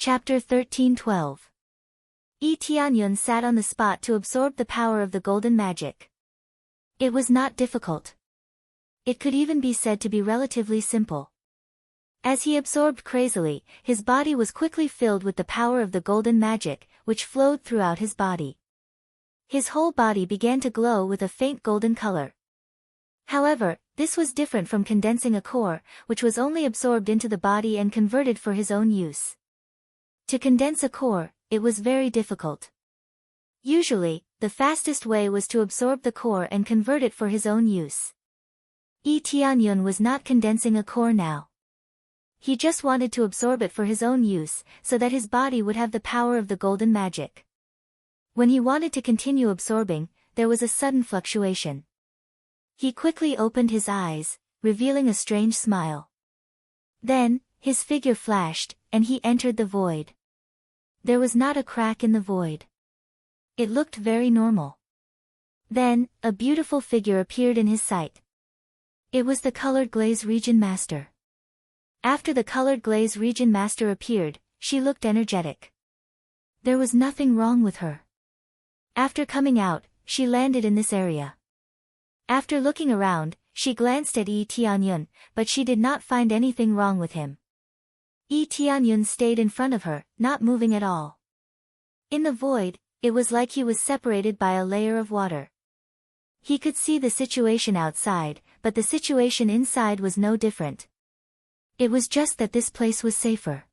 Chapter 13:12. Yi Tianyun sat on the spot to absorb the power of the golden magic. It was not difficult. It could even be said to be relatively simple. As he absorbed crazily, his body was quickly filled with the power of the golden magic, which flowed throughout his body. His whole body began to glow with a faint golden color. However, this was different from condensing a core, which was only absorbed into the body and converted for his own use. To condense a core, it was very difficult. Usually, the fastest way was to absorb the core and convert it for his own use. Yi Tianyun was not condensing a core now. He just wanted to absorb it for his own use, so that his body would have the power of the golden magic. When he wanted to continue absorbing, there was a sudden fluctuation. He quickly opened his eyes, revealing a strange smile. Then, his figure flashed, and he entered the void. There was not a crack in the void. It looked very normal. Then, a beautiful figure appeared in his sight. It was the Colored Glaze Region Master. After the Colored Glaze Region Master appeared, she looked energetic. There was nothing wrong with her. After coming out, she landed in this area. After looking around, she glanced at Yi Tianyun, but she did not find anything wrong with him. Yi Tianyun stayed in front of her, not moving at all. In the void, it was like he was separated by a layer of water. He could see the situation outside, but the situation inside was no different. It was just that this place was safer.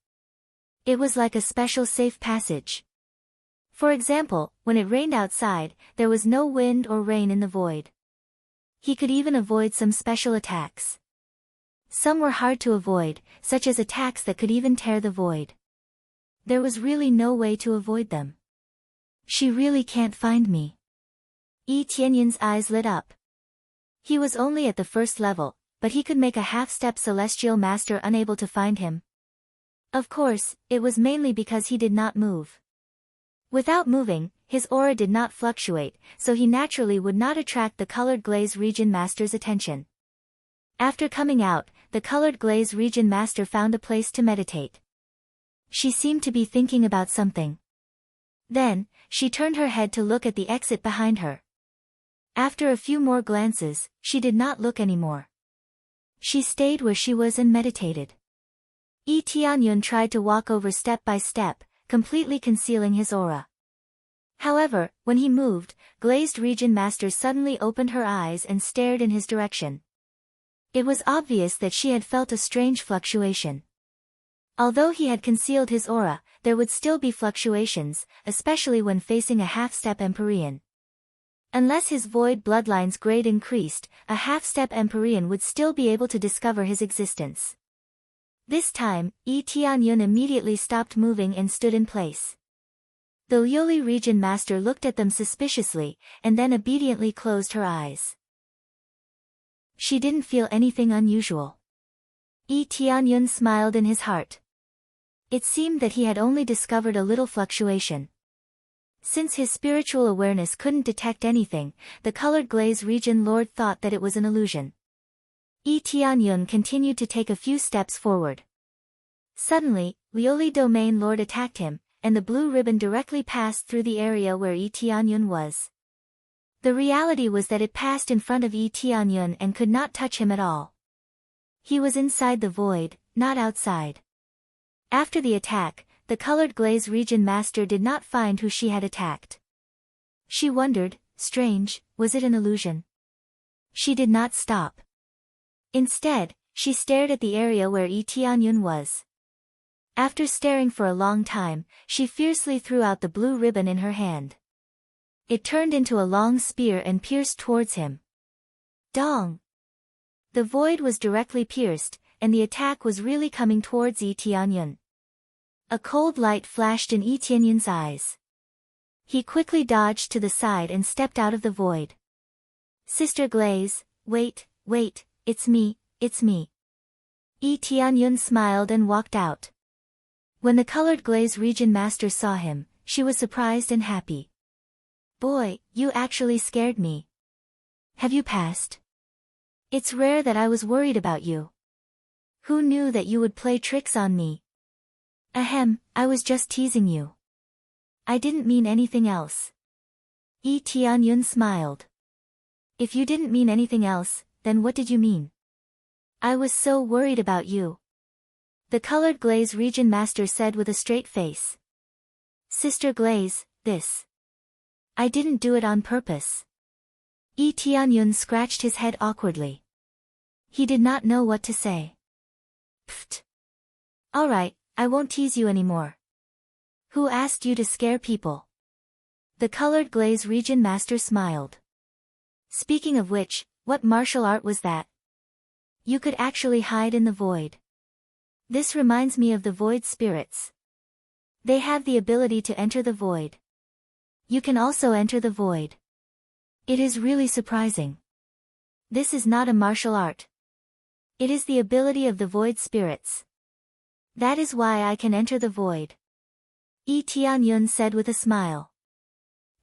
It was like a special safe passage. For example, when it rained outside, there was no wind or rain in the void. He could even avoid some special attacks. Some were hard to avoid, such as attacks that could even tear the void. There was really no way to avoid them. She really can't find me. Yi Tianyun's eyes lit up. He was only at the first level, but he could make a half-step celestial master unable to find him. Of course, it was mainly because he did not move. Without moving, his aura did not fluctuate, so he naturally would not attract the Colored Glaze Region Master's attention. After coming out, the Colored Glaze Region Master found a place to meditate. She seemed to be thinking about something. Then, she turned her head to look at the exit behind her. After a few more glances, she did not look anymore. She stayed where she was and meditated. Yi Tianyun tried to walk over step by step, completely concealing his aura. However, when he moved, Glazed Region Master suddenly opened her eyes and stared in his direction. It was obvious that she had felt a strange fluctuation. Although he had concealed his aura, there would still be fluctuations, especially when facing a half-step Empyrean. Unless his void bloodline's grade increased, a half-step Empyrean would still be able to discover his existence. This time, Yi Tianyun immediately stopped moving and stood in place. The Liuli Region Master looked at them suspiciously, and then obediently closed her eyes. She didn't feel anything unusual. Yi Tianyun smiled in his heart. It seemed that he had only discovered a little fluctuation. Since his spiritual awareness couldn't detect anything, the Colored Glaze Region Lord thought that it was an illusion. Yi Tianyun continued to take a few steps forward. Suddenly, Liuli Domain Lord attacked him, and the blue ribbon directly passed through the area where Yi Tianyun was. The reality was that it passed in front of Yi Tianyun and could not touch him at all. He was inside the void, not outside. After the attack, the Colored Glaze Region Master did not find who she had attacked. She wondered, strange, was it an illusion? She did not stop. Instead, she stared at the area where Yi Tianyun was. After staring for a long time, she fiercely threw out the blue ribbon in her hand. It turned into a long spear and pierced towards him. Dong! The void was directly pierced, and the attack was really coming towards Yi Tianyun. A cold light flashed in Yi Tianyun's eyes. He quickly dodged to the side and stepped out of the void. Sister Glaze, wait, it's me. Yi Tianyun smiled and walked out. When the Colored Glaze Region Master saw him, she was surprised and happy. Boy, you actually scared me. Have you passed? It's rare that I was worried about you. Who knew that you would play tricks on me? Ahem, I was just teasing you. I didn't mean anything else. Yi Tianyun smiled. If you didn't mean anything else, then what did you mean? I was so worried about you. The colored glaze region master said with a straight face. Sister Glaze, this. I didn't do it on purpose. Yi Tianyun scratched his head awkwardly. He did not know what to say. Pfft. Alright, I won't tease you anymore. Who asked you to scare people? The colored glaze region master smiled. Speaking of which, what martial art was that? You could actually hide in the void. This reminds me of the void spirits. They have the ability to enter the void. You can also enter the void. It is really surprising. This is not a martial art. It is the ability of the void spirits. That is why I can enter the void. Yi Tianyun said with a smile.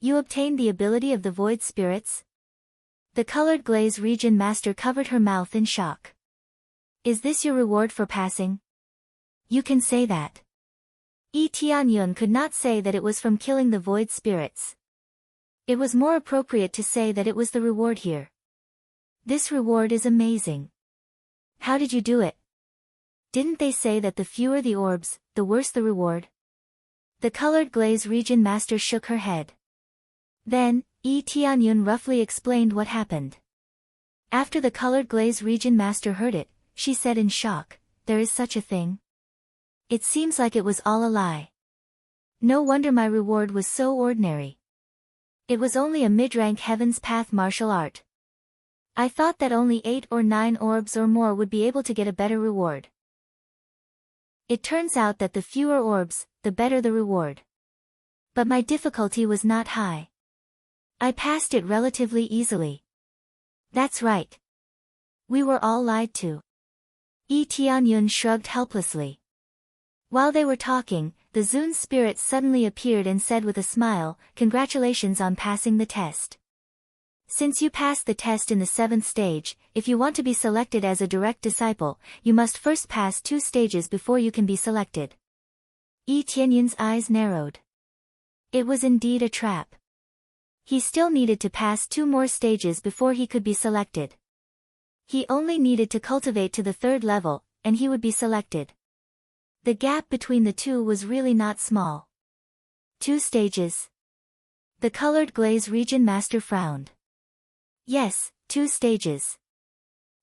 You obtained the ability of the void spirits? The colored glaze region master covered her mouth in shock. Is this your reward for passing? You can say that. Yi Tianyun could not say that it was from killing the void spirits. It was more appropriate to say that it was the reward here. This reward is amazing. How did you do it? Didn't they say that the fewer the orbs, the worse the reward? The colored glaze region master shook her head. Then, Yi Tianyun roughly explained what happened. After the colored glaze region master heard it, she said in shock, there is such a thing? It seems like it was all a lie. No wonder my reward was so ordinary. It was only a mid-rank Heaven's Path martial art. I thought that only 8 or 9 orbs or more would be able to get a better reward. It turns out that the fewer orbs, the better the reward. But my difficulty was not high. I passed it relatively easily. That's right. We were all lied to. Yi Tianyun shrugged helplessly. While they were talking, the Zun spirit suddenly appeared and said with a smile, congratulations on passing the test. Since you passed the test in the 7th stage, if you want to be selected as a direct disciple, you must first pass 2 stages before you can be selected. Yi Tianyun's eyes narrowed. It was indeed a trap. He still needed to pass 2 more stages before he could be selected. He only needed to cultivate to the 3rd level, and he would be selected. The gap between the 2 was really not small. 2 stages. The colored glaze region master frowned. Yes, 2 stages.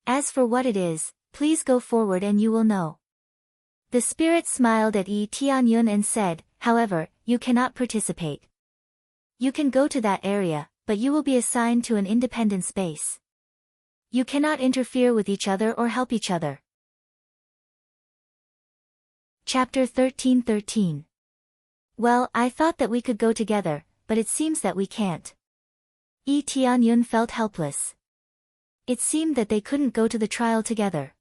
As for what it is, please go forward and you will know. The spirit smiled at Yi Tianyun and said, however, you cannot participate. You can go to that area, but you will be assigned to an independent space. You cannot interfere with each other or help each other. Chapter 13:13. Well, I thought that we could go together, but it seems that we can't. Yi Tianyun felt helpless. It seemed that they couldn't go to the trial together.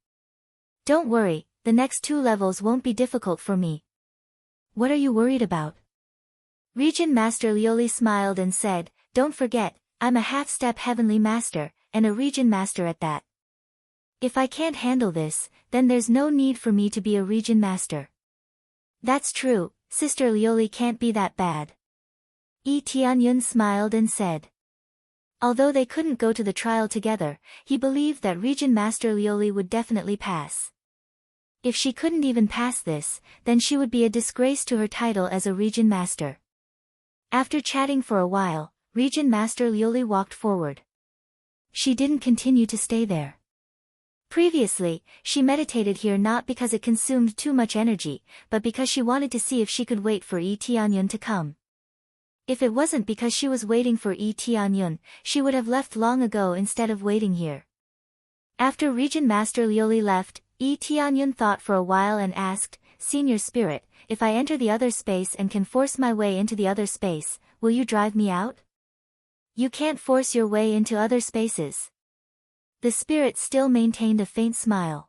Don't worry, the next 2 levels won't be difficult for me. What are you worried about? Region Master Lioli smiled and said, don't forget, I'm a half-step heavenly master, and a region master at that. If I can't handle this, then there's no need for me to be a region master. That's true, Sister Lioli can't be that bad. Yi Tianyun smiled and said. Although they couldn't go to the trial together, he believed that Region Master Lioli would definitely pass. If she couldn't even pass this, then she would be a disgrace to her title as a Region Master. After chatting for a while, Region Master Lioli walked forward. She didn't continue to stay there. Previously, she meditated here not because it consumed too much energy, but because she wanted to see if she could wait for Yi Tianyun to come. If it wasn't because she was waiting for Yi Tianyun, she would have left long ago instead of waiting here. After Region Master Lioli left, Yi Tianyun thought for a while and asked, Senior Spirit, if I enter the other space and can force my way into the other space, will you drive me out? You can't force your way into other spaces. The spirit still maintained a faint smile.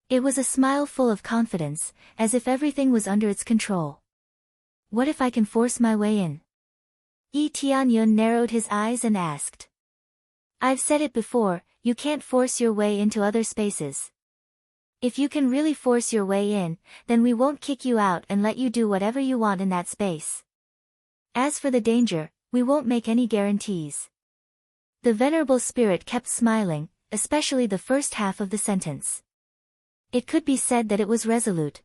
It was a smile full of confidence, as if everything was under its control. What if I can force my way in? Yi Tianyun narrowed his eyes and asked. I've said it before, you can't force your way into other spaces. If you can really force your way in, then we won't kick you out and let you do whatever you want in that space. As for the danger, we won't make any guarantees. The venerable spirit kept smiling, especially the first half of the sentence. It could be said that it was resolute.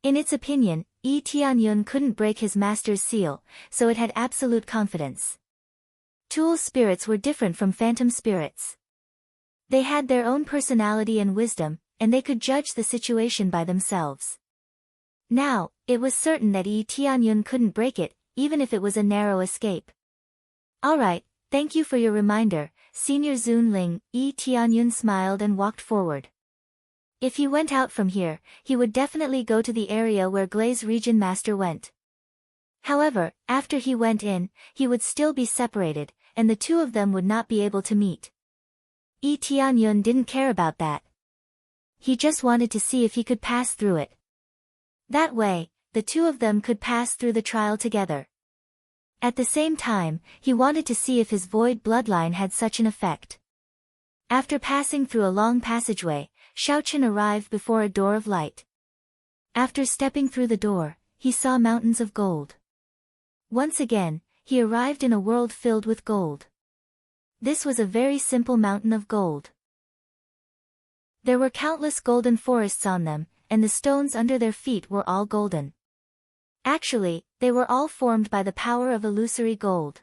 In its opinion, Yi Tianyun couldn't break his master's seal, so it had absolute confidence. Tool spirits were different from phantom spirits. They had their own personality and wisdom, and they could judge the situation by themselves. Now, it was certain that Yi Tianyun couldn't break it, even if it was a narrow escape. Alright, thank you for your reminder, Senior Zunling. Yi Tianyun smiled and walked forward. If he went out from here, he would definitely go to the area where Glaze Region Master went. However, after he went in, he would still be separated, and the two of them would not be able to meet. Yi Tianyun didn't care about that. He just wanted to see if he could pass through it. That way, the two of them could pass through the trial together. At the same time, he wanted to see if his void bloodline had such an effect. After passing through a long passageway, Xiaochen arrived before a door of light. After stepping through the door, he saw mountains of gold. Once again, he arrived in a world filled with gold. This was a very simple mountain of gold. There were countless golden forests on them, and the stones under their feet were all golden. Actually, they were all formed by the power of illusory gold.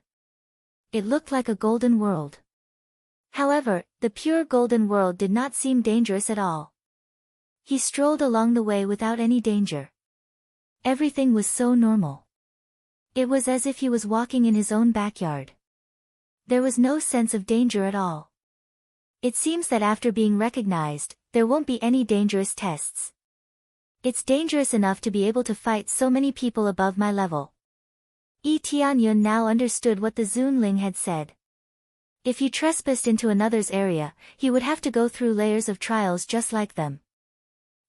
It looked like a golden world. However, the pure golden world did not seem dangerous at all. He strolled along the way without any danger. Everything was so normal. It was as if he was walking in his own backyard. There was no sense of danger at all. It seems that after being recognized, there won't be any dangerous tests. It's dangerous enough to be able to fight so many people above my level. Yi Tianyun now understood what the Zunling had said. If he trespassed into another's area, he would have to go through layers of trials just like them.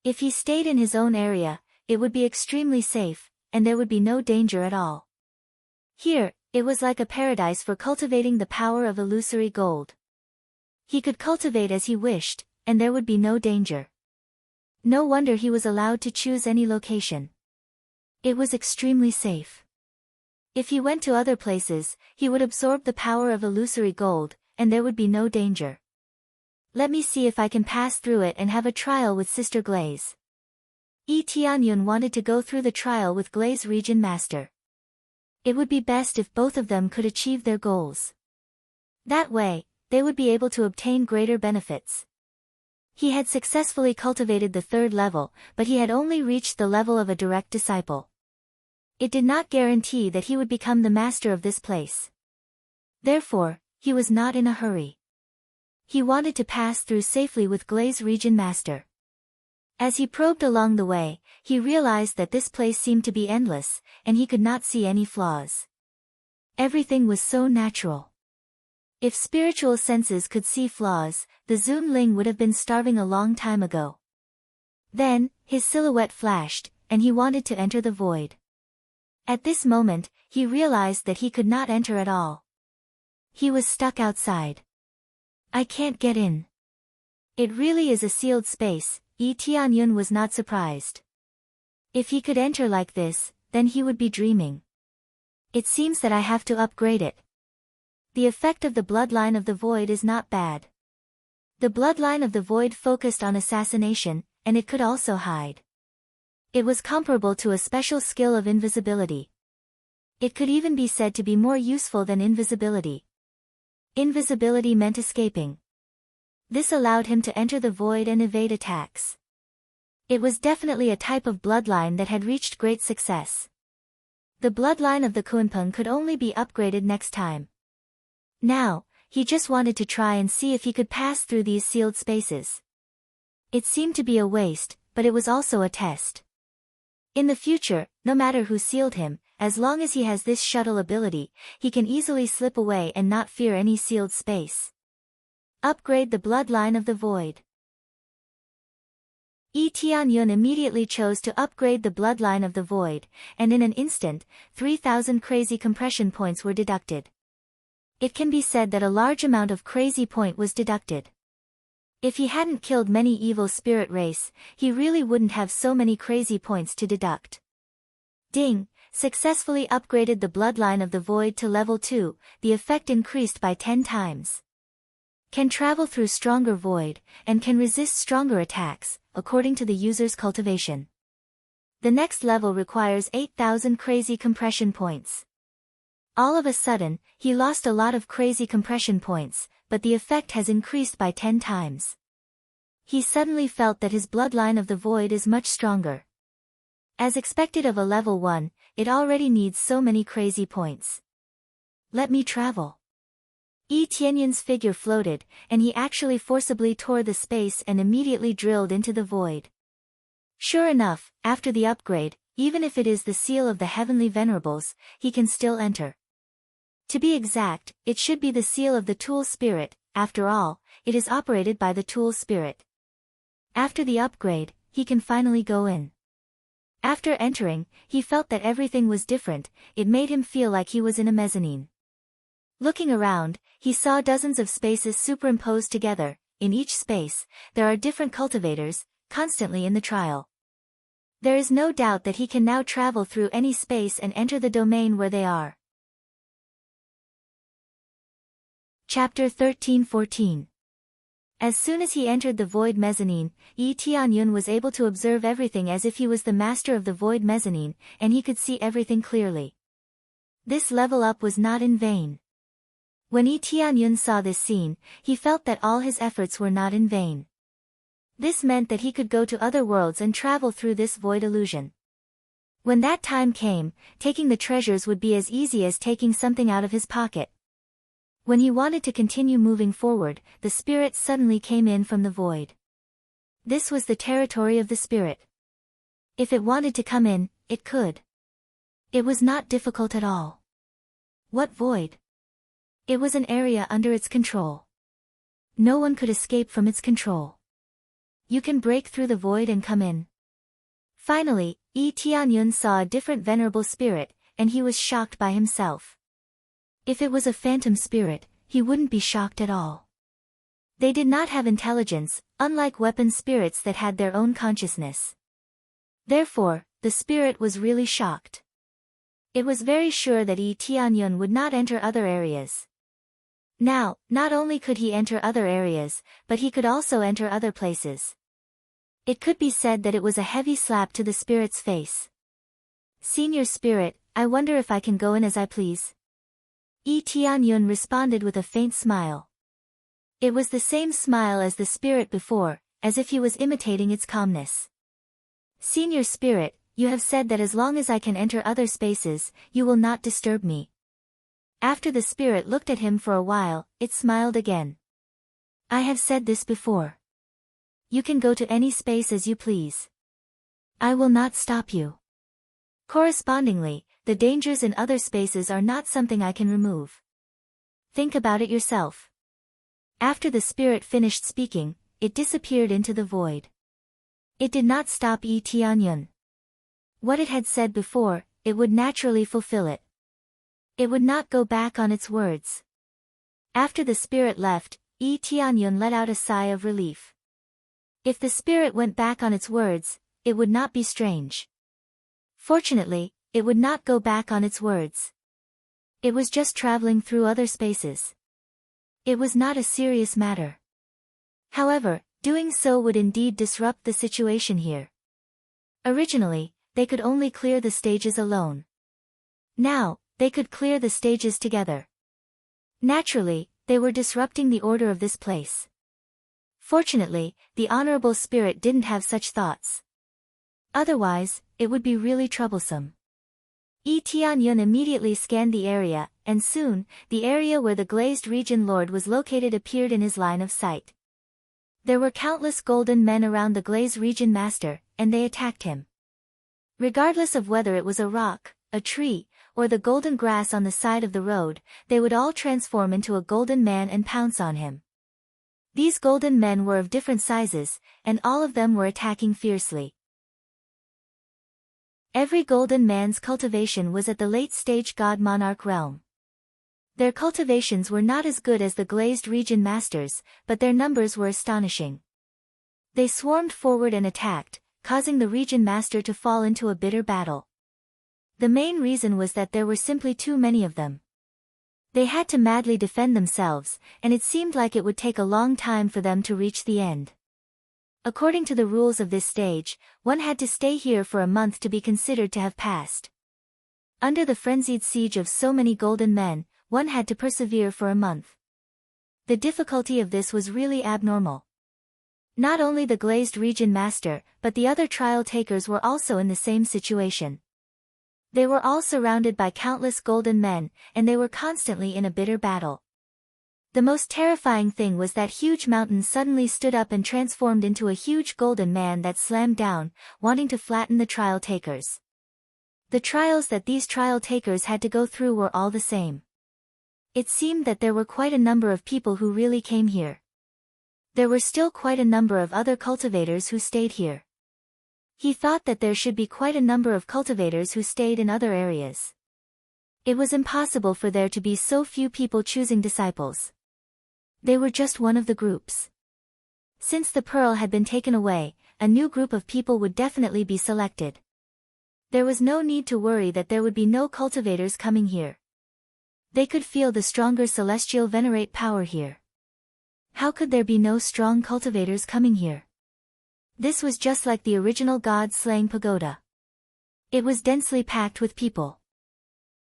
If he stayed in his own area, it would be extremely safe, and there would be no danger at all. Here, it was like a paradise for cultivating the power of illusory gold. He could cultivate as he wished, and there would be no danger. No wonder he was allowed to choose any location. It was extremely safe. If he went to other places, he would absorb the power of illusory gold, and there would be no danger. Let me see if I can pass through it and have a trial with Sister Glaze. Yi Tianyun wanted to go through the trial with Glaze Region Master. It would be best if both of them could achieve their goals. That way, they would be able to obtain greater benefits. He had successfully cultivated the third level, but he had only reached the level of a direct disciple. It did not guarantee that he would become the master of this place. Therefore, he was not in a hurry. He wanted to pass through safely with Glaze Region Master. As he probed along the way, he realized that this place seemed to be endless, and he could not see any flaws. Everything was so natural. If spiritual senses could see flaws, the Zunling would have been starving a long time ago. Then, his silhouette flashed, and he wanted to enter the void. At this moment, he realized that he could not enter at all. He was stuck outside. I can't get in. It really is a sealed space. Yi Tianyun was not surprised. If he could enter like this, then he would be dreaming. It seems that I have to upgrade it. The effect of the bloodline of the void is not bad. The bloodline of the void focused on assassination, and it could also hide. It was comparable to a special skill of invisibility. It could even be said to be more useful than invisibility. Invisibility meant escaping. This allowed him to enter the void and evade attacks. It was definitely a type of bloodline that had reached great success. The bloodline of the Kunpeng could only be upgraded next time. Now, he just wanted to try and see if he could pass through these sealed spaces. It seemed to be a waste, but it was also a test. In the future, no matter who sealed him, as long as he has this shuttle ability, he can easily slip away and not fear any sealed space. Upgrade the bloodline of the void. Yi Tianyun immediately chose to upgrade the bloodline of the void, and in an instant, 3,000 crazy compression points were deducted. It can be said that a large amount of crazy point was deducted. If he hadn't killed many evil spirit race, he really wouldn't have so many crazy points to deduct. Ding! Successfully upgraded the bloodline of the void to level 2, the effect increased by 10 times. Can travel through stronger void, and can resist stronger attacks, according to the user's cultivation. The next level requires 8,000 crazy compression points. All of a sudden, he lost a lot of crazy compression points, but the effect has increased by 10 times. He suddenly felt that his bloodline of the void is much stronger. As expected of a level 1, it already needs so many crazy points. Let me travel. Yi Tianyun's figure floated, and he actually forcibly tore the space and immediately drilled into the void. Sure enough, after the upgrade, even if it is the seal of the heavenly venerables, he can still enter. To be exact, it should be the seal of the tool spirit. After all, it is operated by the tool spirit. After the upgrade, he can finally go in. After entering, he felt that everything was different. It made him feel like he was in a mezzanine. Looking around, he saw dozens of spaces superimposed together. In each space, there are different cultivators, constantly in the trial. There is no doubt that he can now travel through any space and enter the domain where they are. Chapter 13-14. As soon as he entered the void mezzanine, Yi Tianyun was able to observe everything as if he was the master of the void mezzanine, and he could see everything clearly. This level up was not in vain. When Yi Tianyun saw this scene, he felt that all his efforts were not in vain. This meant that he could go to other worlds and travel through this void illusion. When that time came, taking the treasures would be as easy as taking something out of his pocket. When he wanted to continue moving forward, the spirit suddenly came in from the void. This was the territory of the spirit. If it wanted to come in, it could. It was not difficult at all. What void? It was an area under its control. No one could escape from its control. You can break through the void and come in. Finally, Yi Tianyun saw a different venerable spirit, and he was shocked by himself. If it was a phantom spirit, he wouldn't be shocked at all. They did not have intelligence, unlike weapon spirits that had their own consciousness. Therefore, the spirit was really shocked. It was very sure that Yi Tianyun would not enter other areas. Now, not only could he enter other areas, but he could also enter other places. It could be said that it was a heavy slap to the spirit's face. Senior spirit, I wonder if I can go in as I please. Yi Tianyun responded with a faint smile. It was the same smile as the spirit before, as if he was imitating its calmness. Senior spirit, you have said that as long as I can enter other spaces, you will not disturb me. After the spirit looked at him for a while, it smiled again. I have said this before. You can go to any space as you please. I will not stop you. Correspondingly, the dangers in other spaces are not something I can remove. Think about it yourself. After the spirit finished speaking, it disappeared into the void. It did not stop Yi Tianyun. What it had said before, it would naturally fulfill it. It would not go back on its words. After the spirit left, Yi Tianyun let out a sigh of relief. If the spirit went back on its words, it would not be strange. Fortunately, it would not go back on its words. It was just traveling through other spaces. It was not a serious matter. However, doing so would indeed disrupt the situation here. Originally, they could only clear the stages alone. Now, they could clear the stages together. Naturally, they were disrupting the order of this place. Fortunately, the honorable spirit didn't have such thoughts. Otherwise, it would be really troublesome. Yi Tianyun immediately scanned the area, and soon, the area where the glazed region lord was located appeared in his line of sight. There were countless golden men around the glazed region master, and they attacked him. Regardless of whether it was a rock, a tree, or the golden grass on the side of the road, they would all transform into a golden man and pounce on him. These golden men were of different sizes, and all of them were attacking fiercely. Every golden man's cultivation was at the late-stage god-monarch realm. Their cultivations were not as good as the glazed region masters, but their numbers were astonishing. They swarmed forward and attacked, causing the region master to fall into a bitter battle. The main reason was that there were simply too many of them. They had to madly defend themselves, and it seemed like it would take a long time for them to reach the end. According to the rules of this stage, one had to stay here for a month to be considered to have passed. Under the frenzied siege of so many golden men, one had to persevere for a month. The difficulty of this was really abnormal. Not only the glazed region master, but the other trial takers were also in the same situation. They were all surrounded by countless golden men, and they were constantly in a bitter battle. The most terrifying thing was that huge mountain suddenly stood up and transformed into a huge golden man that slammed down, wanting to flatten the trial takers. The trials that these trial takers had to go through were all the same. It seemed that there were quite a number of people who really came here. There were still quite a number of other cultivators who stayed here. He thought that there should be quite a number of cultivators who stayed in other areas. It was impossible for there to be so few people choosing disciples. They were just one of the groups. Since the pearl had been taken away, a new group of people would definitely be selected. There was no need to worry that there would be no cultivators coming here. They could feel the stronger celestial venerate power here. How could there be no strong cultivators coming here? This was just like the original god-slaying pagoda. It was densely packed with people.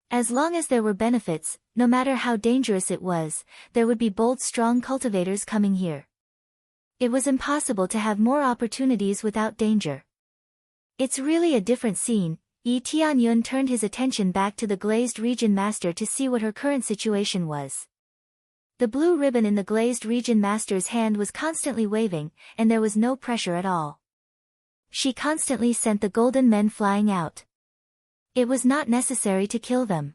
As long as there were benefits, no matter how dangerous it was, there would be bold strong cultivators coming here. It was impossible to have more opportunities without danger. It's really a different scene. Yi Tianyun turned his attention back to the glazed region master to see what her current situation was. The blue ribbon in the glazed region master's hand was constantly waving, and there was no pressure at all. She constantly sent the golden men flying out. It was not necessary to kill them.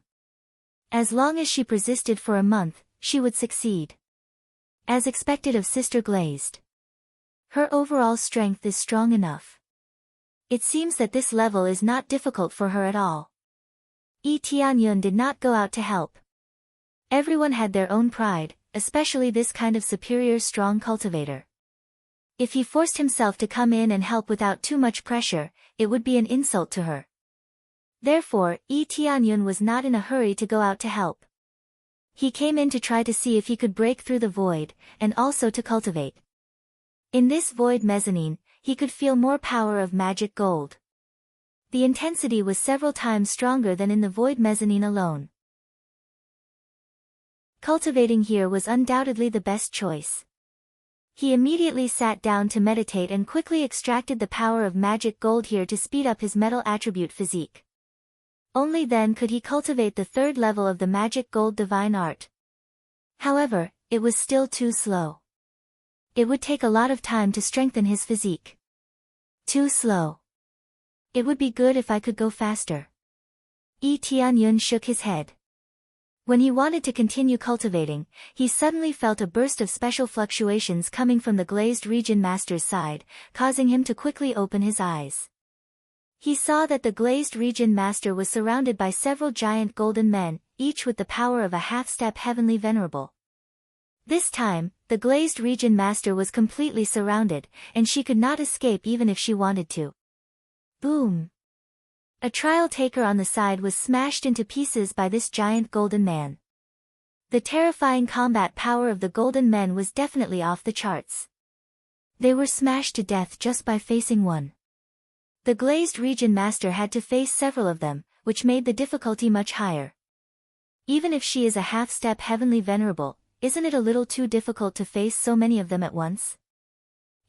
As long as she persisted for a month, she would succeed. As expected of Sister Glazed. Her overall strength is strong enough. It seems that this level is not difficult for her at all. Yi Tianyun did not go out to help. Everyone had their own pride, especially this kind of superior strong cultivator. If he forced himself to come in and help without too much pressure, it would be an insult to her. Therefore, Yi Tianyun was not in a hurry to go out to help. He came in to try to see if he could break through the void, and also to cultivate. In this void mezzanine, he could feel more power of magic gold. The intensity was several times stronger than in the void mezzanine alone. Cultivating here was undoubtedly the best choice. He immediately sat down to meditate and quickly extracted the power of magic gold here to speed up his metal attribute physique. Only then could he cultivate the third level of the magic gold divine art. However, it was still too slow. It would take a lot of time to strengthen his physique. Too slow. It would be good if I could go faster. Yi Tianyun shook his head. When he wanted to continue cultivating, he suddenly felt a burst of special fluctuations coming from the glazed region master's side, causing him to quickly open his eyes. He saw that the glazed region master was surrounded by several giant golden men, each with the power of a half-step heavenly venerable. This time, the glazed region master was completely surrounded, and she could not escape even if she wanted to. Boom! A trial taker on the side was smashed into pieces by this giant golden man. The terrifying combat power of the golden men was definitely off the charts. They were smashed to death just by facing one. The glazed region master had to face several of them, which made the difficulty much higher. Even if she is a half-step heavenly venerable, isn't it a little too difficult to face so many of them at once?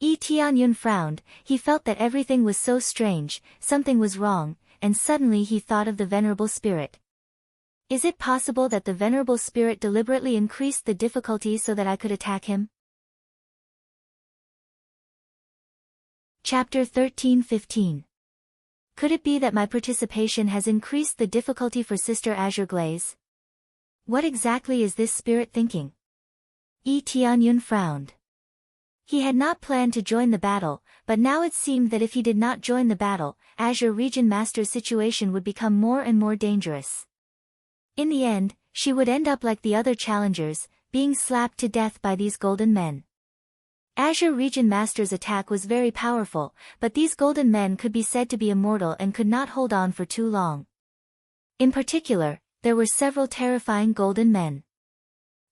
Yi Tianyun frowned. He felt that everything was so strange, something was wrong, and suddenly he thought of the venerable spirit. Is it possible that the venerable spirit deliberately increased the difficulty so that I could attack him? Chapter 13-15. Could it be that my participation has increased the difficulty for Sister Azure Glaze? What exactly is this spirit thinking? Yi Tianyun frowned. He had not planned to join the battle, but now it seemed that if he did not join the battle, Azure Region Master's situation would become more and more dangerous. In the end, she would end up like the other challengers, being slapped to death by these golden men. Azure Region Master's attack was very powerful, but these golden men could be said to be immortal and could not hold on for too long. In particular, there were several terrifying golden men.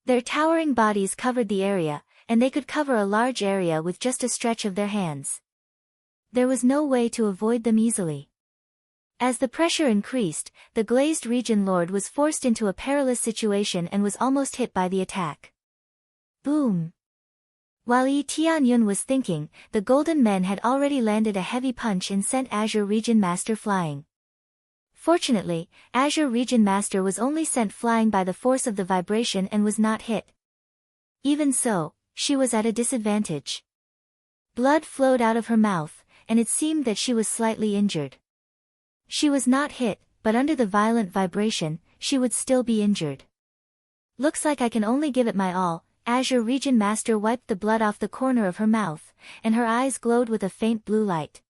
Their towering bodies covered the area, and they could cover a large area with just a stretch of their hands. There was no way to avoid them easily. As the pressure increased, the Glazed Region Lord was forced into a perilous situation and was almost hit by the attack. Boom! While Yi Tianyun was thinking, the golden men had already landed a heavy punch and sent Azure Region Master flying. Fortunately, Azure Region Master was only sent flying by the force of the vibration and was not hit. Even so, she was at a disadvantage. Blood flowed out of her mouth, and it seemed that she was slightly injured. She was not hit, but under the violent vibration, she would still be injured. Looks like I can only give it my all. Azure Region Master wiped the blood off the corner of her mouth, and her eyes glowed with a faint blue light.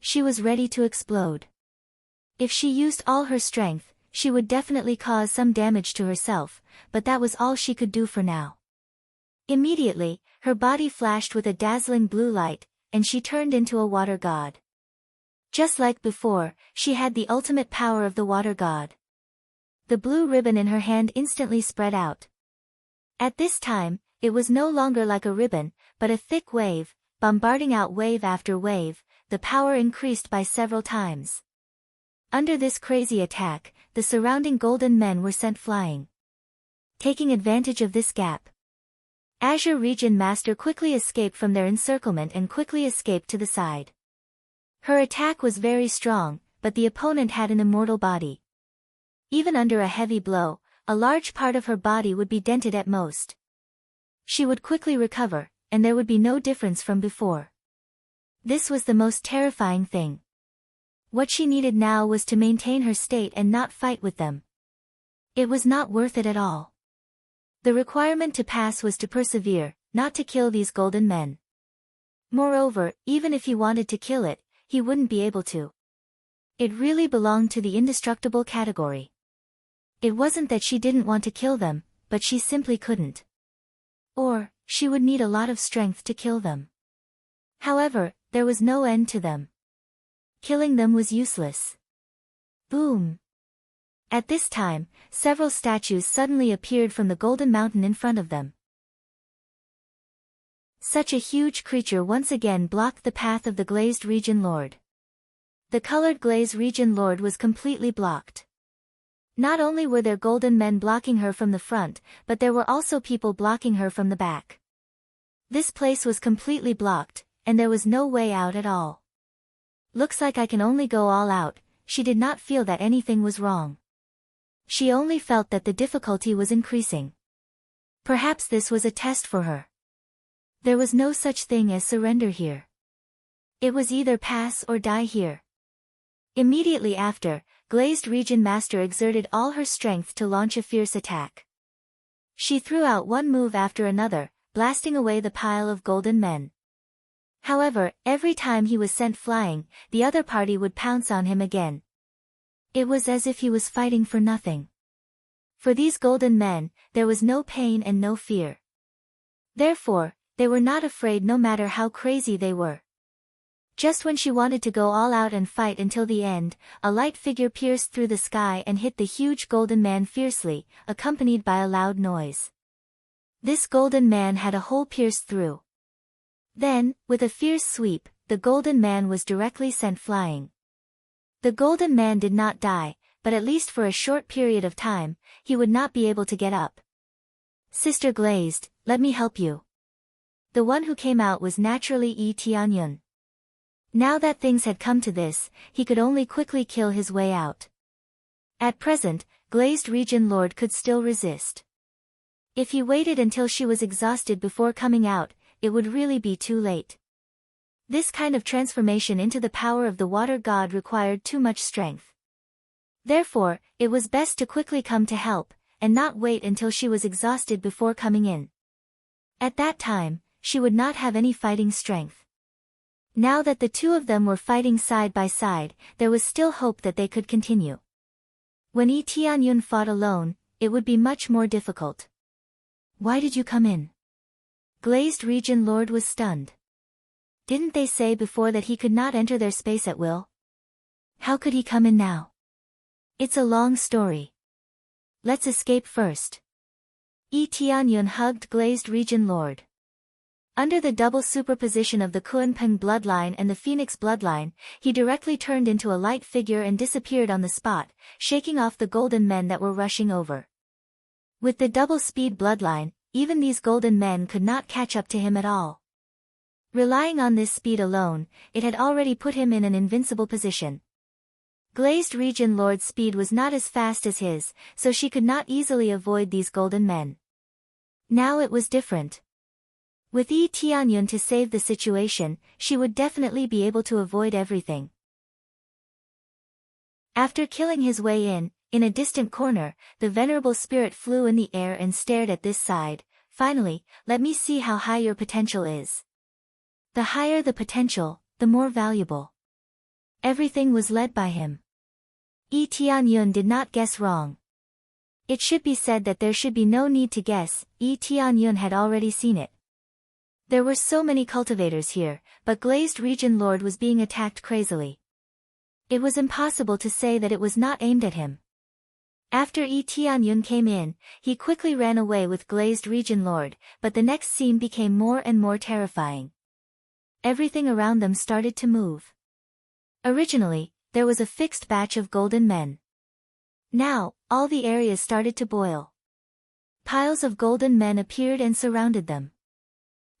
She was ready to explode. If she used all her strength, she would definitely cause some damage to herself, but that was all she could do for now. Immediately, her body flashed with a dazzling blue light, and she turned into a water god. Just like before, she had the ultimate power of the water god. The blue ribbon in her hand instantly spread out. At this time, it was no longer like a ribbon, but a thick wave, bombarding out wave after wave. The power increased by several times. Under this crazy attack, the surrounding golden men were sent flying. Taking advantage of this gap, Azure Region Master quickly escaped from their encirclement and quickly escaped to the side. Her attack was very strong, but the opponent had an immortal body. Even under a heavy blow, a large part of her body would be dented at most. She would quickly recover, and there would be no difference from before. This was the most terrifying thing. What she needed now was to maintain her state and not fight with them. It was not worth it at all. The requirement to pass was to persevere, not to kill these golden men. Moreover, even if he wanted to kill it, he wouldn't be able to. It really belonged to the indestructible category. It wasn't that she didn't want to kill them, but she simply couldn't. Or, she would need a lot of strength to kill them. However, there was no end to them. Killing them was useless. Boom! At this time, several statues suddenly appeared from the golden mountain in front of them. Such a huge creature once again blocked the path of the Glazed Region Lord. The colored Glazed Region Lord was completely blocked. Not only were there golden men blocking her from the front, but there were also people blocking her from the back. This place was completely blocked, and there was no way out at all. Looks like I can only go all out. She did not feel that anything was wrong. She only felt that the difficulty was increasing. Perhaps this was a test for her. There was no such thing as surrender here. It was either pass or die here. Immediately after, Glazed Region Master exerted all her strength to launch a fierce attack. She threw out one move after another, blasting away the pile of golden men. However, every time he was sent flying, the other party would pounce on him again. It was as if he was fighting for nothing. For these golden men, there was no pain and no fear. Therefore, they were not afraid no matter how crazy they were. Just when she wanted to go all out and fight until the end, a light figure pierced through the sky and hit the huge golden man fiercely, accompanied by a loud noise. This golden man had a hole pierced through. Then, with a fierce sweep, the golden man was directly sent flying. The golden man did not die, but at least for a short period of time, he would not be able to get up. Sister Glazed, let me help you. The one who came out was naturally Yi Tianyun. Now that things had come to this, he could only quickly kill his way out. At present, Glazed Region Lord could still resist. If he waited until she was exhausted before coming out, it would really be too late. This kind of transformation into the power of the water god required too much strength. Therefore, it was best to quickly come to help, and not wait until she was exhausted before coming in. At that time, she would not have any fighting strength. Now that the two of them were fighting side by side, there was still hope that they could continue. When Yi Tianyun fought alone, it would be much more difficult. Why did you come in? Glazed Region Lord was stunned. Didn't they say before that he could not enter their space at will? How could he come in now? It's a long story. Let's escape first. Yi Tianyun hugged Glazed Region Lord. Under the double superposition of the Kuanping bloodline and the Phoenix bloodline, he directly turned into a light figure and disappeared on the spot, shaking off the golden men that were rushing over. With the double-speed bloodline, even these golden men could not catch up to him at all. Relying on this speed alone, it had already put him in an invincible position. Glazed Region Lord's speed was not as fast as his, so she could not easily avoid these golden men. Now it was different. With Yi Tianyun to save the situation, she would definitely be able to avoid everything. After killing his way in a distant corner, the venerable spirit flew in the air and stared at this side. Finally, let me see how high your potential is. The higher the potential, the more valuable. Everything was led by him. Yi Tianyun did not guess wrong. It should be said that there should be no need to guess, Yi Tianyun had already seen it. There were so many cultivators here, but Glazed Region Lord was being attacked crazily. It was impossible to say that it was not aimed at him. After Yi Tianyun came in, he quickly ran away with Glazed Region Lord, but the next scene became more and more terrifying. Everything around them started to move. Originally, there was a fixed batch of golden men. Now, all the areas started to boil. Piles of golden men appeared and surrounded them.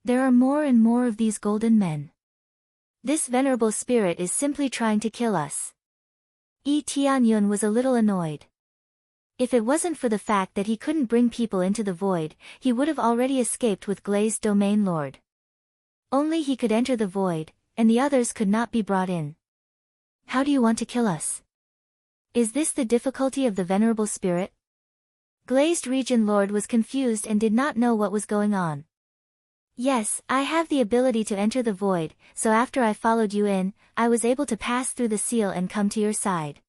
There are more and more of these golden men. This venerable spirit is simply trying to kill us. Yi Tianyun was a little annoyed. If it wasn't for the fact that he couldn't bring people into the void, he would have already escaped with Glazed Domain Lord. Only he could enter the void, and the others could not be brought in. How do you want to kill us? Is this the difficulty of the venerable spirit? Glazed Region Lord was confused and did not know what was going on. Yes, I have the ability to enter the void, so after I followed you in, I was able to pass through the seal and come to your side.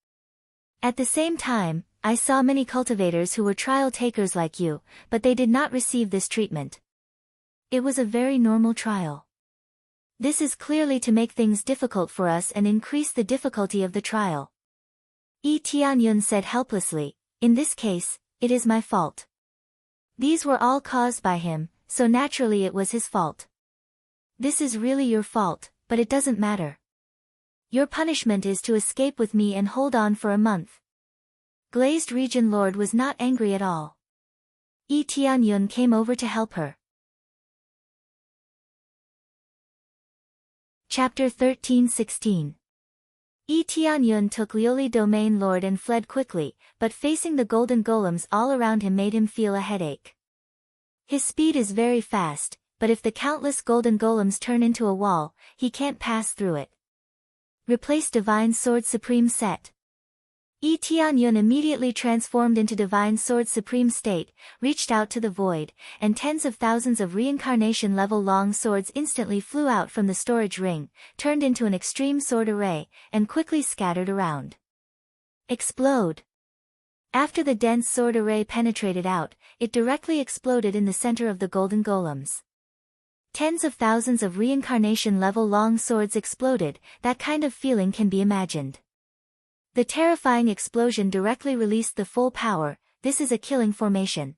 At the same time, I saw many cultivators who were trial takers like you, but they did not receive this treatment. It was a very normal trial. This is clearly to make things difficult for us and increase the difficulty of the trial. Yi Tianyun said helplessly, in this case, it is my fault. These were all caused by him, so naturally it was his fault. This is really your fault, but it doesn't matter. Your punishment is to escape with me and hold on for a month. Glazed Region Lord was not angry at all. Yi Tianyun came over to help her. Chapter 13-16. Yi Tianyun took Lioli Domain Lord and fled quickly, but facing the golden golems all around him made him feel a headache. His speed is very fast, but if the countless golden golems turn into a wall, he can't pass through it. Replace Divine Sword Supreme set. Yi Tianyun immediately transformed into Divine Sword Supreme state, reached out to the void, and tens of thousands of reincarnation level long swords instantly flew out from the storage ring, turned into an extreme sword array, and quickly scattered around. Explode! After the dense sword array penetrated out, it directly exploded in the center of the golden golems. Tens of thousands of reincarnation level long swords exploded. That kind of feeling can be imagined. The terrifying explosion directly released the full power. This is a killing formation.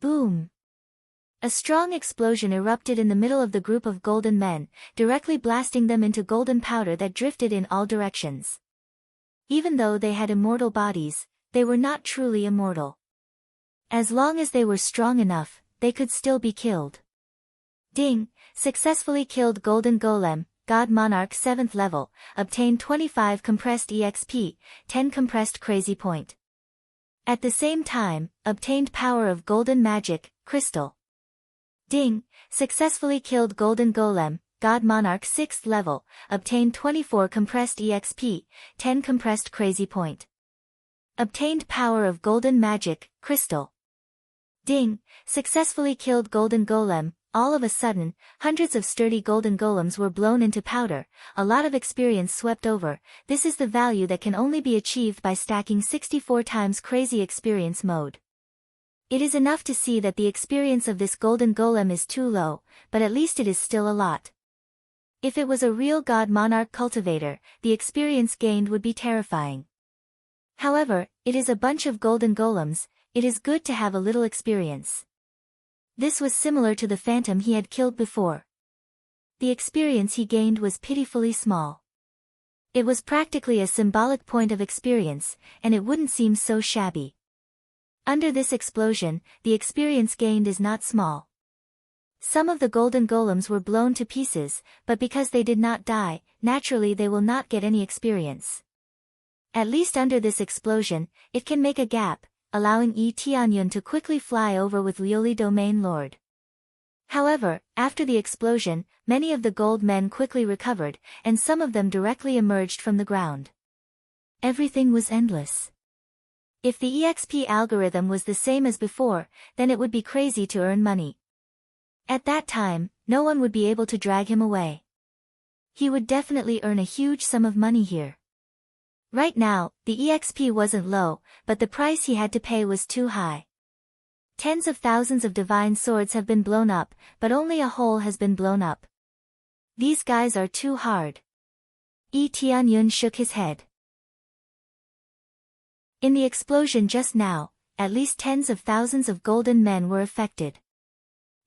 Boom! A strong explosion erupted in the middle of the group of golden men, directly blasting them into golden powder that drifted in all directions. Even though they had immortal bodies, they were not truly immortal. As long as they were strong enough, they could still be killed. Ding! Successfully killed Golden Golem, God Monarch 7th level, obtained 25 compressed EXP, 10 compressed crazy point. At the same time, obtained power of Golden Magic, Crystal. Ding! Successfully killed Golden Golem, God Monarch 6th level, obtained 24 compressed EXP, 10 compressed crazy point. Obtained power of Golden Magic, Crystal. Ding! Successfully killed Golden Golem. All of a sudden, hundreds of sturdy golden golems were blown into powder, a lot of experience swept over. This is the value that can only be achieved by stacking 64 times crazy experience mode. It is enough to see that the experience of this golden golem is too low, but at least it is still a lot. If it was a real god monarch cultivator, the experience gained would be terrifying. However, it is a bunch of golden golems, it is good to have a little experience. This was similar to the phantom he had killed before. The experience he gained was pitifully small. It was practically a symbolic point of experience, and it wouldn't seem so shabby. Under this explosion, the experience gained is not small. Some of the golden golems were blown to pieces, but because they did not die, naturally they will not get any experience. At least under this explosion, it can make a gap, allowing Yi Tianyun to quickly fly over with Liuli Domain Lord. However, after the explosion, many of the gold men quickly recovered, and some of them directly emerged from the ground. Everything was endless. If the EXP algorithm was the same as before, then it would be crazy to earn money. At that time, no one would be able to drag him away. He would definitely earn a huge sum of money here. Right now, the EXP wasn't low, but the price he had to pay was too high. Tens of thousands of divine swords have been blown up, but only a hole has been blown up. These guys are too hard. Yi Tianyun shook his head. In the explosion just now, at least tens of thousands of golden men were affected.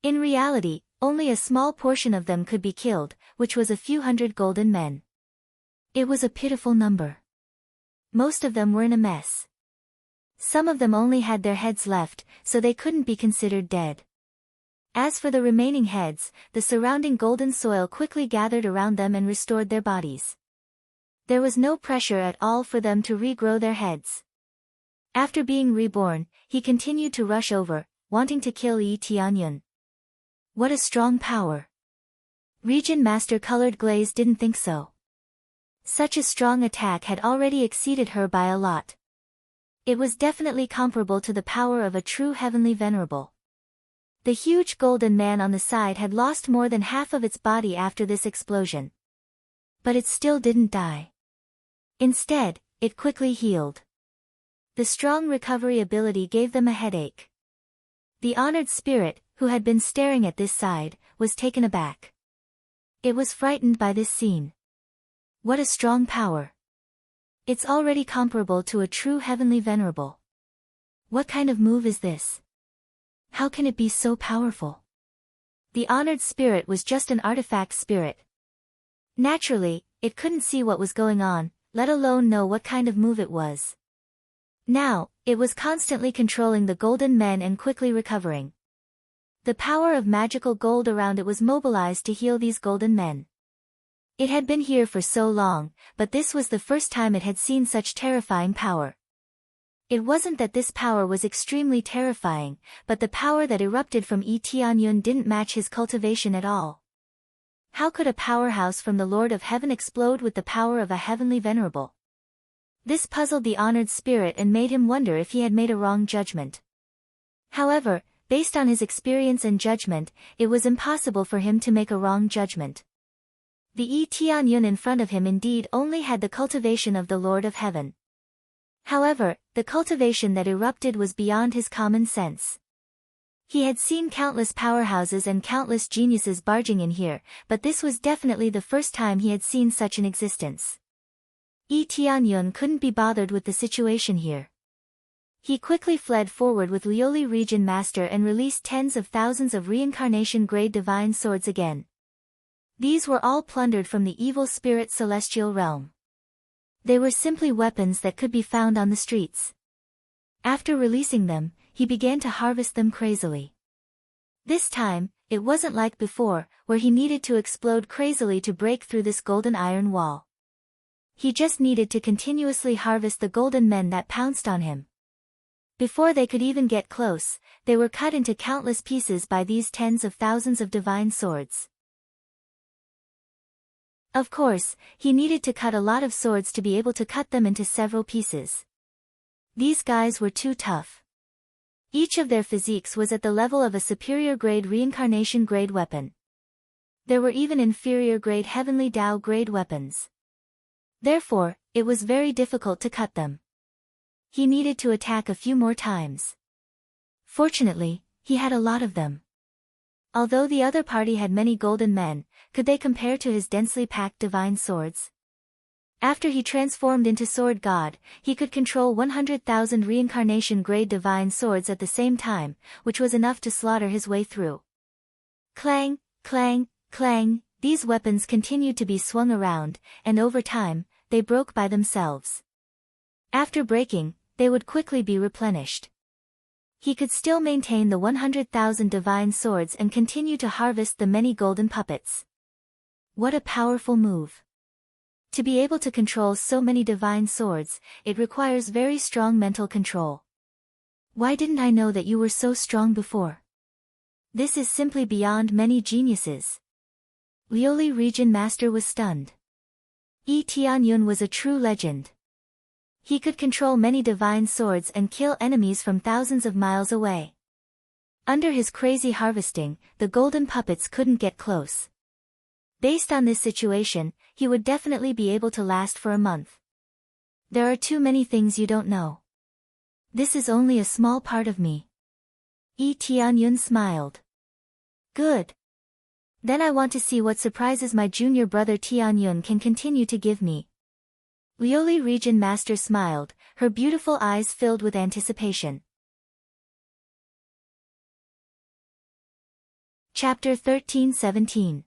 In reality, only a small portion of them could be killed, which was a few hundred golden men. It was a pitiful number. Most of them were in a mess. Some of them only had their heads left, so they couldn't be considered dead. As for the remaining heads, the surrounding golden soil quickly gathered around them and restored their bodies. There was no pressure at all for them to regrow their heads. After being reborn, he continued to rush over, wanting to kill Yi Tianyun. What a strong power! Region Master Colored Glaze didn't think so. Such a strong attack had already exceeded her by a lot. It was definitely comparable to the power of a true heavenly venerable. The huge golden man on the side had lost more than half of its body after this explosion. But it still didn't die. Instead, it quickly healed. The strong recovery ability gave them a headache. The honored spirit, who had been staring at this side, was taken aback. It was frightened by this scene. What a strong power! It's already comparable to a true heavenly venerable. What kind of move is this? How can it be so powerful? The honored spirit was just an artifact spirit. Naturally, it couldn't see what was going on, let alone know what kind of move it was. Now, it was constantly controlling the golden men and quickly recovering. The power of magical gold around it was mobilized to heal these golden men. It had been here for so long, but this was the first time it had seen such terrifying power. It wasn't that this power was extremely terrifying, but the power that erupted from Yi Tianyun didn't match his cultivation at all. How could a powerhouse from the Lord of Heaven explode with the power of a heavenly venerable? This puzzled the honored spirit and made him wonder if he had made a wrong judgment. However, based on his experience and judgment, it was impossible for him to make a wrong judgment. The Yi Tianyun in front of him indeed only had the cultivation of the Lord of Heaven. However, the cultivation that erupted was beyond his common sense. He had seen countless powerhouses and countless geniuses barging in here, but this was definitely the first time he had seen such an existence. Yi Tianyun couldn't be bothered with the situation here. He quickly fled forward with Liuli Region Master and released tens of thousands of reincarnation-grade divine swords again. These were all plundered from the evil spirit celestial realm. They were simply weapons that could be found on the streets. After releasing them, he began to harvest them crazily. This time, it wasn't like before, where he needed to explode crazily to break through this golden iron wall. He just needed to continuously harvest the golden men that pounced on him. Before they could even get close, they were cut into countless pieces by these tens of thousands of divine swords. Of course, he needed to cut a lot of swords to be able to cut them into several pieces. These guys were too tough. Each of their physiques was at the level of a superior grade reincarnation grade weapon. There were even inferior grade heavenly Tao grade weapons. Therefore, it was very difficult to cut them. He needed to attack a few more times. Fortunately, he had a lot of them. Although the other party had many golden men, could they compare to his densely packed divine swords? After he transformed into Sword God, he could control 100,000 reincarnation-grade divine swords at the same time, which was enough to slaughter his way through. Clang, clang, clang, these weapons continued to be swung around, and over time, they broke by themselves. After breaking, they would quickly be replenished. He could still maintain the 100,000 divine swords and continue to harvest the many golden puppets. What a powerful move! To be able to control so many divine swords, it requires very strong mental control. Why didn't I know that you were so strong before? This is simply beyond many geniuses. Lioli Region Master was stunned. Yi Tianyun was a true legend. He could control many divine swords and kill enemies from thousands of miles away. Under his crazy harvesting, the golden puppets couldn't get close. Based on this situation, he would definitely be able to last for a month. There are too many things you don't know. This is only a small part of me. Yi Tianyun smiled. Good. Then I want to see what surprises my junior brother Tianyun can continue to give me. Lioli Region Master smiled, her beautiful eyes filled with anticipation. Chapter 13-17.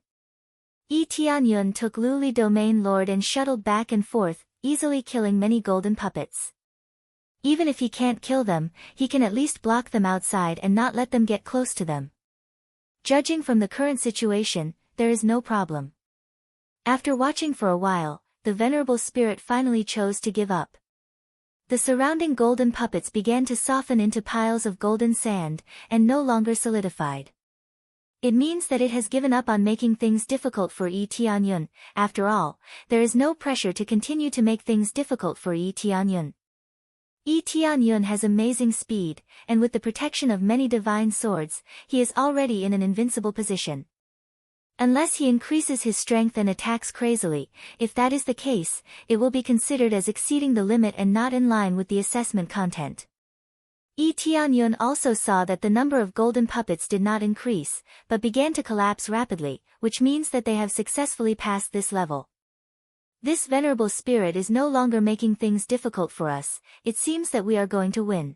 Yi Tianyun took Luli Domain Lord and shuttled back and forth, easily killing many golden puppets. Even if he can't kill them, he can at least block them outside and not let them get close to them. Judging from the current situation, there is no problem. After watching for a while, the venerable spirit finally chose to give up. The surrounding golden puppets began to soften into piles of golden sand, and no longer solidified. It means that it has given up on making things difficult for Yi Tianyun. After all, there is no pressure to continue to make things difficult for Yi Tianyun. Yi Tianyun has amazing speed, and with the protection of many divine swords, he is already in an invincible position. Unless he increases his strength and attacks crazily, if that is the case, it will be considered as exceeding the limit and not in line with the assessment content. Yi Tianyun also saw that the number of golden puppets did not increase, but began to collapse rapidly, which means that they have successfully passed this level. This venerable spirit is no longer making things difficult for us, it seems that we are going to win.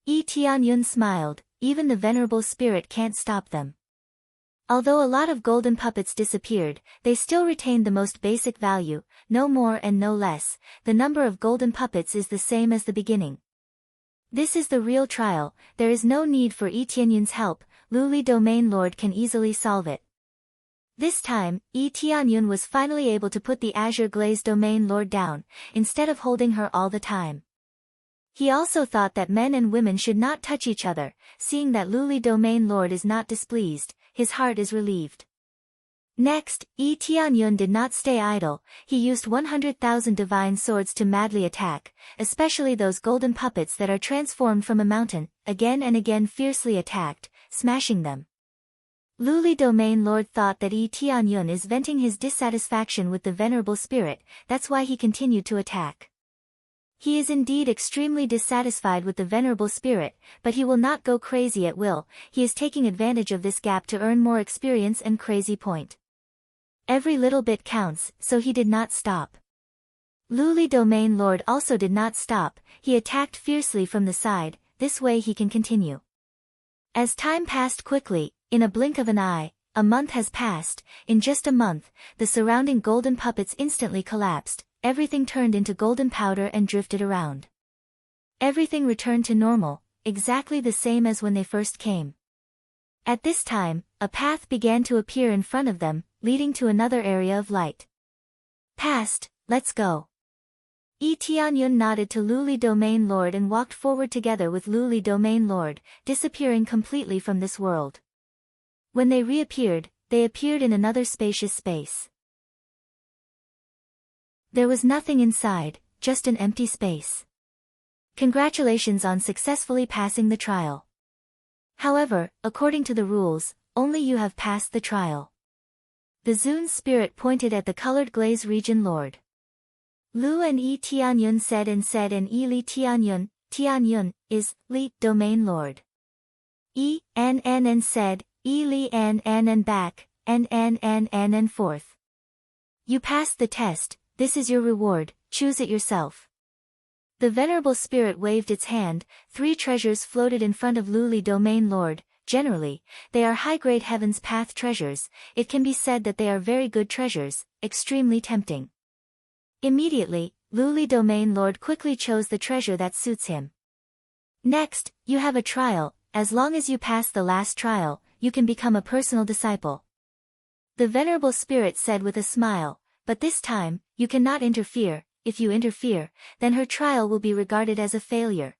Yi Tianyun smiled, even the venerable spirit can't stop them. Although a lot of golden puppets disappeared, they still retained the most basic value, no more and no less. The number of golden puppets is the same as the beginning. This is the real trial, there is no need for Yi Tianyun's help, Luli Domain Lord can easily solve it. This time, Yi Tianyun was finally able to put the Azure Glaze Domain Lord down, instead of holding her all the time. He also thought that men and women should not touch each other, seeing that Luli Domain Lord is not displeased, his heart is relieved. Next, Yi Tianyun did not stay idle, he used 100,000 divine swords to madly attack, especially those golden puppets that are transformed from a mountain, again and again fiercely attacked, smashing them. Luli Domain Lord thought that Yi Tianyun is venting his dissatisfaction with the venerable spirit, that's why he continued to attack. He is indeed extremely dissatisfied with the venerable spirit, but he will not go crazy at will, he is taking advantage of this gap to earn more experience and crazy point. Every little bit counts, so he did not stop. Luli Domain Lord also did not stop, he attacked fiercely from the side, this way he can continue. As time passed quickly, in a blink of an eye, a month has passed, in just a month, the surrounding golden puppets instantly collapsed, everything turned into golden powder and drifted around. Everything returned to normal, exactly the same as when they first came. At this time, a path began to appear in front of them, leading to another area of light. Past, let's go. Yi Tianyun nodded to Luli Domain Lord and walked forward together with Luli Domain Lord, disappearing completely from this world. When they reappeared, they appeared in another spacious space. There was nothing inside, just an empty space. Congratulations on successfully passing the trial. However, according to the rules, only you have passed the trial. The Zune spirit pointed at the colored glaze region lord. Lu and Yi Tianyun said and Yi Li Tianyun, Tianyun, is, Li, domain lord. and said, li and back, and forth. You passed the test, this is your reward, choose it yourself. The venerable spirit waved its hand, 3 treasures floated in front of Luli Domain Lord. Generally, they are high-grade Heaven's Path treasures. It can be said that they are very good treasures, extremely tempting. Immediately, Luli Domain Lord quickly chose the treasure that suits him. Next, you have a trial. As long as you pass the last trial, you can become a personal disciple. The venerable spirit said with a smile, but this time, you cannot interfere. If you interfere, then her trial will be regarded as a failure.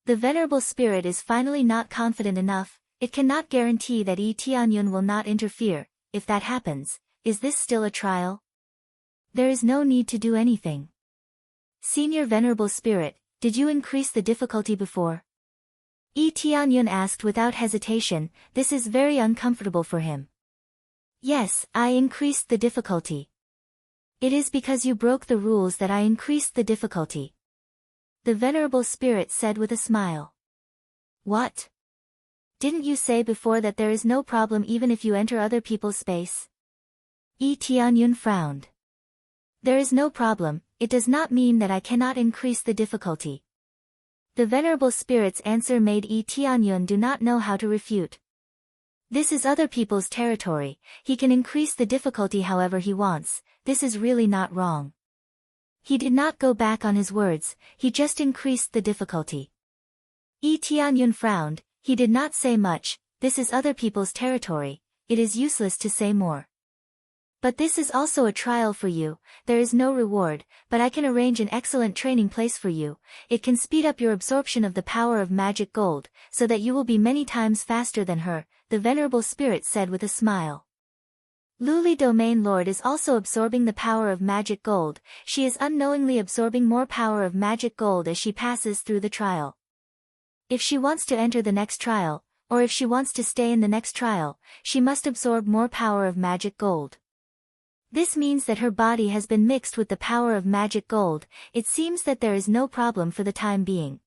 The venerable spirit is finally not confident enough. It cannot guarantee that Tianyun will not interfere. If that happens, is this still a trial? There is no need to do anything. Senior Venerable Spirit, did you increase the difficulty before? Tianyun asked without hesitation. This is very uncomfortable for him. Yes, I increased the difficulty. It is because you broke the rules that I increased the difficulty. The Venerable Spirit said with a smile. What? Didn't you say before that there is no problem even if you enter other people's space? Tianyun frowned. There is no problem, it does not mean that I cannot increase the difficulty. The Venerable Spirit's answer made Tianyun do not know how to refute. This is other people's territory, he can increase the difficulty however he wants, this is really not wrong. He did not go back on his words, he just increased the difficulty. Tianyun frowned, he did not say much, this is other people's territory, it is useless to say more. But this is also a trial for you, there is no reward, but I can arrange an excellent training place for you, it can speed up your absorption of the power of magic gold, so that you will be many times faster than her, the Venerable Spirit said with a smile. Luli Domain Lord is also absorbing the power of magic gold, she is unknowingly absorbing more power of magic gold as she passes through the trial. If she wants to enter the next trial, or if she wants to stay in the next trial, she must absorb more power of magic gold. This means that her body has been mixed with the power of magic gold, it seems that there is no problem for the time being.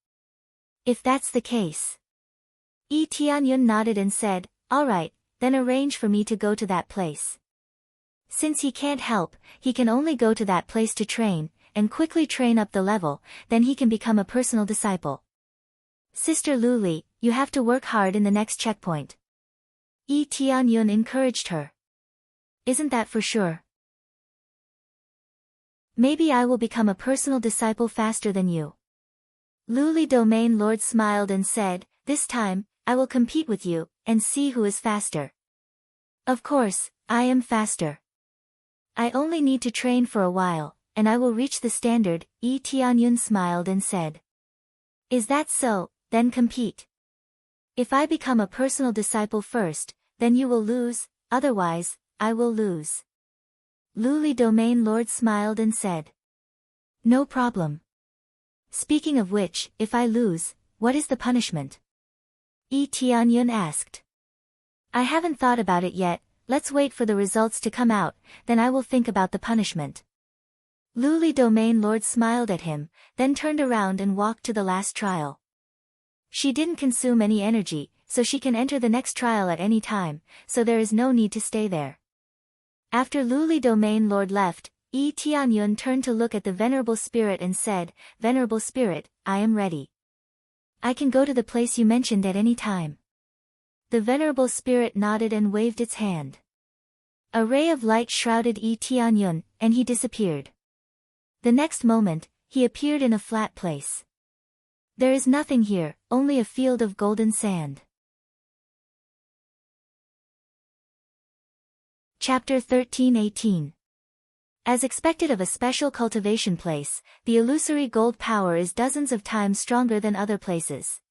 If that's the case. Tianyun nodded and said, alright, then arrange for me to go to that place. Since he can't help, he can only go to that place to train, and quickly train up the level, then he can become a personal disciple. Sister Luli, you have to work hard in the next checkpoint. Tianyun encouraged her. Isn't that for sure? Maybe I will become a personal disciple faster than you. Luli Domain Lord smiled and said, this time, I will compete with you, and see who is faster. Of course, I am faster. I only need to train for a while, and I will reach the standard, Tianyun smiled and said. Is that so, then compete. If I become a personal disciple first, then you will lose, otherwise, I will lose. Luli Domain Lord smiled and said. No problem. Speaking of which, if I lose, what is the punishment? Tianyun asked. I haven't thought about it yet, let's wait for the results to come out, then I will think about the punishment. Luli Domain Lord smiled at him, then turned around and walked to the last trial. She didn't consume any energy, so she can enter the next trial at any time, so there is no need to stay there. After Luli Domain Lord left, Tianyun turned to look at the Venerable Spirit and said, Venerable Spirit, I am ready. I can go to the place you mentioned at any time. The Venerable Spirit nodded and waved its hand. A ray of light shrouded Tianyun, and he disappeared. The next moment, he appeared in a flat place. There is nothing here, only a field of golden sand. Chapter 13:18. As expected of a special cultivation place, the illusory gold power is dozens of times stronger than other places.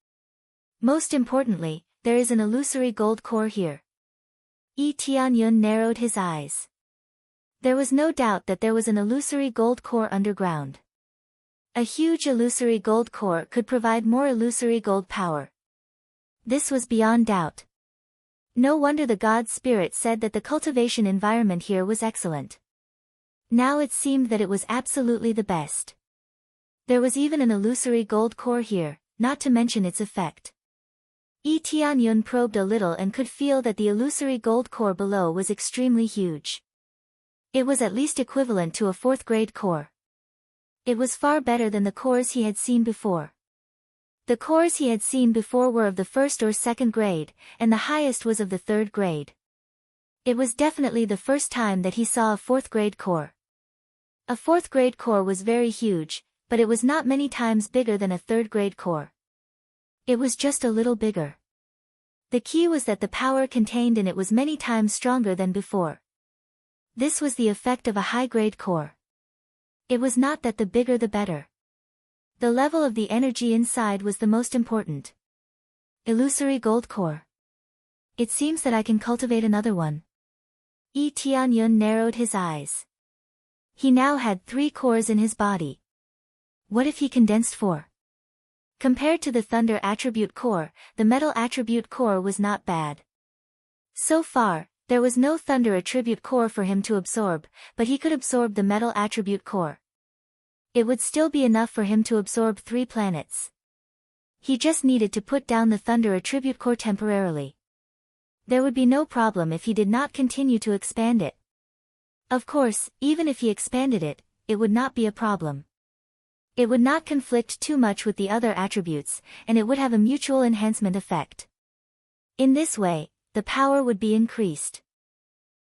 Most importantly, there is an illusory gold core here. Tianyun narrowed his eyes. There was no doubt that there was an illusory gold core underground. A huge illusory gold core could provide more illusory gold power. This was beyond doubt. No wonder the God Spirit said that the cultivation environment here was excellent. Now it seemed that it was absolutely the best. There was even an illusory gold core here, not to mention its effect. Tianyun probed a little and could feel that the illusory gold core below was extremely huge. It was at least equivalent to a 4th grade core. It was far better than the cores he had seen before. The cores he had seen before were of the 1st or 2nd grade, and the highest was of the 3rd grade. It was definitely the first time that he saw a 4th grade core. A 4th grade core was very huge, but it was not many times bigger than a 3rd grade core. It was just a little bigger. The key was that the power contained in it was many times stronger than before. This was the effect of a high-grade core. It was not that the bigger the better. The level of the energy inside was the most important. Illusory gold core. It seems that I can cultivate another one. Tianyun narrowed his eyes. He now had 3 cores in his body. What if he condensed 4? Compared to the thunder attribute core, the metal attribute core was not bad. So far, there was no thunder attribute core for him to absorb, but he could absorb the metal attribute core. It would still be enough for him to absorb 3 planets. He just needed to put down the thunder attribute core temporarily. There would be no problem if he did not continue to expand it. Of course, even if he expanded it, it would not be a problem. It would not conflict too much with the other attributes, and it would have a mutual enhancement effect. In this way, the power would be increased.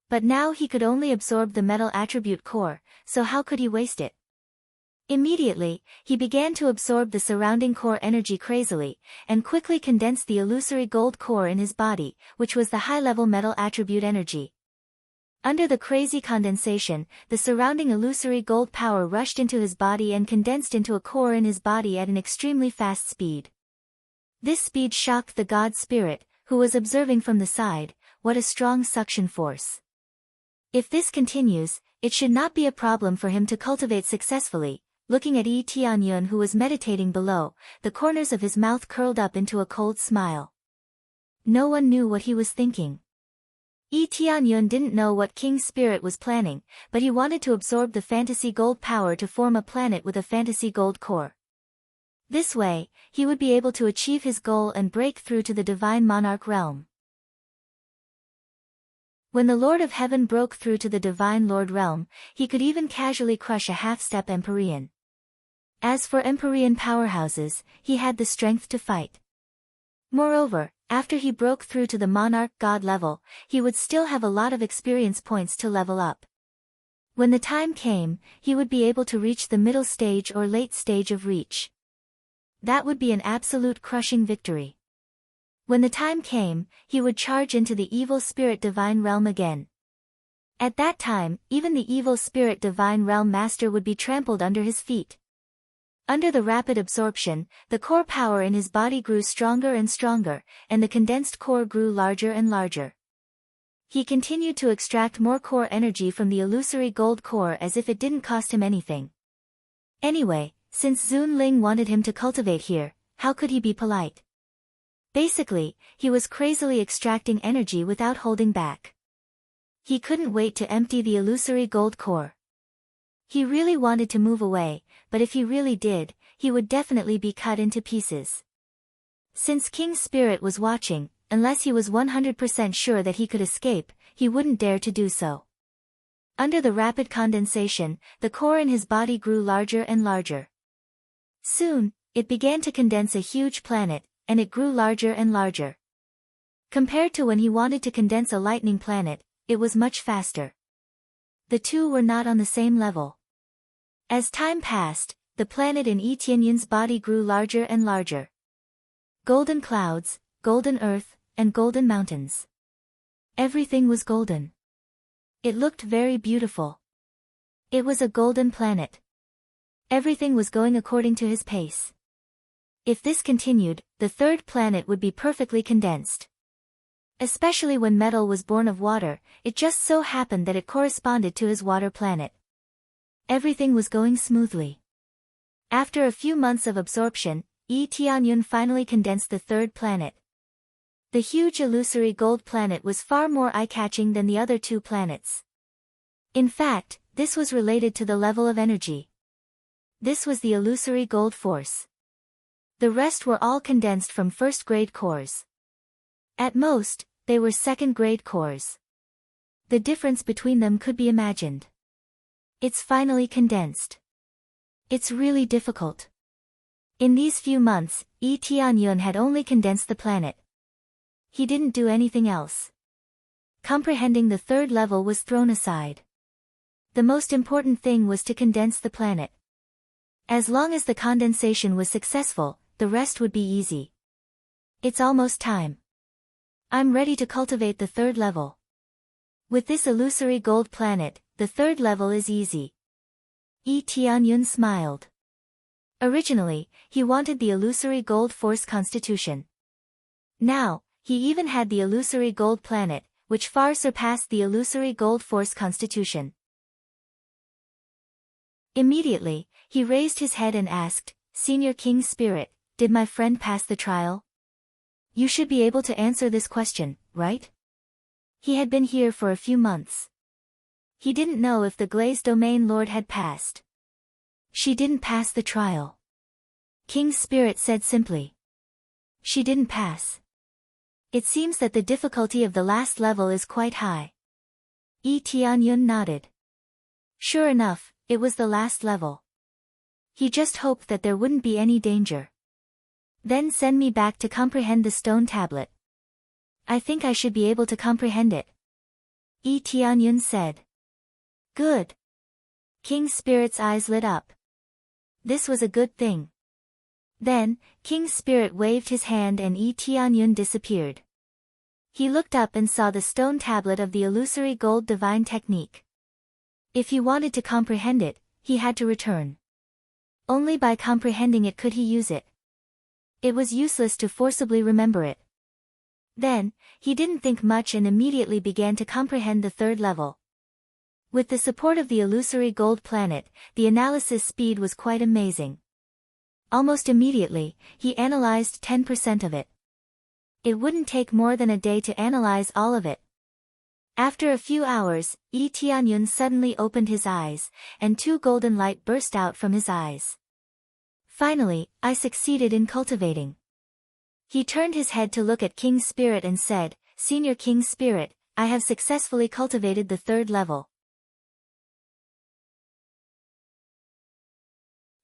But now he could only absorb the metal attribute core, so how could he waste it? Immediately, he began to absorb the surrounding core energy crazily, and quickly condensed the illusory gold core in his body, which was the high-level metal attribute energy. Under the crazy condensation, the surrounding illusory gold power rushed into his body and condensed into a core in his body at an extremely fast speed. This speed shocked the god spirit, who was observing from the side. What a strong suction force. If this continues, it should not be a problem for him to cultivate successfully. Looking at Tianyun, who was meditating below, the corners of his mouth curled up into a cold smile. No one knew what he was thinking. Tianyun didn't know what King Spirit was planning, but he wanted to absorb the fantasy gold power to form a planet with a fantasy gold core. This way, he would be able to achieve his goal and break through to the divine monarch realm. When the Lord of Heaven broke through to the divine Lord realm, he could even casually crush a half-step Empyrean. As for Empyrean powerhouses, he had the strength to fight. Moreover, after he broke through to the monarch god level, he would still have a lot of experience points to level up. When the time came, he would be able to reach the middle stage or late stage of reach. That would be an absolute crushing victory. When the time came, he would charge into the evil spirit divine realm again. At that time, even the evil spirit divine realm master would be trampled under his feet. Under the rapid absorption, the core power in his body grew stronger and stronger, and the condensed core grew larger and larger. He continued to extract more core energy from the illusory gold core as if it didn't cost him anything. Anyway, since Zun Ling wanted him to cultivate here, how could he be polite? Basically, he was crazily extracting energy without holding back. He couldn't wait to empty the illusory gold core. He really wanted to move away, but if he really did, he would definitely be cut into pieces. Since King Spirit was watching, unless he was 100% sure that he could escape, he wouldn't dare to do so. Under the rapid condensation, the core in his body grew larger and larger. Soon, it began to condense a huge planet, and it grew larger and larger. Compared to when he wanted to condense a lightning planet, it was much faster. The two were not on the same level. As time passed, the planet in Tianyun's body grew larger and larger. Golden clouds, golden earth, and golden mountains. Everything was golden. It looked very beautiful. It was a golden planet. Everything was going according to his pace. If this continued, the third planet would be perfectly condensed. Especially when metal was born of water, it just so happened that it corresponded to his water planet. Everything was going smoothly. After a few months of absorption, Tianyun finally condensed the third planet. The huge illusory gold planet was far more eye-catching than the other two planets. In fact, this was related to the level of energy. This was the illusory gold force. The rest were all condensed from first-grade cores. At most, they were second-grade cores. The difference between them could be imagined. It's finally condensed. It's really difficult. In these few months, Yi Tianyun had only condensed the planet. He didn't do anything else. Comprehending the third level was thrown aside. The most important thing was to condense the planet. As long as the condensation was successful, the rest would be easy. It's almost time. I'm ready to cultivate the third level. With this illusory gold planet, the third level is easy. Yi Tianyun smiled. Originally, he wanted the illusory gold force constitution. Now, he even had the illusory gold planet, which far surpassed the illusory gold force constitution. Immediately, he raised his head and asked, "Senior King Spirit, did my friend pass the trial?" You should be able to answer this question, right? He had been here for a few months. He didn't know if the Glaze Domain Lord had passed. She didn't pass the trial. King Spirit said simply. She didn't pass. It seems that the difficulty of the last level is quite high. Yi Tianyun nodded. Sure enough, it was the last level. He just hoped that there wouldn't be any danger. Then send me back to comprehend the stone tablet. I think I should be able to comprehend it. Yi Tianyun said. Good. King Spirit's eyes lit up. This was a good thing. Then, King Spirit waved his hand and Yi Tianyun disappeared. He looked up and saw the stone tablet of the illusory gold divine technique. If he wanted to comprehend it, he had to return. Only by comprehending it could he use it. It was useless to forcibly remember it. Then, he didn't think much and immediately began to comprehend the third level. With the support of the illusory gold planet, the analysis speed was quite amazing. Almost immediately, he analyzed 10% of it. It wouldn't take more than a day to analyze all of it. After a few hours, Yi Tianyun suddenly opened his eyes, and two golden light burst out from his eyes. Finally, I succeeded in cultivating. He turned his head to look at King Spirit and said, Senior King Spirit, I have successfully cultivated the third level.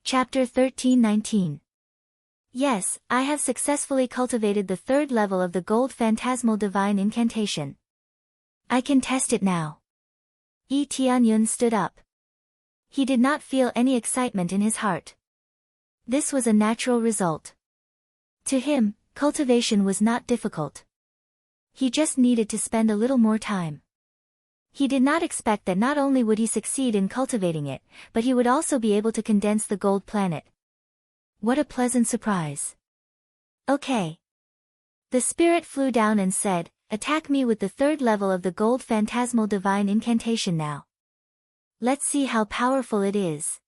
Chapter 13-19. Yes, I have successfully cultivated the third level of the gold phantasmal divine incantation. I can test it now. Yi Tianyun stood up. He did not feel any excitement in his heart. This was a natural result. To him, cultivation was not difficult. He just needed to spend a little more time. He did not expect that not only would he succeed in cultivating it, but he would also be able to condense the gold planet. What a pleasant surprise. Okay. The spirit flew down and said, attack me with the third level of the gold phantasmal divine incantation now. Let's see how powerful it is.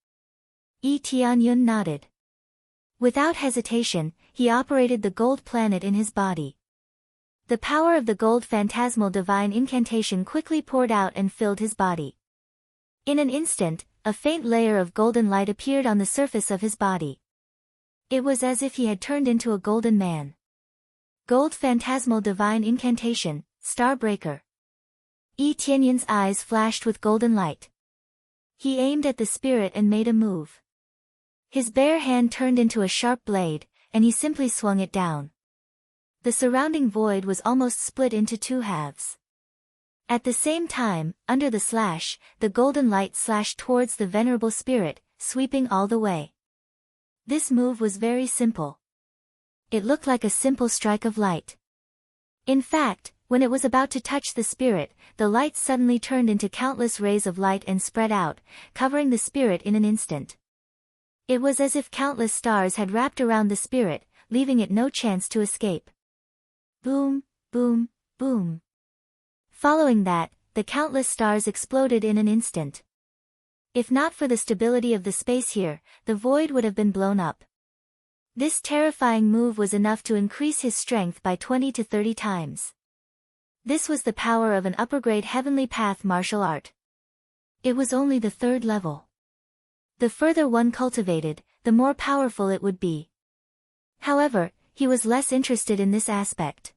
Yi Tianyun nodded. Without hesitation, he operated the gold planet in his body. The power of the gold phantasmal divine incantation quickly poured out and filled his body. In an instant, a faint layer of golden light appeared on the surface of his body. It was as if he had turned into a golden man. Gold phantasmal divine incantation, Starbreaker. Yi Tianyun's eyes flashed with golden light. He aimed at the spirit and made a move. His bare hand turned into a sharp blade, and he simply swung it down. The surrounding void was almost split into two halves. At the same time, under the slash, the golden light slashed towards the venerable spirit, sweeping all the way. This move was very simple. It looked like a simple strike of light. In fact, when it was about to touch the spirit, the light suddenly turned into countless rays of light and spread out, covering the spirit in an instant. It was as if countless stars had wrapped around the spirit, leaving it no chance to escape. Boom, boom, boom. Following that, the countless stars exploded in an instant. If not for the stability of the space here, the void would have been blown up. This terrifying move was enough to increase his strength by 20 to 30 times. This was the power of an upper-grade heavenly path martial art. It was only the third level. The further one cultivated, the more powerful it would be. However, he was less interested in this aspect.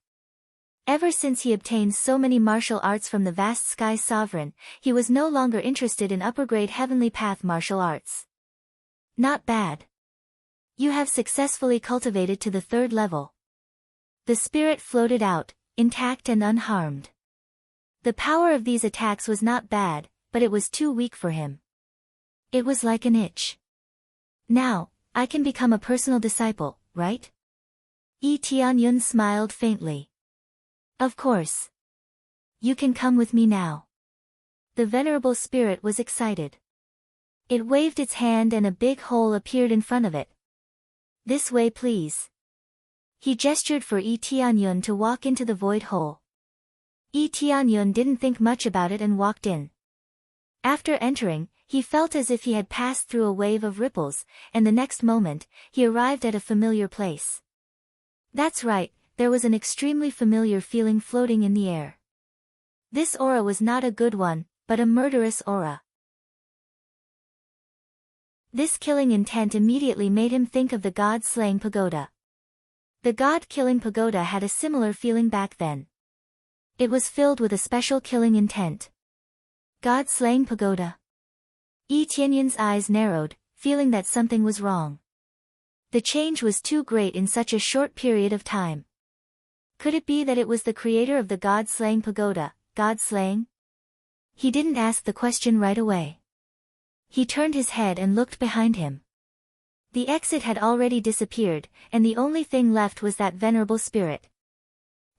Ever since he obtained so many martial arts from the vast Sky Sovereign, he was no longer interested in upper-grade Heavenly Path martial arts. Not bad. You have successfully cultivated to the 3rd level. The spirit floated out, intact and unharmed. The power of these attacks was not bad, but it was too weak for him. It was like an itch. Now, I can become a personal disciple, right? Yi Tianyun smiled faintly. Of course. You can come with me now. The venerable spirit was excited. It waved its hand and a big hole appeared in front of it. This way please. He gestured for Yi Tianyun to walk into the void hole. Yi Tianyun didn't think much about it and walked in. After entering, he felt as if he had passed through a wave of ripples, and the next moment, he arrived at a familiar place. That's right, there was an extremely familiar feeling floating in the air. This aura was not a good one, but a murderous aura. This killing intent immediately made him think of the god-slaying pagoda. The god-killing pagoda had a similar feeling back then. It was filled with a special killing intent. God-slaying pagoda. Yi Tianyun's eyes narrowed, feeling that something was wrong. The change was too great in such a short period of time. Could it be that it was the creator of the god-slaying pagoda, god-slaying? He didn't ask the question right away. He turned his head and looked behind him. The exit had already disappeared, and the only thing left was that venerable spirit.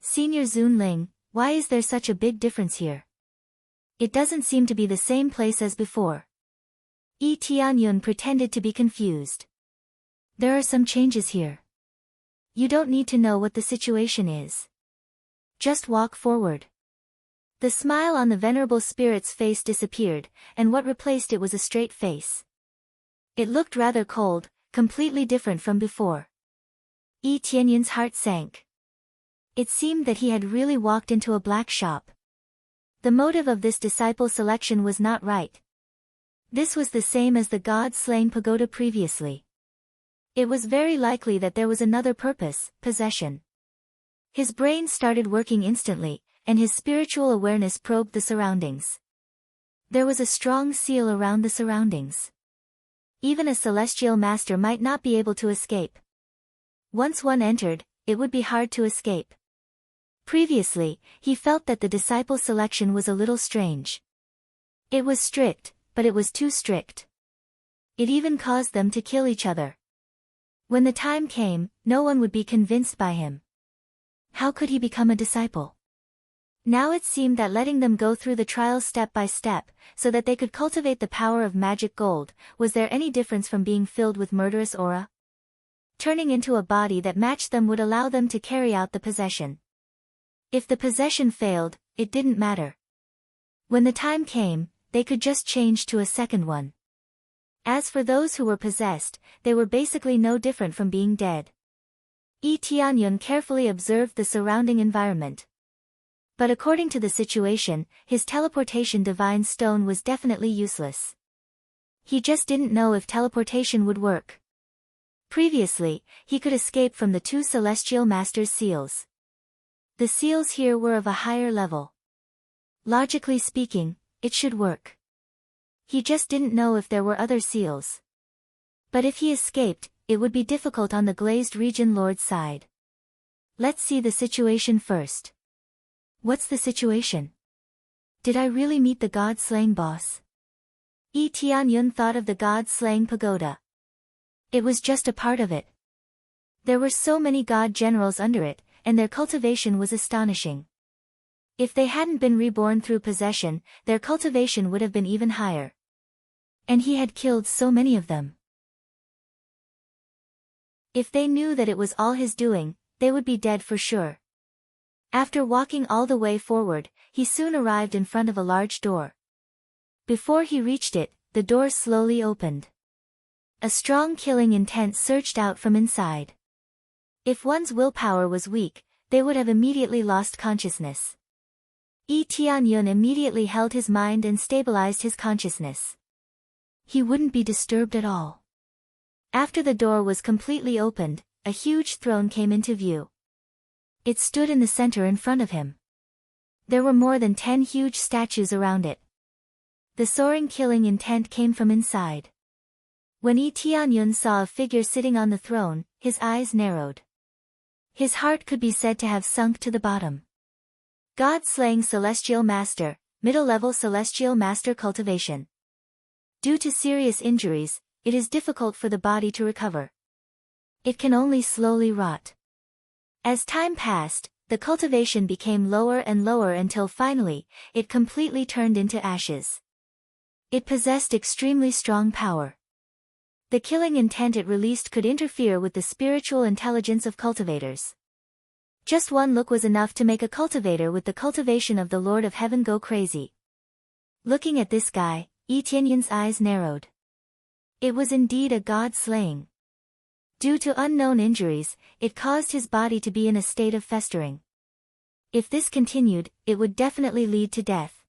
Senior Zunling, why is there such a big difference here? It doesn't seem to be the same place as before. Yi Tianyun pretended to be confused. There are some changes here. You don't need to know what the situation is. Just walk forward. The smile on the venerable spirit's face disappeared, and what replaced it was a straight face. It looked rather cold, completely different from before. Yi Tianyun's heart sank. It seemed that he had really walked into a black shop. The motive of this disciple selection was not right. This was the same as the god-slaying pagoda previously. It was very likely that there was another purpose, possession. His brain started working instantly, and his spiritual awareness probed the surroundings. There was a strong seal around the surroundings. Even a celestial master might not be able to escape. Once one entered, it would be hard to escape. Previously, he felt that the disciple selection was a little strange. It was strict, but it was too strict. It even caused them to kill each other. When the time came, no one would be convinced by him. How could he become a disciple? Now it seemed that letting them go through the trials step by step, so that they could cultivate the power of magic gold, was there any difference from being filled with murderous aura? Turning into a body that matched them would allow them to carry out the possession. If the possession failed, it didn't matter. When the time came, they could just change to a second one. As for those who were possessed, they were basically no different from being dead. Yi Tianyun carefully observed the surrounding environment. But according to the situation, his teleportation divine stone was definitely useless. He just didn't know if teleportation would work. Previously, he could escape from the 2 celestial masters' seals. The seals here were of a higher level. Logically speaking, it should work. He just didn't know if there were other seals. But if he escaped, it would be difficult on the glazed region lord's side. Let's see the situation first. What's the situation? Did I really meet the god-slaying boss? Yi Tianyun thought of the god-slaying pagoda. It was just a part of it. There were so many god generals under it, and their cultivation was astonishing. If they hadn't been reborn through possession, their cultivation would have been even higher. And he had killed so many of them. If they knew that it was all his doing, they would be dead for sure. After walking all the way forward, he soon arrived in front of a large door. Before he reached it, the door slowly opened. A strong killing intent surged out from inside. If one's willpower was weak, they would have immediately lost consciousness. Yi Tianyun immediately held his mind and stabilized his consciousness. He wouldn't be disturbed at all. After the door was completely opened, a huge throne came into view. It stood in the center in front of him. There were more than 10 huge statues around it. The soaring killing intent came from inside. When Yi Tianyun saw a figure sitting on the throne, his eyes narrowed. His heart could be said to have sunk to the bottom. God-slaying Celestial Master, middle-level Celestial Master cultivation. Due to serious injuries, it is difficult for the body to recover. It can only slowly rot. As time passed, the cultivation became lower and lower until finally, it completely turned into ashes. It possessed extremely strong power. The killing intent it released could interfere with the spiritual intelligence of cultivators. Just one look was enough to make a cultivator with the cultivation of the Lord of Heaven go crazy. Looking at this guy, Yi Tianyun's eyes narrowed. It was indeed a god-slaying. Due to unknown injuries, it caused his body to be in a state of festering. If this continued, it would definitely lead to death.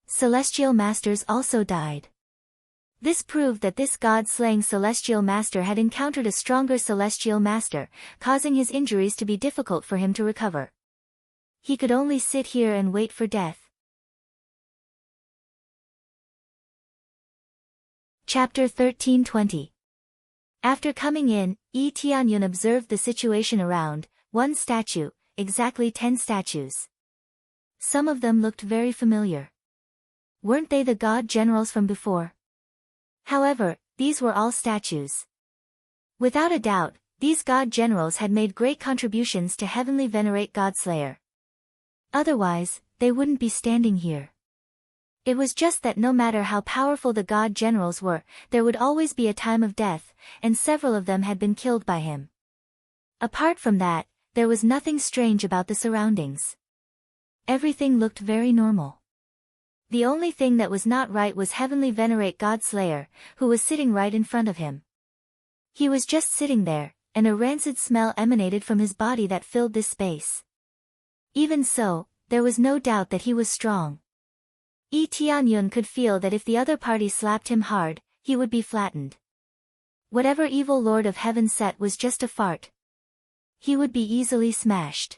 Celestial Masters also died. This proved that this god-slaying Celestial Master had encountered a stronger Celestial Master, causing his injuries to be difficult for him to recover. He could only sit here and wait for death. Chapter 13:20. After coming in, Yi Tianyun observed the situation around, one statue, exactly 10 statues. Some of them looked very familiar. Weren't they the god generals from before? However, these were all statues. Without a doubt, these god generals had made great contributions to heavenly venerate Godslayer. Otherwise, they wouldn't be standing here. It was just that no matter how powerful the god generals were, there would always be a time of death, and several of them had been killed by him. Apart from that, there was nothing strange about the surroundings. Everything looked very normal. The only thing that was not right was Heavenly Venerate Godslayer, who was sitting right in front of him. He was just sitting there, and a rancid smell emanated from his body that filled this space. Even so, there was no doubt that he was strong. Yi Tianyun could feel that if the other party slapped him hard, he would be flattened. Whatever evil Lord of Heaven set was just a fart. He would be easily smashed.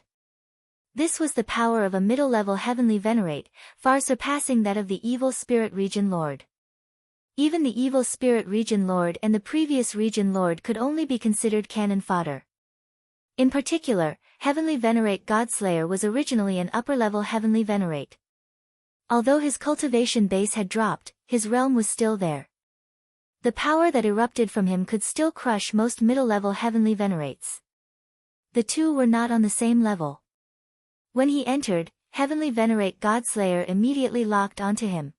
This was the power of a middle-level Heavenly Venerate, far surpassing that of the Evil Spirit Region Lord. Even the Evil Spirit Region Lord and the previous Region Lord could only be considered cannon fodder. In particular, Heavenly Venerate Godslayer was originally an upper-level Heavenly Venerate. Although his cultivation base had dropped, his realm was still there. The power that erupted from him could still crush most middle-level Heavenly Venerates. The two were not on the same level. When he entered, Heavenly Venerate Godslayer immediately locked onto him.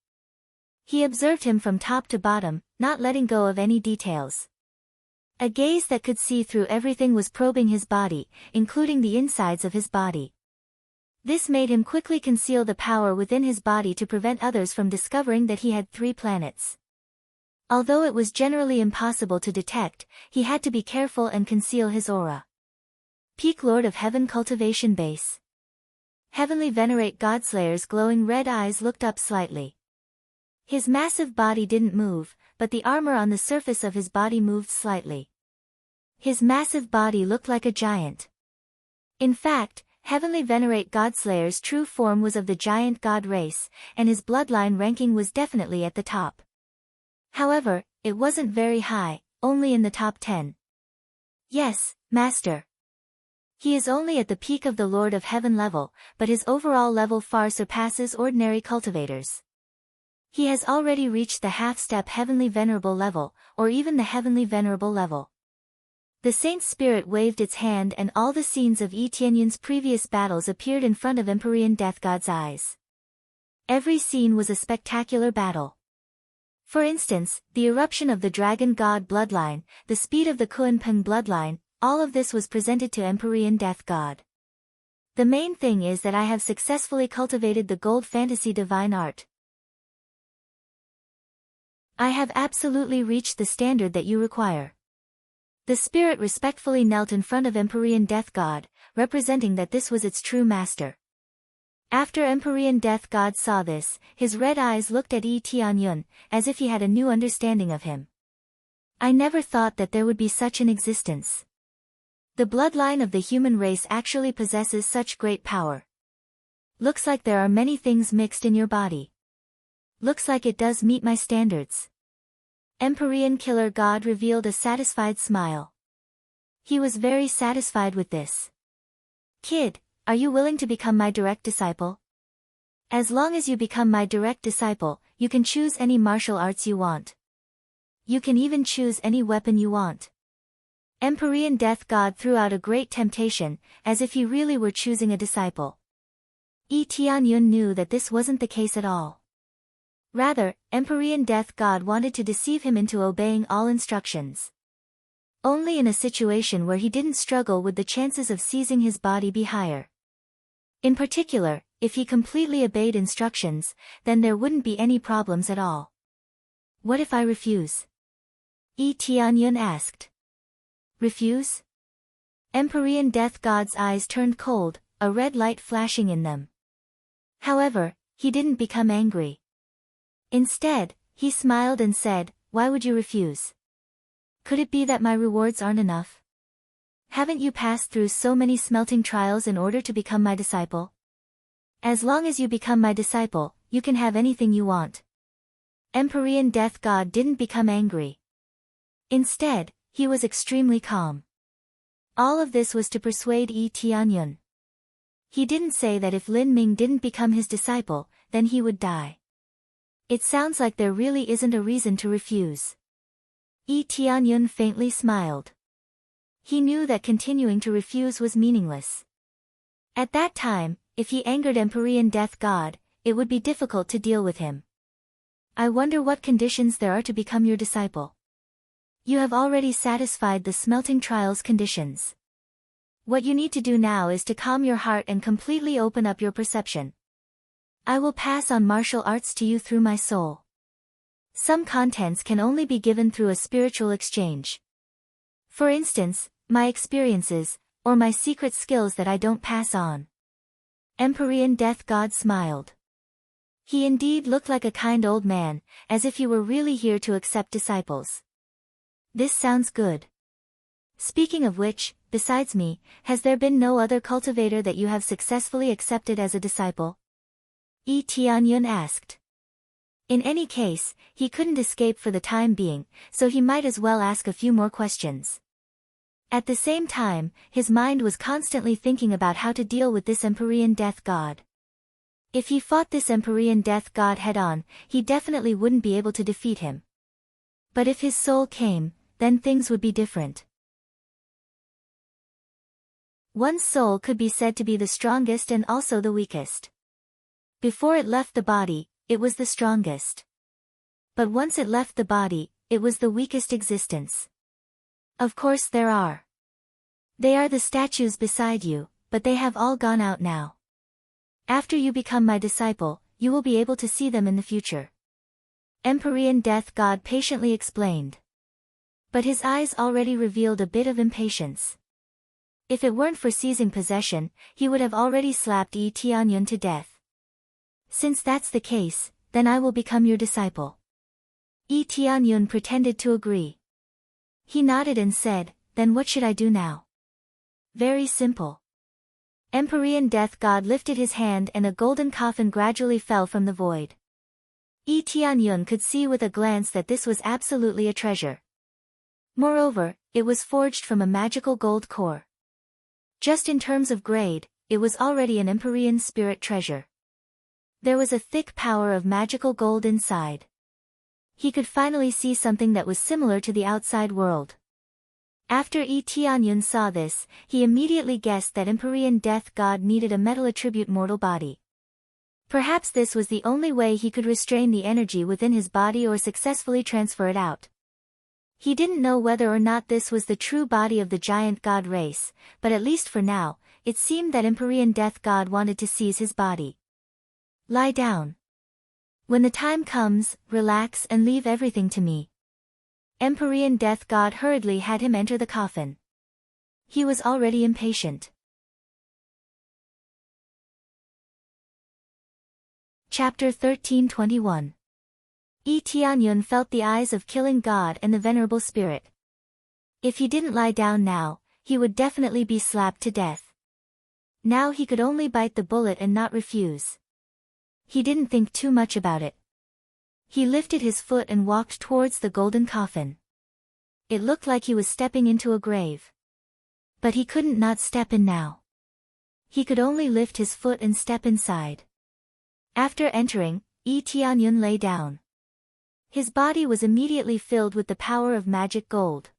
He observed him from top to bottom, not letting go of any details. A gaze that could see through everything was probing his body, including the insides of his body. This made him quickly conceal the power within his body to prevent others from discovering that he had 3 planets. Although it was generally impossible to detect, he had to be careful and conceal his aura. Peak Lord of Heaven Cultivation Base. Heavenly Venerate Godslayer's glowing red eyes looked up slightly. His massive body didn't move, but the armor on the surface of his body moved slightly. His massive body looked like a giant. In fact, Heavenly Venerate Godslayer's true form was of the giant god race, and his bloodline ranking was definitely at the top. However, it wasn't very high, only in the top 10. Yes, Master. He is only at the peak of the Lord of Heaven level, but his overall level far surpasses ordinary cultivators. He has already reached the half-step Heavenly Venerable level, or even the Heavenly Venerable level. The Saint's spirit waved its hand and all the scenes of Yi Tianyun's previous battles appeared in front of Empyrean Death God's eyes. Every scene was a spectacular battle. For instance, the eruption of the Dragon God bloodline, the speed of the Kuanping bloodline, all of this was presented to Empyrean Death God. The main thing is that I have successfully cultivated the Gold Fantasy Divine Art. I have absolutely reached the standard that you require. The spirit respectfully knelt in front of Empyrean Death God, representing that this was its true master. After Empyrean Death God saw this, his red eyes looked at Yi Tianyun, as if he had a new understanding of him. I never thought that there would be such an existence. The bloodline of the human race actually possesses such great power. Looks like there are many things mixed in your body. Looks like it does meet my standards. Empyrean killer god revealed a satisfied smile. He was very satisfied with this. Kid, are you willing to become my direct disciple? As long as you become my direct disciple, you can choose any martial arts you want. You can even choose any weapon you want. Empyrean death god threw out a great temptation, as if he really were choosing a disciple. Tianyun knew that this wasn't the case at all. Rather, Empyrean death god wanted to deceive him into obeying all instructions. Only in a situation where he didn't struggle would the chances of seizing his body be higher. In particular, if he completely obeyed instructions, then there wouldn't be any problems at all. What if I refuse? Tianyun asked. Refuse? Empyrean death god's eyes turned cold, a red light flashing in them. However, he didn't become angry. Instead, he smiled and said, "Why would you refuse? Could it be that my rewards aren't enough? Haven't you passed through so many smelting trials in order to become my disciple? As long as you become my disciple, you can have anything you want." Empyrean death god didn't become angry. Instead, he was extremely calm. All of this was to persuade Tianyun. He didn't say that if Lin Ming didn't become his disciple, then he would die. It sounds like there really isn't a reason to refuse. Tianyun faintly smiled. He knew that continuing to refuse was meaningless. At that time, if he angered Empyrean death god, it would be difficult to deal with him. I wonder what conditions there are to become your disciple. You have already satisfied the smelting trials conditions. What you need to do now is to calm your heart and completely open up your perception. I will pass on martial arts to you through my soul. Some contents can only be given through a spiritual exchange. For instance, my experiences, or my secret skills that I don't pass on. Empyrean death god smiled. He indeed looked like a kind old man, as if he were really here to accept disciples. This sounds good. Speaking of which, besides me, has there been no other cultivator that you have successfully accepted as a disciple? Tianyun asked. In any case, he couldn't escape for the time being, so he might as well ask a few more questions. At the same time, his mind was constantly thinking about how to deal with this Empyrean death god. If he fought this Empyrean death god head-on, he definitely wouldn't be able to defeat him. But if his soul came, then things would be different. One's soul could be said to be the strongest and also the weakest. Before it left the body, it was the strongest. But once it left the body, it was the weakest existence. Of course there are. They are the statues beside you, but they have all gone out now. After you become my disciple, you will be able to see them in the future. Empyrean death god patiently explained. But his eyes already revealed a bit of impatience. If it weren't for seizing possession, he would have already slapped Tianyun to death. Since that's the case, then I will become your disciple. Tianyun pretended to agree. He nodded and said, "Then what should I do now?" Very simple. Empyrean death god lifted his hand and a golden coffin gradually fell from the void. Tianyun could see with a glance that this was absolutely a treasure. Moreover, it was forged from a magical gold core. Just in terms of grade, it was already an Empyrean spirit treasure. There was a thick power of magical gold inside. He could finally see something that was similar to the outside world. After Tianyun saw this, he immediately guessed that Empyrean death god needed a metal attribute mortal body. Perhaps this was the only way he could restrain the energy within his body or successfully transfer it out. He didn't know whether or not this was the true body of the giant god race, but at least for now, it seemed that Empyrean death god wanted to seize his body. Lie down. When the time comes, relax and leave everything to me. Empyrean death god hurriedly had him enter the coffin. He was already impatient. Chapter 1321. Tianyun felt the eyes of killing god and the venerable spirit. If he didn't lie down now, he would definitely be slapped to death. Now he could only bite the bullet and not refuse. He didn't think too much about it. He lifted his foot and walked towards the golden coffin. It looked like he was stepping into a grave. But he couldn't not step in now. He could only lift his foot and step inside. After entering, Yi Tianyun lay down. His body was immediately filled with the power of magic gold.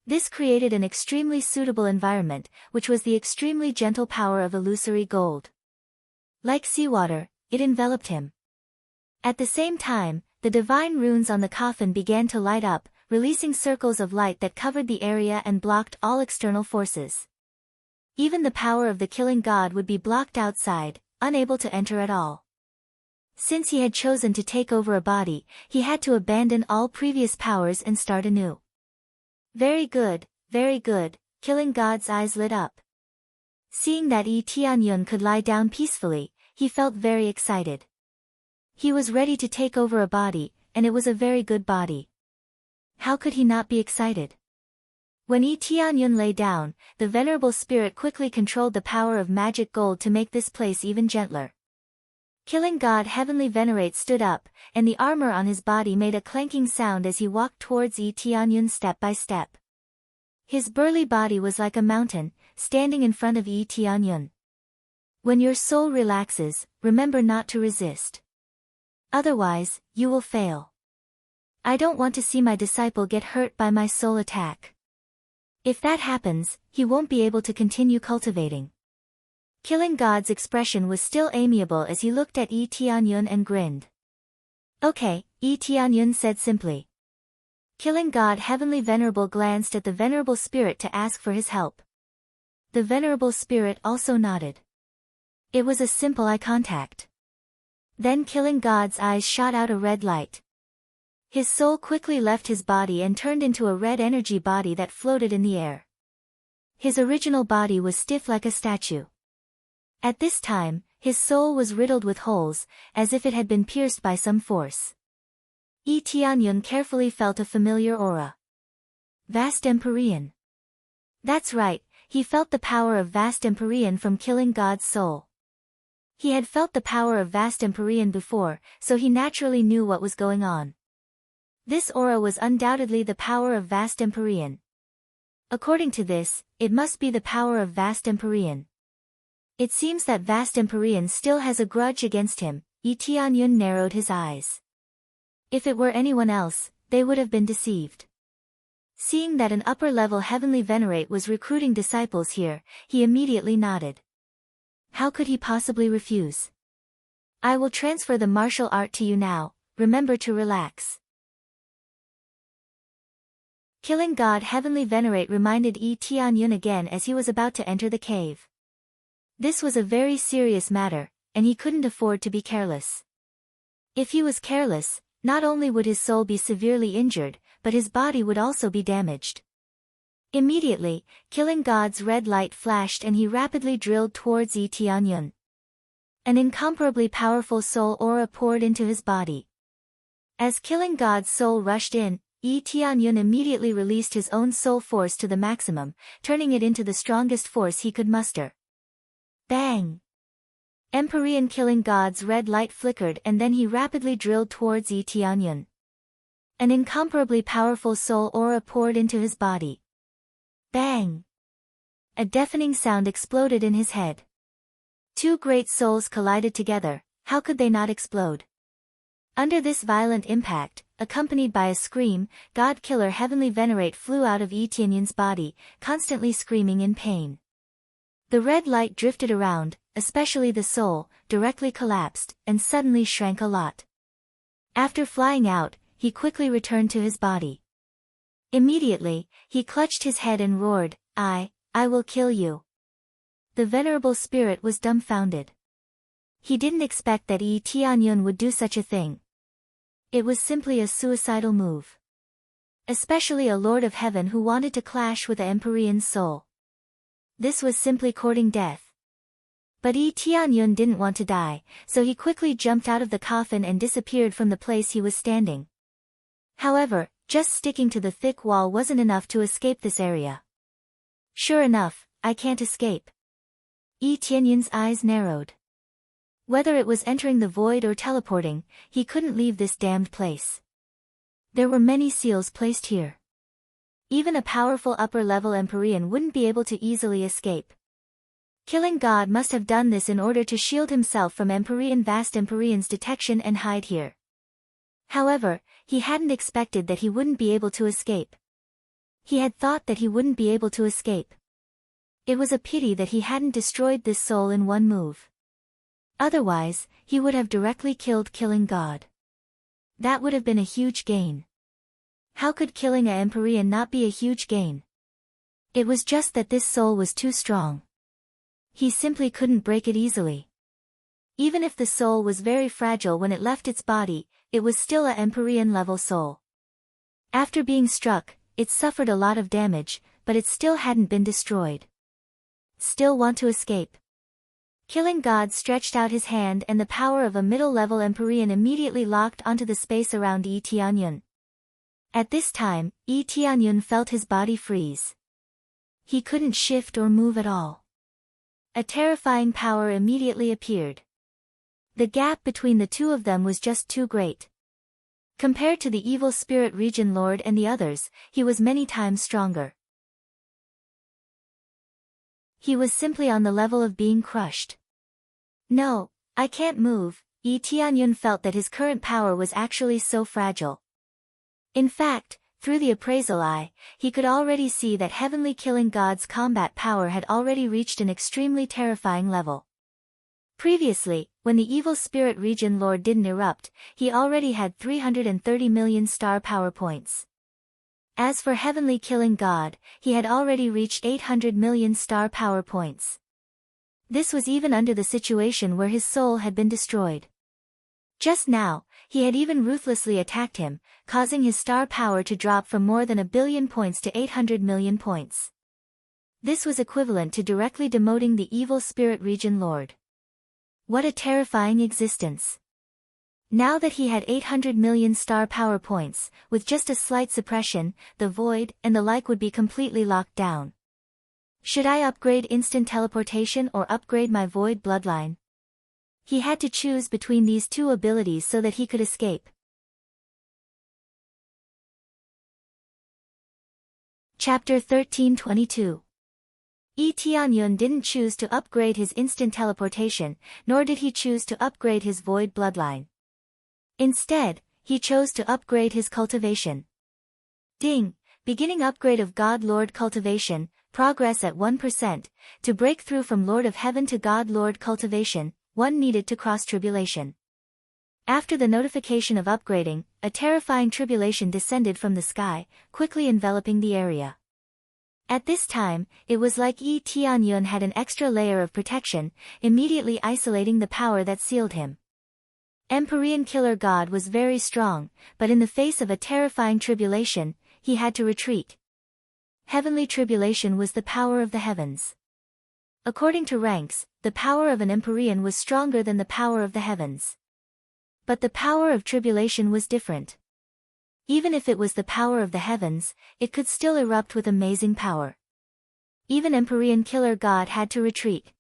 This created an extremely suitable environment, which was the extremely gentle power of illusory gold. Like seawater, it enveloped him. At the same time, the divine runes on the coffin began to light up, releasing circles of light that covered the area and blocked all external forces. Even the power of the killing god would be blocked outside, unable to enter at all. Since he had chosen to take over a body, he had to abandon all previous powers and start anew. Very good, killing god's eyes lit up. Seeing that Yi Tianyun could lie down peacefully, he felt very excited. He was ready to take over a body, and it was a very good body. How could he not be excited? When Yi Tianyun lay down, the venerable spirit quickly controlled the power of magic gold to make this place even gentler. Killing god Heavenly Venerate stood up, and the armor on his body made a clanking sound as he walked towards Yi Tianyun step by step. His burly body was like a mountain, standing in front of Yi Tianyun. When your soul relaxes, remember not to resist. Otherwise, you will fail. I don't want to see my disciple get hurt by my soul attack. If that happens, he won't be able to continue cultivating. Killing god's expression was still amiable as he looked at Yi Tianyun and grinned. Okay, Yi Tianyun said simply. Killing god Heavenly Venerable glanced at the venerable spirit to ask for his help. The venerable spirit also nodded. It was a simple eye contact. Then killing god's eyes shot out a red light. His soul quickly left his body and turned into a red energy body that floated in the air. His original body was stiff like a statue. At this time, his soul was riddled with holes, as if it had been pierced by some force. Yi Tianyun carefully felt a familiar aura. Vast Empyrean. That's right, he felt the power of Vast Empyrean from killing god's soul. He had felt the power of Vast Empyrean before, so he naturally knew what was going on. This aura was undoubtedly the power of Vast Empyrean. According to this, it must be the power of Vast Empyrean. It seems that Vast Empyrean still has a grudge against him. Yi Tianyun narrowed his eyes. If it were anyone else, they would have been deceived. Seeing that an upper-level Heavenly Venerate was recruiting disciples here, he immediately nodded. How could he possibly refuse? I will transfer the martial art to you now, remember to relax. Killing god Heavenly Venerate reminded Yi Tianyun again as he was about to enter the cave. This was a very serious matter, and he couldn't afford to be careless. If he was careless, not only would his soul be severely injured, but his body would also be damaged. Immediately, killing god's red light flashed and he rapidly drilled towards Yi Tianyun. An incomparably powerful soul aura poured into his body. As killing god's soul rushed in, Yi Tianyun immediately released his own soul force to the maximum, turning it into the strongest force he could muster. Bang! Empyrean killing god's red light flickered and then he rapidly drilled towards Yi Tianyun. An incomparably powerful soul aura poured into his body. Bang! A deafening sound exploded in his head. Two great souls collided together, how could they not explode? Under this violent impact, accompanied by a scream, God-Killer Heavenly Venerate flew out of Yi Tianyun's body, constantly screaming in pain. The red light drifted around, especially the soul, directly collapsed, and suddenly shrank a lot. After flying out, he quickly returned to his body. Immediately, he clutched his head and roared, I will kill you. The venerable spirit was dumbfounded. He didn't expect that Yi Tianyun would do such a thing. It was simply a suicidal move. Especially a Lord of Heaven who wanted to clash with the Empyrean's soul. This was simply courting death. But Yi Tianyun didn't want to die, so he quickly jumped out of the coffin and disappeared from the place he was standing. However, just sticking to the thick wall wasn't enough to escape this area. Sure enough, I can't escape. Yi Tianyun's eyes narrowed. Whether it was entering the void or teleporting, he couldn't leave this damned place. There were many seals placed here. Even a powerful upper-level Empyrean wouldn't be able to easily escape. Killing God must have done this in order to shield himself from vast Empyrean's detection and hide here. However, he hadn't expected that he wouldn't be able to escape. He had thought that he wouldn't be able to escape. It was a pity that he hadn't destroyed this soul in one move. Otherwise, he would have directly killed Killing God. That would have been a huge gain. How could killing a Empyrean not be a huge gain? It was just that this soul was too strong. He simply couldn't break it easily. Even if the soul was very fragile when it left its body, it was still a Empyrean-level soul. After being struck, it suffered a lot of damage, but it still hadn't been destroyed. Still want to escape? Killing God stretched out his hand and the power of a middle-level Empyrean immediately locked onto the space around Yi Tianyun. At this time, Yi Tianyun felt his body freeze. He couldn't shift or move at all. A terrifying power immediately appeared. The gap between the two of them was just too great. Compared to the evil spirit region lord and the others, he was many times stronger. He was simply on the level of being crushed. No, I can't move. Yi Tianyun felt that his current power was actually so fragile. In fact, through the appraisal eye, he could already see that Heavenly Killing God's combat power had already reached an extremely terrifying level. Previously, when the evil spirit region lord didn't erupt, he already had 330 million star power points. As for Heavenly Killing God, he had already reached 800 million star power points. This was even under the situation where his soul had been destroyed. Just now, he had even ruthlessly attacked him, causing his star power to drop from more than 1 billion points to 800 million points. This was equivalent to directly demoting the evil spirit region lord. What a terrifying existence. Now that he had 800 million star power points, with just a slight suppression, the void and the like would be completely locked down. Should I upgrade instant teleportation or upgrade my void bloodline? He had to choose between these two abilities so that he could escape. Chapter 1322. Yi Tianyun didn't choose to upgrade his instant teleportation, nor did he choose to upgrade his void bloodline. Instead, he chose to upgrade his cultivation. Ding! Beginning upgrade of God Lord cultivation, progress at 1%, to break through from Lord of Heaven to God Lord cultivation, 1 needed to cross tribulation. After the notification of upgrading, a terrifying tribulation descended from the sky, quickly enveloping the area. At this time, it was like Yi Tianyun had an extra layer of protection, immediately isolating the power that sealed him. Empyrean Killer God was very strong, but in the face of a terrifying tribulation, he had to retreat. Heavenly tribulation was the power of the heavens. According to ranks, the power of an Empyrean was stronger than the power of the heavens. But the power of tribulation was different. Even if it was the power of the heavens, it could still erupt with amazing power. Even Empyrean Killer God had to retreat.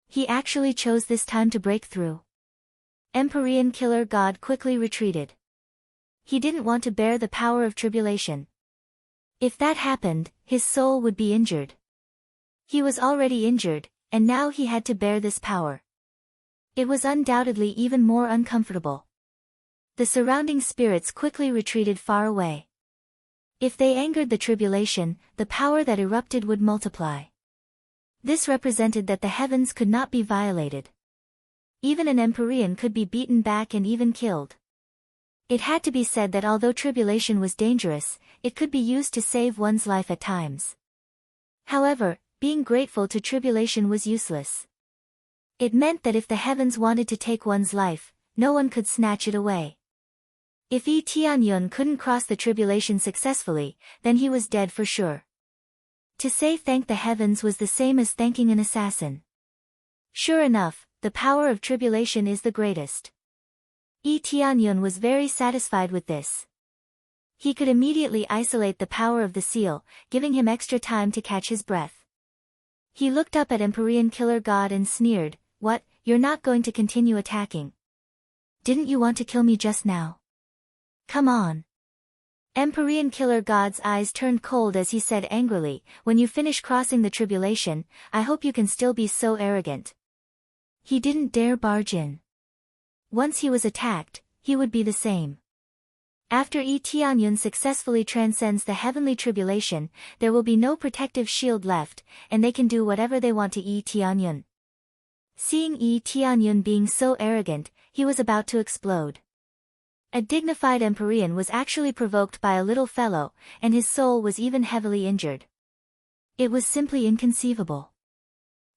He actually chose this time to break through. Empyrean Killer God quickly retreated. He didn't want to bear the power of tribulation. If that happened, his soul would be injured. He was already injured, and now he had to bear this power. It was undoubtedly even more uncomfortable. The surrounding spirits quickly retreated far away. If they angered the tribulation, the power that erupted would multiply. This represented that the heavens could not be violated. Even an Empyrean could be beaten back and even killed. It had to be said that although tribulation was dangerous, it could be used to save one's life at times. However, being grateful to tribulation was useless. It meant that if the heavens wanted to take one's life, no one could snatch it away. If Yi Tianyun couldn't cross the tribulation successfully, then he was dead for sure. To say thank the heavens was the same as thanking an assassin. Sure enough, the power of tribulation is the greatest. Yi Tianyun was very satisfied with this. He could immediately isolate the power of the seal, giving him extra time to catch his breath. He looked up at Empyrean Killer God and sneered, "What, you're not going to continue attacking? Didn't you want to kill me just now? Come on." Empyrean Killer God's eyes turned cold as he said angrily, "When you finish crossing the tribulation, I hope you can still be so arrogant." He didn't dare barge in. Once he was attacked, he would be the same. After Tianyun successfully transcends the heavenly tribulation, there will be no protective shield left, and they can do whatever they want to Tianyun. Seeing Tianyun being so arrogant, he was about to explode. A dignified Empyrean was actually provoked by a little fellow, and his soul was even heavily injured. It was simply inconceivable.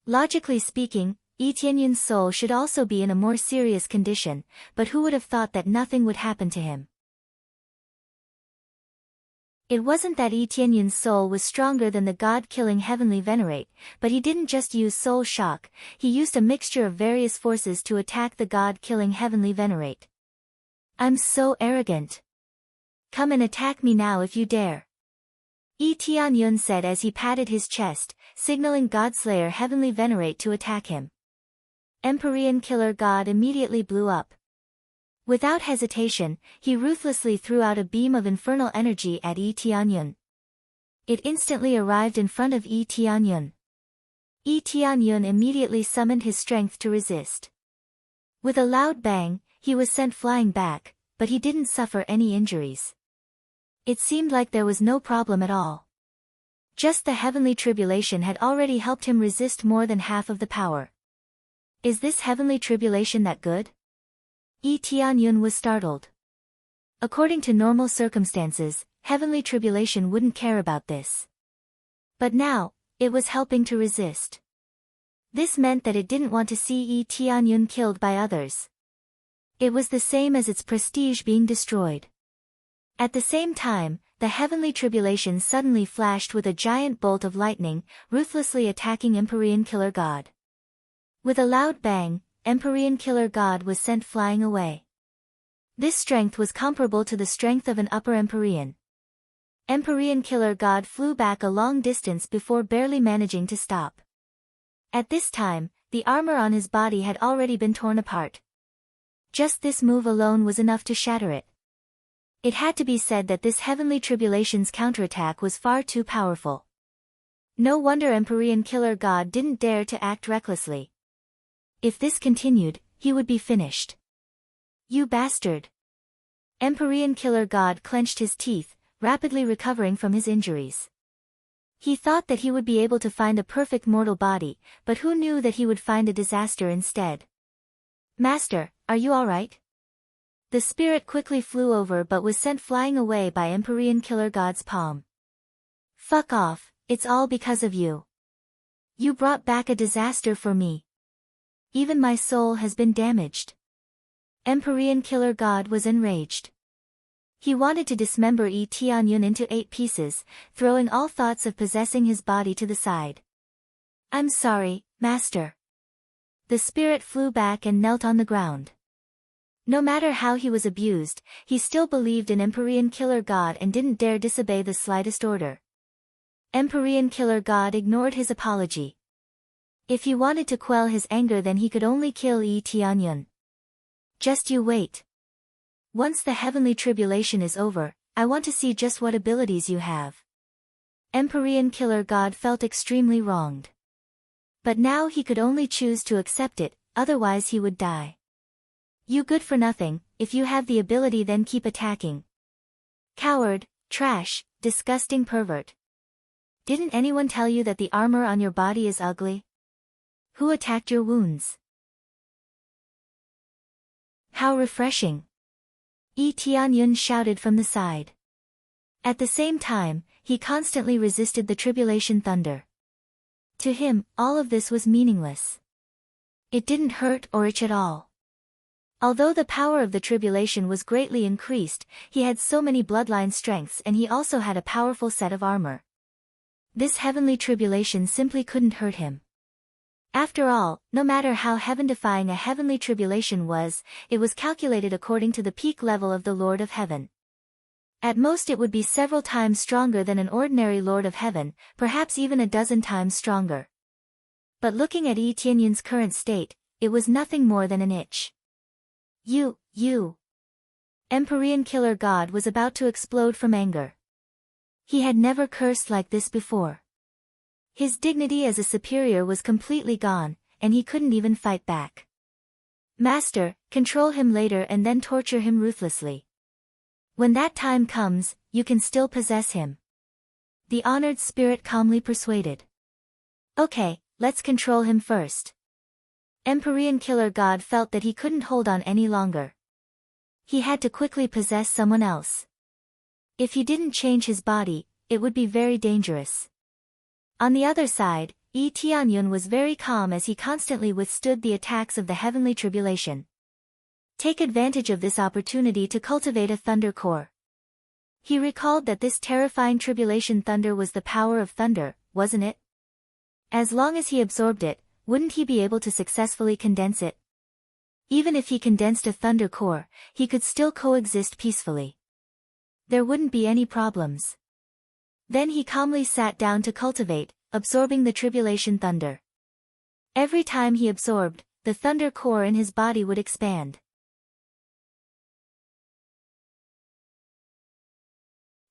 Logically speaking, Tianyun's soul should also be in a more serious condition, but who would have thought that nothing would happen to him? It wasn't that Tianyun's soul was stronger than the god-killing heavenly venerate, but he didn't just use soul shock, he used a mixture of various forces to attack the god-killing heavenly venerate. "I'm so arrogant. Come and attack me now if you dare," Tianyun said as he patted his chest, signaling Godslayer heavenly venerate to attack him. Empyrean Killer God immediately blew up. Without hesitation, he ruthlessly threw out a beam of infernal energy at Tianyun. It instantly arrived in front of Tianyun. Tianyun immediately summoned his strength to resist. With a loud bang, he was sent flying back, but he didn't suffer any injuries. It seemed like there was no problem at all. Just the heavenly tribulation had already helped him resist more than half of the power. Is this heavenly tribulation that good? Tianyun was startled. According to normal circumstances, heavenly tribulation wouldn't care about this. But now, it was helping to resist. This meant that it didn't want to see Tianyun killed by others. It was the same as its prestige being destroyed. At the same time, the heavenly tribulation suddenly flashed with a giant bolt of lightning, ruthlessly attacking Empyrean Killer God. With a loud bang, Empyrean Killer God was sent flying away. This strength was comparable to the strength of an upper Empyrean. Empyrean Killer God flew back a long distance before barely managing to stop. At this time, the armor on his body had already been torn apart. Just this move alone was enough to shatter it. It had to be said that this heavenly tribulation's counterattack was far too powerful. No wonder Empyrean Killer God didn't dare to act recklessly. If this continued, he would be finished. "You bastard!" Empyrean Killer God clenched his teeth, rapidly recovering from his injuries. He thought that he would be able to find a perfect mortal body, but who knew that he would find a disaster instead? "Master, are you alright?" The spirit quickly flew over but was sent flying away by Empyrean Killer God's palm. "Fuck off, it's all because of you. You brought back a disaster for me. Even my soul has been damaged." Empyrean Killer God was enraged. He wanted to dismember Tianyun into 8 pieces, throwing all thoughts of possessing his body to the side. "I'm sorry, Master." The spirit flew back and knelt on the ground. No matter how he was abused, he still believed in Empyrean Killer God and didn't dare disobey the slightest order. Empyrean Killer God ignored his apology. If he wanted to quell his anger, then he could only kill Tianyun. "Just you wait. Once the heavenly tribulation is over, I want to see just what abilities you have." Empyrean Killer God felt extremely wronged. But now he could only choose to accept it, otherwise he would die. "You good for nothing, if you have the ability then keep attacking. Coward, trash, disgusting pervert. Didn't anyone tell you that the armor on your body is ugly? Who attacked your wounds?" "How refreshing!" Tianyun shouted from the side. At the same time, he constantly resisted the tribulation thunder. To him, all of this was meaningless. It didn't hurt or itch at all. Although the power of the tribulation was greatly increased, he had so many bloodline strengths and he also had a powerful set of armor. This heavenly tribulation simply couldn't hurt him. After all, no matter how heaven-defying a heavenly tribulation was, it was calculated according to the peak level of the Lord of Heaven. At most it would be several times stronger than an ordinary Lord of Heaven, perhaps even a dozen times stronger. But looking at Yi Tianyun's current state, it was nothing more than an itch. You. Empyrean killer god was about to explode from anger. He had never cursed like this before. His dignity as a superior was completely gone, and he couldn't even fight back. Master, control him later and then torture him ruthlessly. When that time comes, you can still possess him. The honored spirit calmly persuaded. Okay, let's control him first. Empyrean killer god felt that he couldn't hold on any longer. He had to quickly possess someone else. If he didn't change his body, it would be very dangerous. On the other side, Yi Tianyun was very calm as he constantly withstood the attacks of the heavenly tribulation. Take advantage of this opportunity to cultivate a thunder core. He recalled that this terrifying tribulation thunder was the power of thunder, wasn't it? As long as he absorbed it, wouldn't he be able to successfully condense it? Even if he condensed a thunder core, he could still coexist peacefully. There wouldn't be any problems. Then he calmly sat down to cultivate, absorbing the tribulation thunder. Every time he absorbed, the thunder core in his body would expand.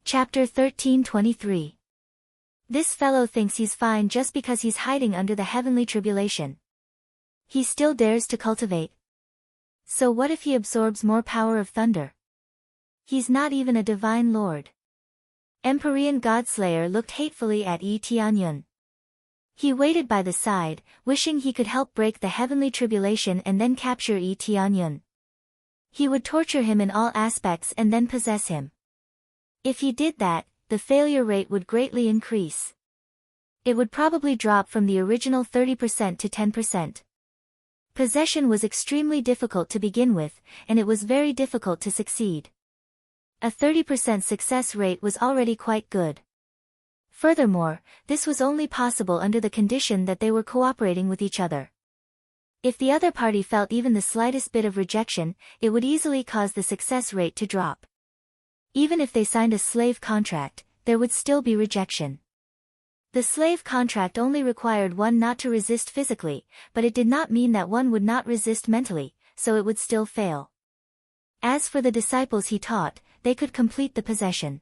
Chapter 13:23. This fellow thinks he's fine just because he's hiding under the heavenly tribulation. He still dares to cultivate. So what if he absorbs more power of thunder? He's not even a divine lord. Empyrean Godslayer looked hatefully at Yi Tianyun. He waited by the side, wishing he could help break the heavenly tribulation and then capture Yi Tianyun. He would torture him in all aspects and then possess him. If he did that, the failure rate would greatly increase. It would probably drop from the original 30% to 10%. Possession was extremely difficult to begin with, and it was very difficult to succeed. A 30% success rate was already quite good. Furthermore, this was only possible under the condition that they were cooperating with each other. If the other party felt even the slightest bit of rejection, it would easily cause the success rate to drop. Even if they signed a slave contract, there would still be rejection. The slave contract only required one not to resist physically, but it did not mean that one would not resist mentally, so it would still fail. As for the disciples he taught, they could complete the possession.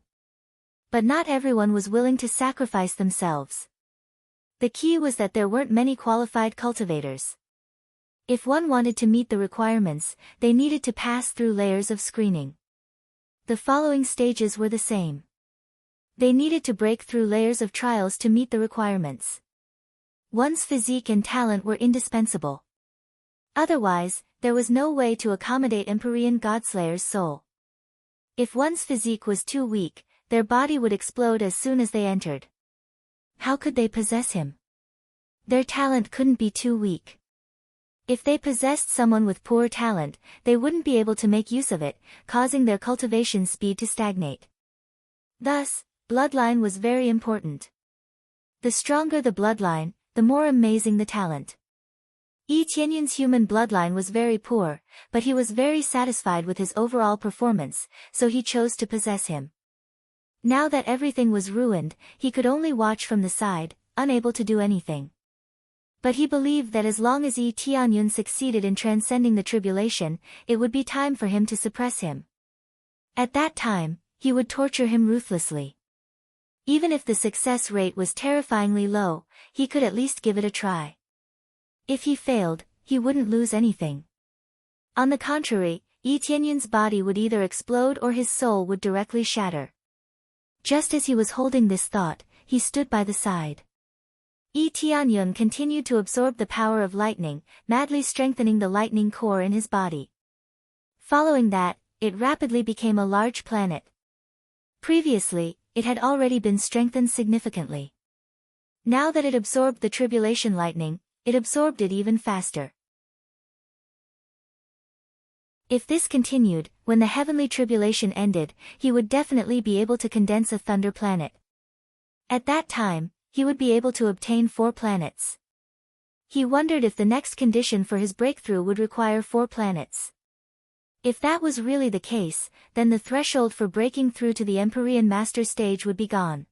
But not everyone was willing to sacrifice themselves. The key was that there weren't many qualified cultivators. If one wanted to meet the requirements, they needed to pass through layers of screening. The following stages were the same. They needed to break through layers of trials to meet the requirements. One's physique and talent were indispensable. Otherwise, there was no way to accommodate Empyrean Godslayer's soul. If one's physique was too weak, their body would explode as soon as they entered. How could they possess him? Their talent couldn't be too weak. If they possessed someone with poor talent, they wouldn't be able to make use of it, causing their cultivation speed to stagnate. Thus, bloodline was very important. The stronger the bloodline, the more amazing the talent. Yi Tianyun's human bloodline was very poor, but he was very satisfied with his overall performance, so he chose to possess him. Now that everything was ruined, he could only watch from the side, unable to do anything. But he believed that as long as Yi Tianyun succeeded in transcending the tribulation, it would be time for him to suppress him. At that time, he would torture him ruthlessly. Even if the success rate was terrifyingly low, he could at least give it a try. If he failed, he wouldn't lose anything. On the contrary, Yi Tianyun's body would either explode or his soul would directly shatter. Just as he was holding this thought, he stood by the side. Yi Tianyun continued to absorb the power of lightning, madly strengthening the lightning core in his body. Following that, it rapidly became a large planet. Previously, it had already been strengthened significantly. Now that it absorbed the tribulation lightning, it absorbed it even faster. If this continued, when the heavenly tribulation ended, he would definitely be able to condense a thunder planet. At that time, he would be able to obtain 4 planets. He wondered if the next condition for his breakthrough would require 4 planets. If that was really the case, then the threshold for breaking through to the Empyrean Master stage would be gone.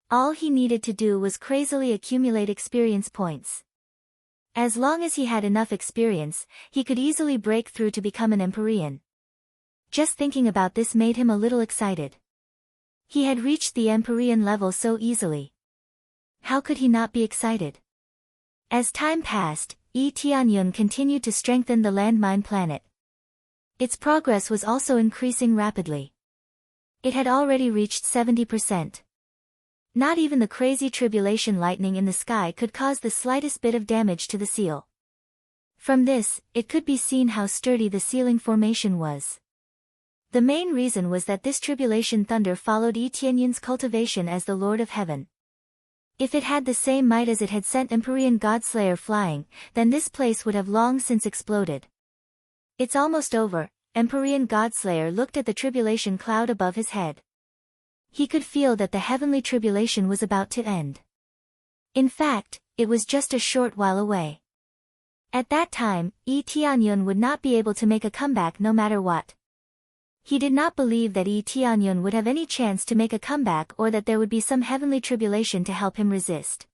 All he needed to do was crazily accumulate experience points. As long as he had enough experience, he could easily break through to become an Empyrean. Just thinking about this made him a little excited. He had reached the Empyrean level so easily. How could he not be excited? As time passed, Tianyun continued to strengthen the landmine planet. Its progress was also increasing rapidly. It had already reached 70%. Not even the crazy tribulation lightning in the sky could cause the slightest bit of damage to the seal. From this, it could be seen how sturdy the sealing formation was. The main reason was that this tribulation thunder followed Tianyun's cultivation as the Lord of Heaven. If it had the same might as it had sent Empyrean Godslayer flying, then this place would have long since exploded. It's almost over, Empyrean Godslayer looked at the tribulation cloud above his head. He could feel that the heavenly tribulation was about to end. In fact, it was just a short while away. At that time, Tianyun would not be able to make a comeback no matter what. He did not believe that Tianyun would have any chance to make a comeback or that there would be some heavenly tribulation to help him resist.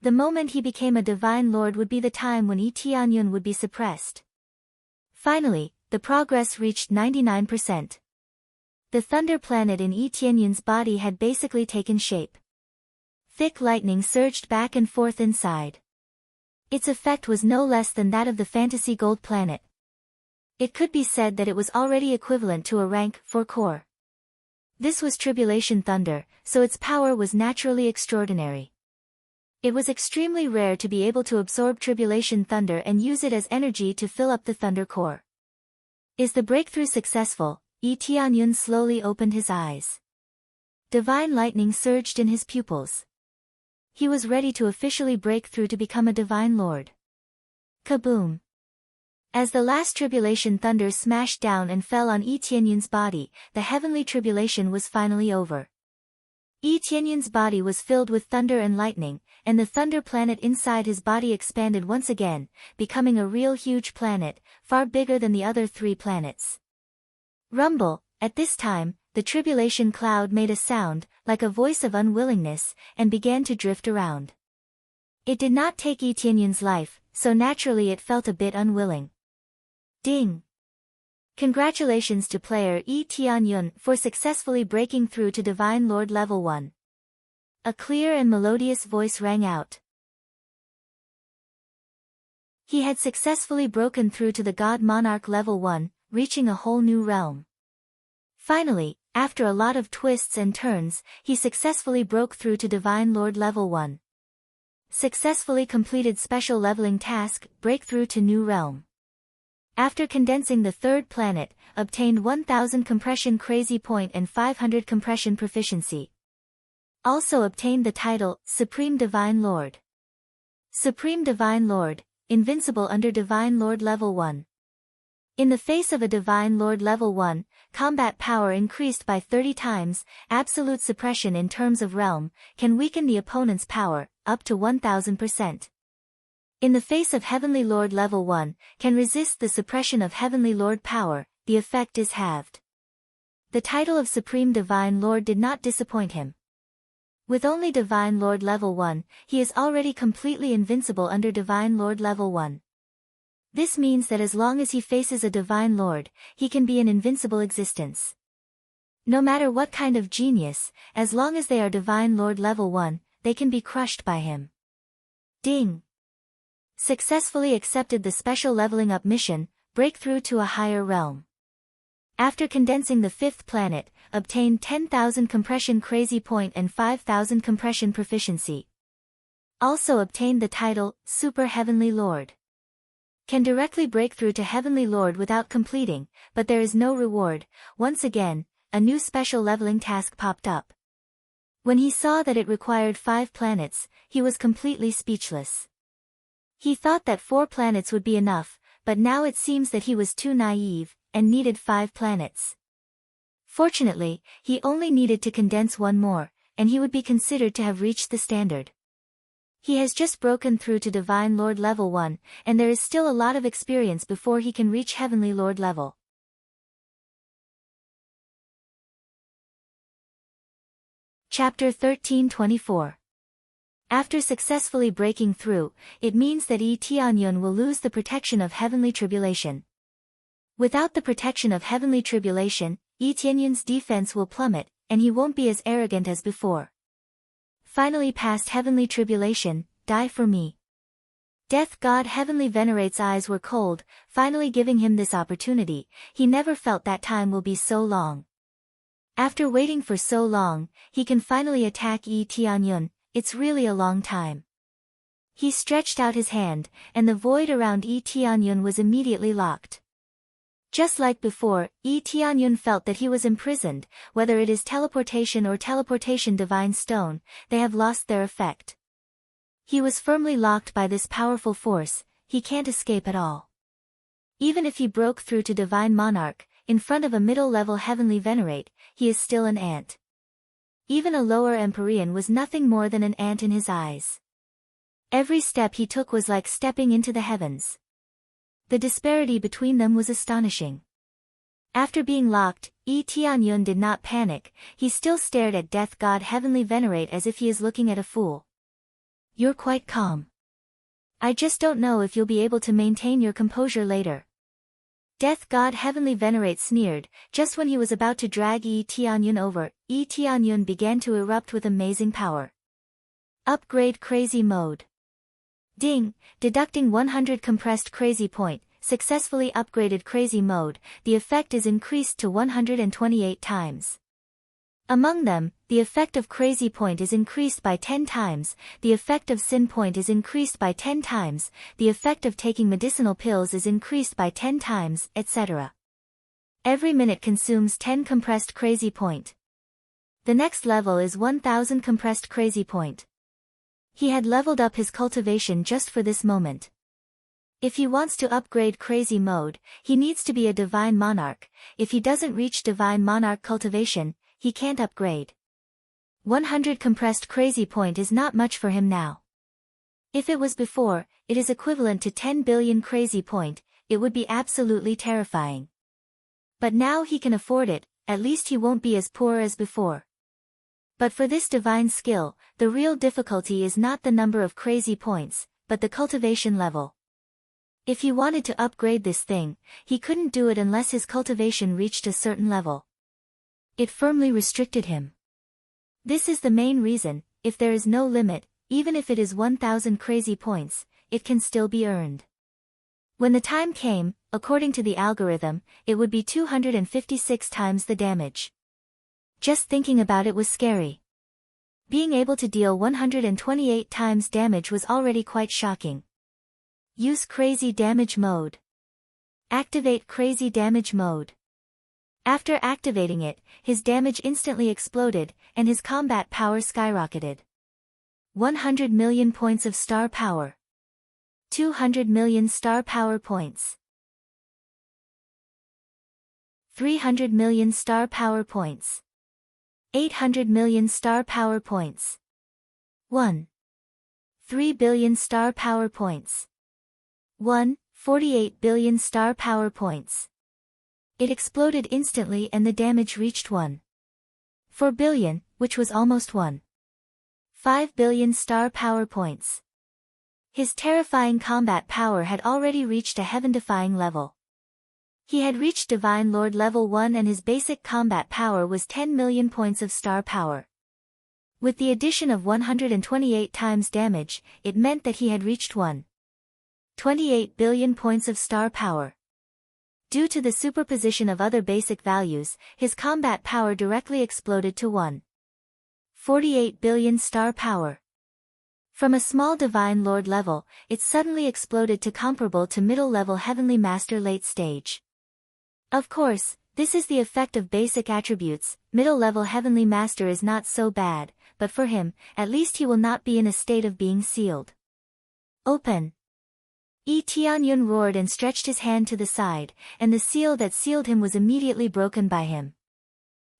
The moment he became a divine lord would be the time when Tianyun would be suppressed. Finally, the progress reached 99%. The thunder planet in Tianyun's body had basically taken shape. Thick lightning surged back and forth inside. Its effect was no less than that of the fantasy gold planet. It could be said that it was already equivalent to a rank 4 core. This was tribulation thunder, so its power was naturally extraordinary. It was extremely rare to be able to absorb tribulation thunder and use it as energy to fill up the thunder core. Is the breakthrough successful? Tianyun slowly opened his eyes. Divine lightning surged in his pupils. He was ready to officially break through to become a divine lord. Kaboom! As the last tribulation thunder smashed down and fell on Tianyun's body, the heavenly tribulation was finally over. Tianyun's body was filled with thunder and lightning, and the thunder planet inside his body expanded once again, becoming a real huge planet, far bigger than the other 3 planets. Rumble! At this time, the tribulation cloud made a sound, like a voice of unwillingness, and began to drift around. It did not take Tianyun's life, so naturally it felt a bit unwilling. Ding! Congratulations to player Tianyun for successfully breaking through to Divine Lord Level 1. A clear and melodious voice rang out. He had successfully broken through to the God Monarch Level 1, reaching a whole new realm. Finally, after a lot of twists and turns, he successfully broke through to Divine Lord Level 1. Successfully completed special leveling task, breakthrough to new realm. After condensing the 3rd planet, obtained 1000 compression crazy point and 500 compression proficiency. Also obtained the title, Supreme Divine Lord. Supreme Divine Lord, invincible under Divine Lord Level 1. In the face of a Divine Lord Level 1, combat power increased by 30 times, absolute suppression in terms of realm, can weaken the opponent's power, up to 1000%. In the face of Heavenly Lord Level 1, can resist the suppression of Heavenly Lord power, the effect is halved. The title of Supreme Divine Lord did not disappoint him. With only Divine Lord Level 1, he is already completely invincible under Divine Lord Level 1. This means that as long as he faces a Divine Lord, he can be an invincible existence. No matter what kind of genius, as long as they are Divine Lord Level 1, they can be crushed by him. Ding! Successfully accepted the special leveling up mission, breakthrough to a higher realm. After condensing the 5th planet, obtained 10,000 compression crazy point and 5,000 compression proficiency. Also obtained the title, Super Heavenly Lord. Can directly break through to Heavenly Lord without completing, but there is no reward. Once again, a new special leveling task popped up. When he saw that it required 5 planets, he was completely speechless. He thought that 4 planets would be enough, but now it seems that he was too naive, and needed 5 planets. Fortunately, he only needed to condense 1 more, and he would be considered to have reached the standard. He has just broken through to Divine Lord Level 1, and there is still a lot of experience before he can reach Heavenly Lord level. Chapter 13:24. After successfully breaking through, it means that Yi Tianyun will lose the protection of heavenly tribulation. Without the protection of heavenly tribulation, Yi Tianyun's defense will plummet, and he won't be as arrogant as before. Finally past heavenly tribulation, die for me. Death God Heavenly Venerate's eyes were cold, finally giving him this opportunity. He never felt that time will be so long. After waiting for so long, he can finally attack Yi Tianyun. It's really a long time. He stretched out his hand, and the void around Yi Tianyun was immediately locked. Just like before, Yi Tianyun felt that he was imprisoned. Whether it is teleportation or teleportation divine stone, they have lost their effect. He was firmly locked by this powerful force, he can't escape at all. Even if he broke through to divine monarch, in front of a middle-level heavenly venerate, he is still an ant. Even a lower Empyrean was nothing more than an ant in his eyes. Every step he took was like stepping into the heavens. The disparity between them was astonishing. After being locked, Yi Tianyun did not panic, he still stared at Death God Heavenly Venerate as if he is looking at a fool. You're quite calm. I just don't know if you'll be able to maintain your composure later. Death God Heavenly Venerate sneered. Just when he was about to drag Yi Tianyun over, Yi Tianyun began to erupt with amazing power. Upgrade Crazy Mode. Ding, deducting 100 compressed crazy point, successfully upgraded Crazy Mode, the effect is increased to 128 times. Among them, the effect of Crazy Point is increased by 10 times, the effect of Sin Point is increased by 10 times, the effect of taking medicinal pills is increased by 10 times, etc. Every minute consumes 10 compressed Crazy Point. The next level is 1000 compressed Crazy Point. He had leveled up his cultivation just for this moment. If he wants to upgrade Crazy Mode, he needs to be a Divine Monarch. If he doesn't reach Divine Monarch cultivation, he can't upgrade. 100 compressed Crazy Point is not much for him now. If it was before, it is equivalent to 10 billion Crazy Point, it would be absolutely terrifying. But now he can afford it, at least he won't be as poor as before. But for this divine skill, the real difficulty is not the number of Crazy Points, but the cultivation level. If he wanted to upgrade this thing, he couldn't do it unless his cultivation reached a certain level. It firmly restricted him. This is the main reason, if there is no limit, even if it is 1000 Crazy Points, it can still be earned. When the time came, according to the algorithm, it would be 256 times the damage. Just thinking about it was scary. Being able to deal 128 times damage was already quite shocking. Use Crazy Damage Mode. Activate Crazy Damage Mode. After activating it, his damage instantly exploded, and his combat power skyrocketed. 100 million points of star power. 200 million star power points. 300 million star power points. 800 million star power points. 3 billion star power points. 48 billion star power points. It exploded instantly and the damage reached 4 billion, which was almost 5 billion star power points. His terrifying combat power had already reached a heaven-defying level. He had reached Divine Lord level 1 and his basic combat power was 10 million points of star power. With the addition of 128 times damage, it meant that he had reached 28 billion points of star power. Due to the superposition of other basic values, his combat power directly exploded to 48 billion star power. From a small Divine Lord level, it suddenly exploded to comparable to middle-level Heavenly Master late stage. Of course, this is the effect of basic attributes. Middle-level Heavenly Master is not so bad, but for him, at least he will not be in a state of being sealed. Open. Yi Tianyun roared and stretched his hand to the side, and the seal that sealed him was immediately broken by him.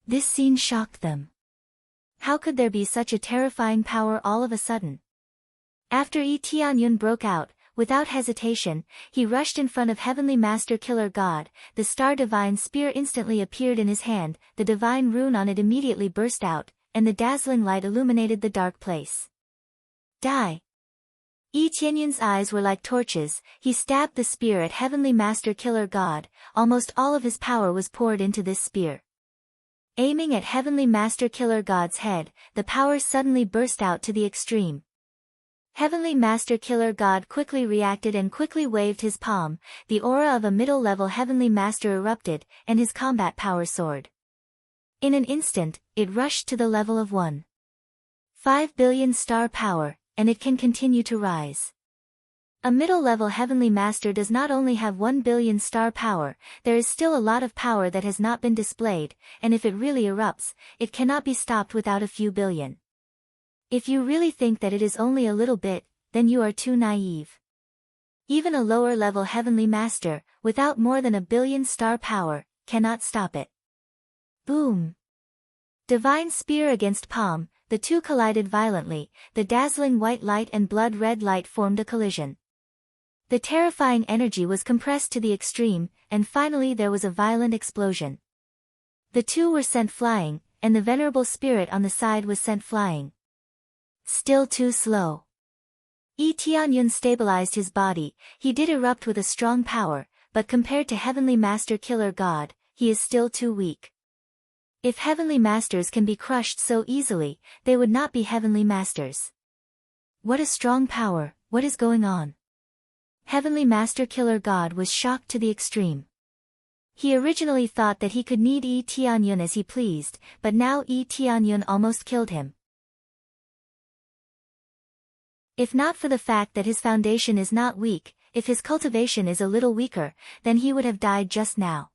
This scene shocked them. How could there be such a terrifying power all of a sudden? After Yi Tianyun broke out, without hesitation, he rushed in front of Heavenly Master Killer God. The Star Divine Spear instantly appeared in his hand, the divine rune on it immediately burst out, and the dazzling light illuminated the dark place. Die! Yi Tianyun's eyes were like torches. He stabbed the spear at Heavenly Master Killer God. Almost all of his power was poured into this spear. Aiming at Heavenly Master Killer God's head, the power suddenly burst out to the extreme. Heavenly Master Killer God quickly reacted and quickly waved his palm. The aura of a middle-level Heavenly Master erupted, and his combat power soared. In an instant, it rushed to the level of 1.5 billion star power, and it can continue to rise. A middle-level Heavenly Master does not only have 1 billion star power, there is still a lot of power that has not been displayed, and if it really erupts, it cannot be stopped without a few billion. If you really think that it is only a little bit, then you are too naive. Even a lower-level Heavenly Master, without more than 1 billion star power, cannot stop it. Boom! Divine Spear against palm, the two collided violently. The dazzling white light and blood-red light formed a collision. The terrifying energy was compressed to the extreme, and finally there was a violent explosion. The two were sent flying, and the venerable spirit on the side was sent flying. Still too slow. Yi Tianyun stabilized his body. He did erupt with a strong power, but compared to Heavenly Master Killer God, he is still too weak. If Heavenly Masters can be crushed so easily, they would not be Heavenly Masters. What a strong power, what is going on? Heavenly Master Killer God was shocked to the extreme. He originally thought that he could knead Yi Tianyun as he pleased, but now Yi Tianyun almost killed him. If not for the fact that his foundation is not weak, if his cultivation is a little weaker, then he would have died just now.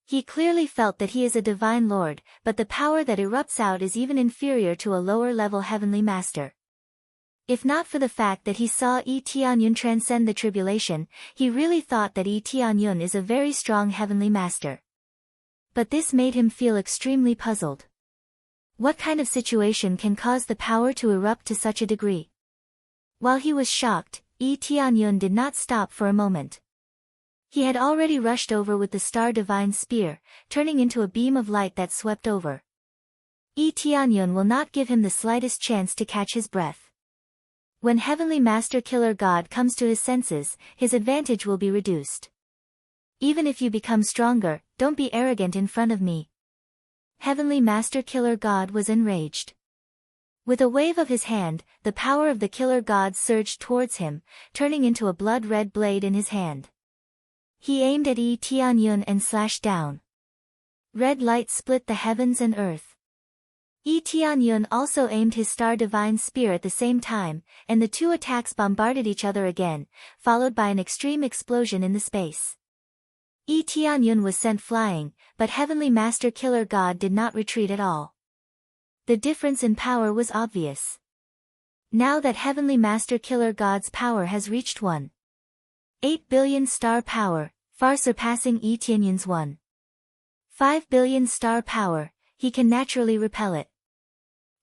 He clearly felt that he is a divine lord, but the power that erupts out is even inferior to a lower-level Heavenly Master. If not for the fact that he saw Yi Tianyun transcend the tribulation, he really thought that Yi Tianyun is a very strong Heavenly Master. But this made him feel extremely puzzled. What kind of situation can cause the power to erupt to such a degree? While he was shocked, Yi Tianyun did not stop for a moment. He had already rushed over with the Star Divine Spear, turning into a beam of light that swept over. Yi Tianyun will not give him the slightest chance to catch his breath. When Heavenly Master Killer God comes to his senses, his advantage will be reduced. Even if you become stronger, don't be arrogant in front of me. Heavenly Master Killer God was enraged. With a wave of his hand, the power of the Killer God surged towards him, turning into a blood-red blade in his hand. He aimed at Yi Tianyun and slashed down. Red light split the heavens and earth. Yi Tianyun also aimed his Star Divine Spear at the same time, and the two attacks bombarded each other again, followed by an extreme explosion in the space. Yi Tianyun was sent flying, but Heavenly Master Killer God did not retreat at all. The difference in power was obvious. Now that Heavenly Master Killer God's power has reached 1.8 billion star power, far surpassing Yi Tianyun's 1.5 billion star power, he can naturally repel it.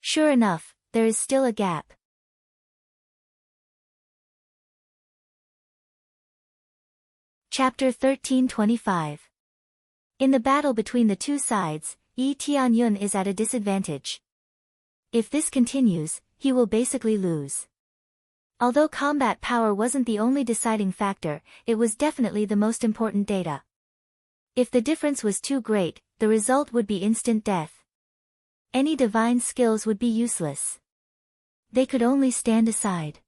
Sure enough, there is still a gap. Chapter 1325. In the battle between the two sides, Yi Tianyun is at a disadvantage. If this continues, he will basically lose. Although combat power wasn't the only deciding factor, it was definitely the most important data. If the difference was too great, the result would be instant death. Any divine skills would be useless. They could only stand aside.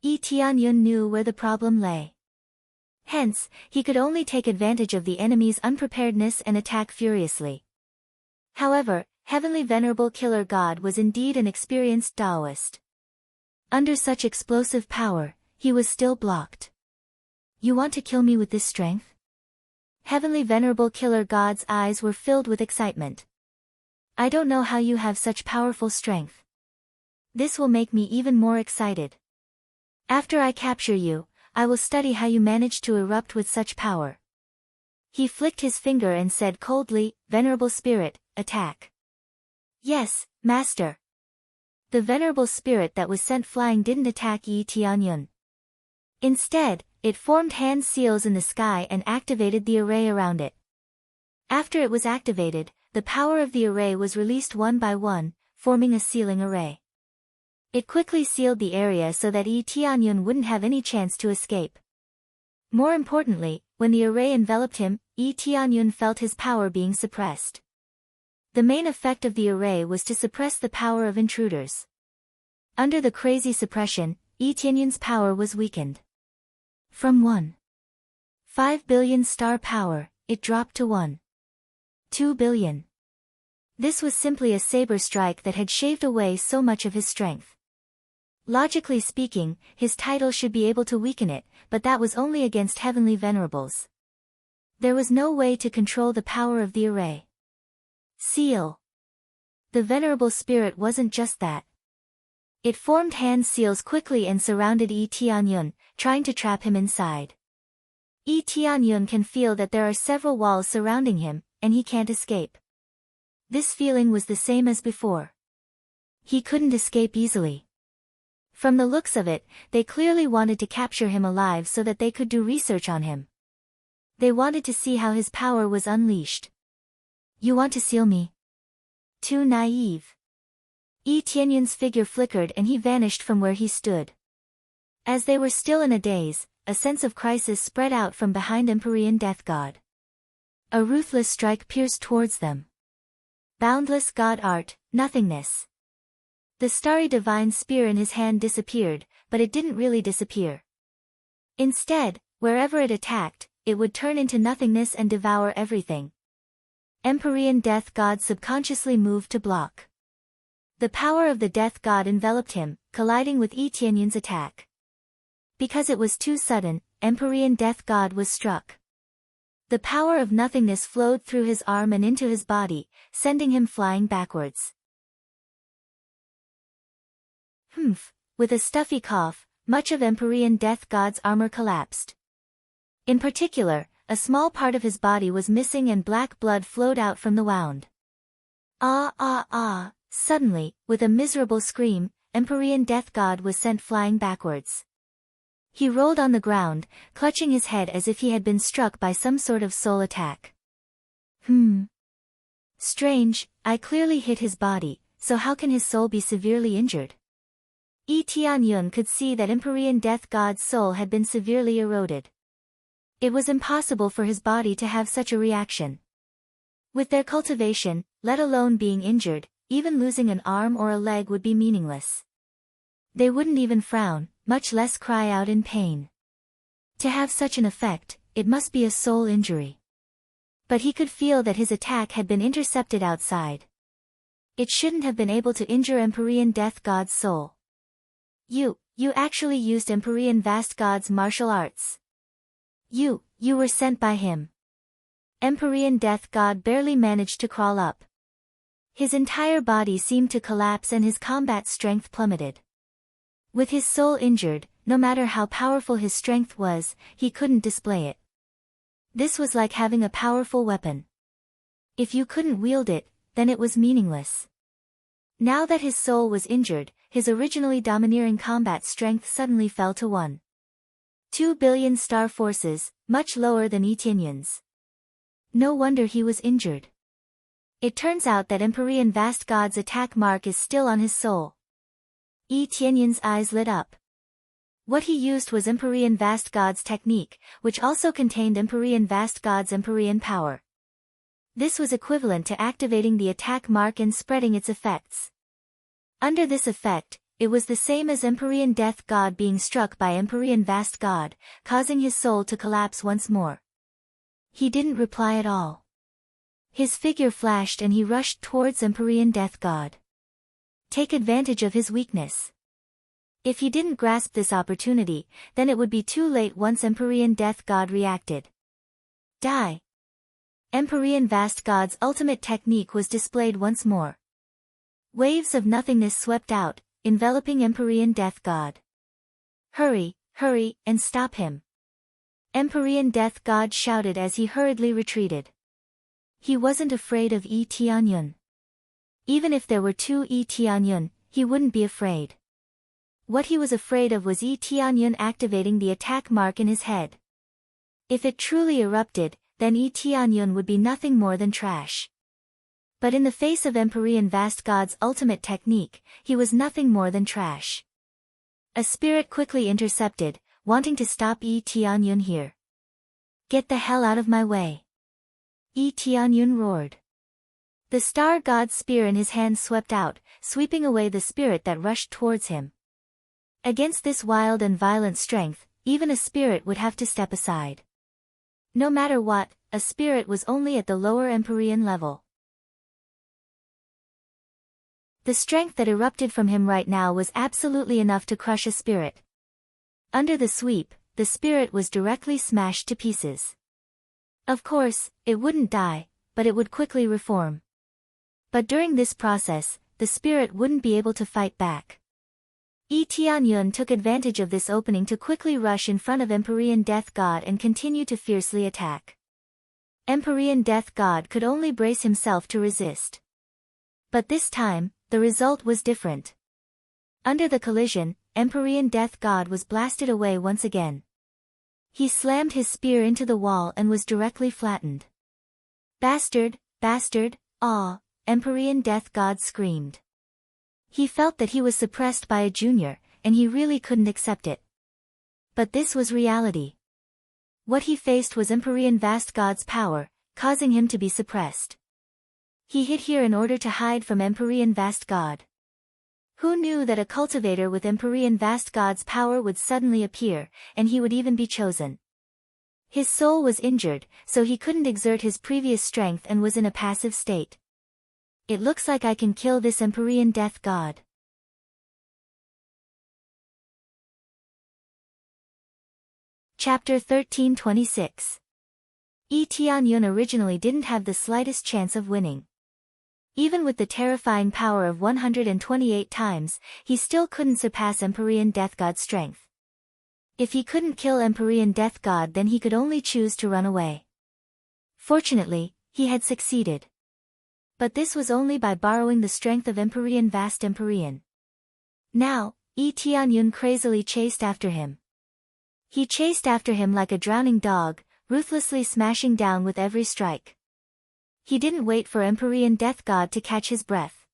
Yi Tianyun knew where the problem lay. Hence, he could only take advantage of the enemy's unpreparedness and attack furiously. However, Heavenly Venerable Killer God was indeed an experienced Taoist. Under such explosive power, he was still blocked. You want to kill me with this strength? Heavenly Venerable Killer God's eyes were filled with excitement. I don't know how you have such powerful strength. This will make me even more excited. After I capture you, I will study how you manage to erupt with such power. He flicked his finger and said coldly, Venerable Spirit, attack. Yes, Master. The Venerable Spirit that was sent flying didn't attack Yi Tianyun. Instead, it formed hand seals in the sky and activated the array around it. After it was activated, the power of the array was released one by one, forming a sealing array. It quickly sealed the area so that Yi Tianyun wouldn't have any chance to escape. More importantly, when the array enveloped him, Yi Tianyun felt his power being suppressed. The main effect of the array was to suppress the power of intruders. Under the crazy suppression, Yi Tianyun's power was weakened. From 1.5 billion star power, it dropped to 1.2 billion. This was simply a saber strike that had shaved away so much of his strength. Logically speaking, his title should be able to weaken it, but that was only against heavenly venerables. There was no way to control the power of the array. Seal. The venerable spirit wasn't just that. It formed hand seals quickly and surrounded Yi Tianyun, trying to trap him inside. Yi Tianyun can feel that there are several walls surrounding him, and he can't escape. This feeling was the same as before. He couldn't escape easily. From the looks of it, they clearly wanted to capture him alive so that they could do research on him. They wanted to see how his power was unleashed. You want to seal me? Too naive. Yi Tianyun's figure flickered and he vanished from where he stood. As they were still in a daze, a sense of crisis spread out from behind Empyrean Death God. A ruthless strike pierced towards them. Boundless God Art, nothingness. The starry divine spear in his hand disappeared, but it didn't really disappear. Instead, wherever it attacked, it would turn into nothingness and devour everything. Empyrean Death God subconsciously moved to block. The power of the Death God enveloped him, colliding with Yi Tianyun's attack. Because it was too sudden, Empyrean Death God was struck. The power of nothingness flowed through his arm and into his body, sending him flying backwards. With a stuffy cough, much of Empyrean Death God's armor collapsed. In particular, a small part of his body was missing and black blood flowed out from the wound. Suddenly, with a miserable scream, Empyrean Death God was sent flying backwards. He rolled on the ground, clutching his head as if he had been struck by some sort of soul attack. Strange, I clearly hit his body, so how can his soul be severely injured? Yi Tianyun could see that Empyrean Death God's soul had been severely eroded. It was impossible for his body to have such a reaction. With their cultivation, let alone being injured, even losing an arm or a leg would be meaningless. They wouldn't even frown, much less cry out in pain. To have such an effect, it must be a soul injury. But he could feel that his attack had been intercepted outside. It shouldn't have been able to injure Empyrean Death God's soul. You actually used Empyrean Vast God's martial arts. You were sent by him. Empyrean Death God barely managed to crawl up. His entire body seemed to collapse and his combat strength plummeted. With his soul injured, no matter how powerful his strength was, he couldn't display it. This was like having a powerful weapon. If you couldn't wield it, then it was meaningless. Now that his soul was injured, his originally domineering combat strength suddenly fell to 1.2 billion star forces, much lower than Yi Tianyun's. No wonder he was injured. It turns out that Empyrean Vast God's attack mark is still on his soul. Yi Tianyun's eyes lit up. What he used was Empyrean Vast God's technique, which also contained Empyrean Vast God's Empyrean power. This was equivalent to activating the attack mark and spreading its effects. Under this effect, it was the same as Empyrean Death God being struck by Empyrean Vast God, causing his soul to collapse once more. He didn't reply at all. His figure flashed and he rushed towards Empyrean Death God. Take advantage of his weakness. If he didn't grasp this opportunity, then it would be too late once Empyrean Death God reacted. Die! Empyrean Vast God's ultimate technique was displayed once more. Waves of nothingness swept out, enveloping Empyrean Death God. Hurry, and stop him! Empyrean Death God shouted as he hurriedly retreated. He wasn't afraid of Yi Tianyun. Even if there were two Yi Tianyun, he wouldn't be afraid. What he was afraid of was Yi Tianyun activating the attack mark in his head. If it truly erupted, then Yi Tianyun would be nothing more than trash. But in the face of Empyrean Vast God's ultimate technique, he was nothing more than trash. A spirit quickly intercepted, wanting to stop Yi Tianyun here. "Get the hell out of my way!" Yi Tianyun roared. The star god's spear in his hand swept out, sweeping away the spirit that rushed towards him. Against this wild and violent strength, even a spirit would have to step aside. No matter what, a spirit was only at the lower Empyrean level. The strength that erupted from him right now was absolutely enough to crush a spirit. Under the sweep, the spirit was directly smashed to pieces. Of course, it wouldn't die, but it would quickly reform. But during this process, the spirit wouldn't be able to fight back. Yi Tianyun took advantage of this opening to quickly rush in front of Empyrean Death God and continue to fiercely attack. Empyrean Death God could only brace himself to resist. But this time, the result was different. Under the collision, Empyrean Death God was blasted away once again. He slammed his spear into the wall and was directly flattened. "Bastard, bastard, aw!" Empyrean Death God screamed. He felt that he was suppressed by a junior, and he really couldn't accept it. But this was reality. What he faced was Empyrean Vast God's power, causing him to be suppressed. He hid here in order to hide from Empyrean Vast God. Who knew that a cultivator with Empyrean Vast God's power would suddenly appear, and he would even be chosen? His soul was injured, so he couldn't exert his previous strength and was in a passive state. "It looks like I can kill this Empyrean Death God." Chapter 1326. Yi Tianyun originally didn't have the slightest chance of winning. Even with the terrifying power of 128 times, he still couldn't surpass Empyrean Death God's strength. If he couldn't kill Empyrean Death God, then he could only choose to run away. Fortunately, he had succeeded. But this was only by borrowing the strength of Empyrean Vast Empyrean. Now, Yi Tianyun crazily chased after him. He chased after him like a drowning dog, ruthlessly smashing down with every strike. He didn't wait for Empyrean Death God to catch his breath.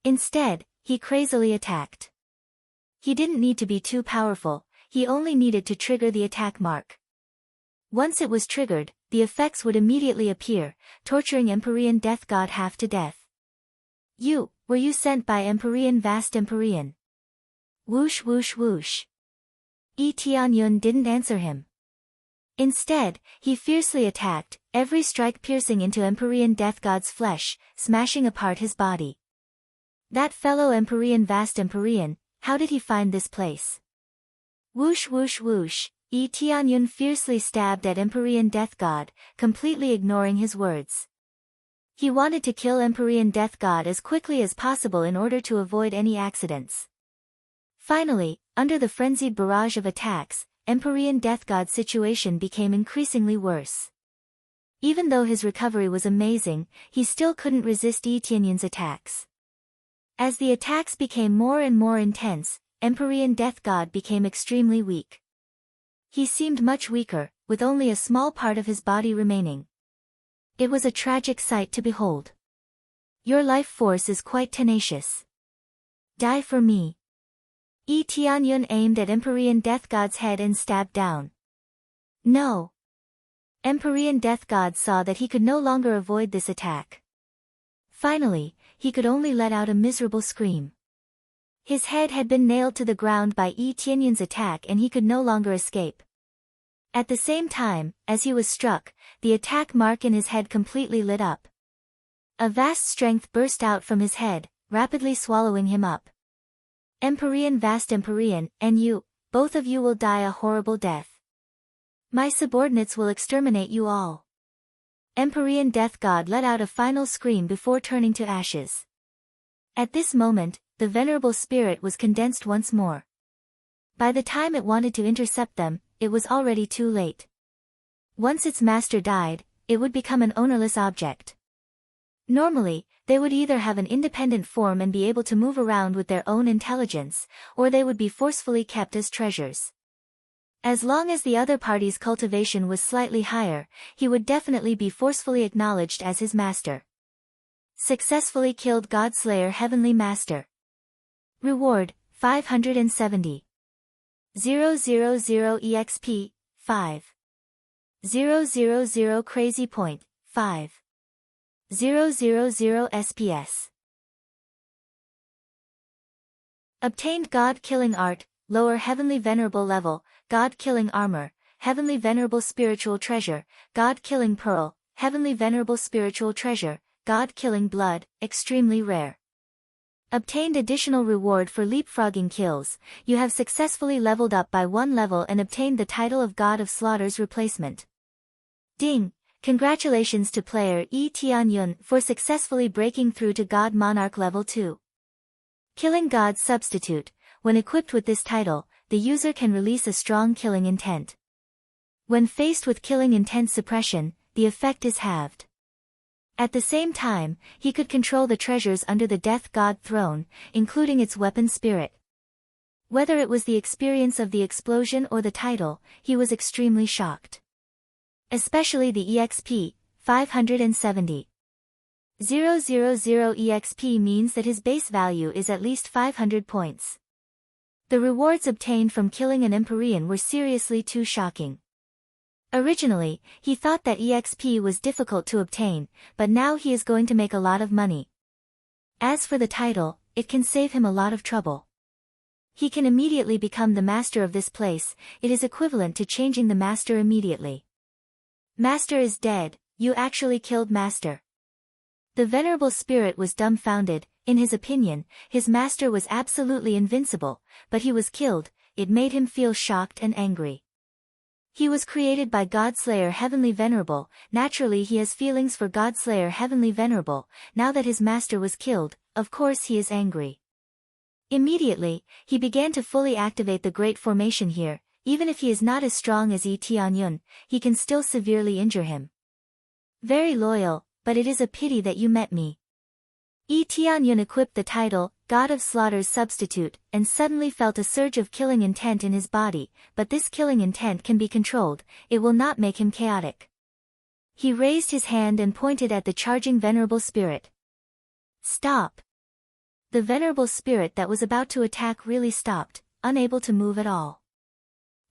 Instead, he crazily attacked. He didn't need to be too powerful, he only needed to trigger the attack mark. Once it was triggered, the effects would immediately appear, torturing Empyrean Death God half to death. Were you sent by Empyrean Vast Empyrean?" Whoosh whoosh whoosh. Yi Tianyun didn't answer him. Instead, he fiercely attacked, every strike piercing into Empyrean Death God's flesh, smashing apart his body. That fellow Empyrean Vast Empyrean, how did he find this place? Whoosh whoosh whoosh, Yi Tianyun fiercely stabbed at Empyrean Death God, completely ignoring his words. He wanted to kill Empyrean Death God as quickly as possible in order to avoid any accidents. Finally, under the frenzied barrage of attacks, Empyrean Death God's situation became increasingly worse. Even though his recovery was amazing, he still couldn't resist Yi Tianyun's attacks. As the attacks became more and more intense, Empyrean Death God became extremely weak. He seemed much weaker, with only a small part of his body remaining. It was a tragic sight to behold. "Your life force is quite tenacious. Die for me." Yi Tianyun aimed at Empyrean Death God's head and stabbed down. No. Empyrean Death God saw that he could no longer avoid this attack. Finally, he could only let out a miserable scream. His head had been nailed to the ground by Yi Tianyun's attack and he could no longer escape. At the same time, as he was struck, the attack mark in his head completely lit up. A vast strength burst out from his head, rapidly swallowing him up. "Empyrean Vast Empyrean, and you, both of you will die a horrible death. My subordinates will exterminate you all." Empyrean Death God let out a final scream before turning to ashes. At this moment, the venerable spirit was condensed once more. By the time it wanted to intercept them, it was already too late. Once its master died, it would become an ownerless object. Normally, they would either have an independent form and be able to move around with their own intelligence, or they would be forcefully kept as treasures. As long as the other party's cultivation was slightly higher, he would definitely be forcefully acknowledged as his master. Successfully killed Godslayer Heavenly Master. Reward, 570. 000 EXP, 5. 000 Crazy Point, 5. 000 SPS. Obtained God-killing art, lower Heavenly Venerable level, God-killing armor, Heavenly Venerable spiritual treasure, God-killing pearl, Heavenly Venerable spiritual treasure, God-killing blood, extremely rare. Obtained additional reward for leapfrogging kills. You have successfully leveled up by 1 level and obtained the title of God of Slaughter's replacement. Ding! Congratulations to player Yi Tianyun for successfully breaking through to God Monarch level 2. Killing God's substitute. When equipped with this title, the user can release a strong killing intent. When faced with killing intent suppression, the effect is halved. At the same time, he could control the treasures under the Death God throne, including its weapon spirit. Whether it was the experience of the explosion or the title, he was extremely shocked. Especially the EXP, 570. 000 EXP means that his base value is at least 500 points. The rewards obtained from killing an Empyrean were seriously too shocking. Originally, he thought that EXP was difficult to obtain, but now he is going to make a lot of money. As for the title, it can save him a lot of trouble. He can immediately become the master of this place. It is equivalent to changing the master immediately. Master is dead, you actually killed Master. The venerable spirit was dumbfounded. In his opinion, his master was absolutely invincible, but he was killed. It made him feel shocked and angry. He was created by Godslayer Heavenly Venerable. Naturally he has feelings for Godslayer Heavenly Venerable. Now that his master was killed, of course he is angry. Immediately, he began to fully activate the Great Formation here. Even if he is not as strong as Yi Tianyun, he can still severely injure him. Very loyal, but it is a pity that you met me. Yi Tianyun equipped the title, God of Slaughter's substitute, and suddenly felt a surge of killing intent in his body, but this killing intent can be controlled. It will not make him chaotic. He raised his hand and pointed at the charging venerable spirit. Stop! The venerable spirit that was about to attack really stopped, unable to move at all.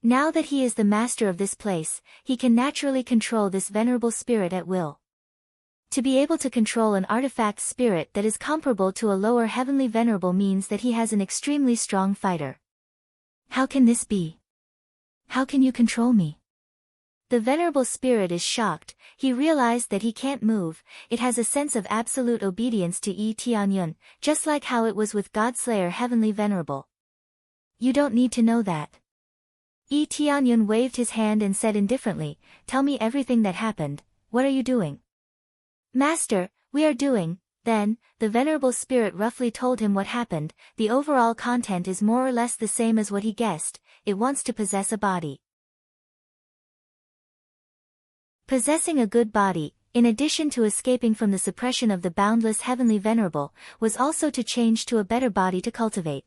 Now that he is the master of this place, he can naturally control this venerable spirit at will. To be able to control an artifact spirit that is comparable to a lower heavenly venerable means that he has an extremely strong fighter. How can this be? How can you control me? The venerable spirit is shocked. He realized that he can't move. It has a sense of absolute obedience to Yi Tianyun, just like how it was with Godslayer Heavenly Venerable. You don't need to know that. Yi Tianyun waved his hand and said indifferently, tell me everything that happened. What are you doing? Master, we are doing. Then, the venerable spirit roughly told him what happened. The overall content is more or less the same as what he guessed. It wants to possess a body. Possessing a good body, in addition to escaping from the suppression of the boundless heavenly venerable, was also to change to a better body to cultivate.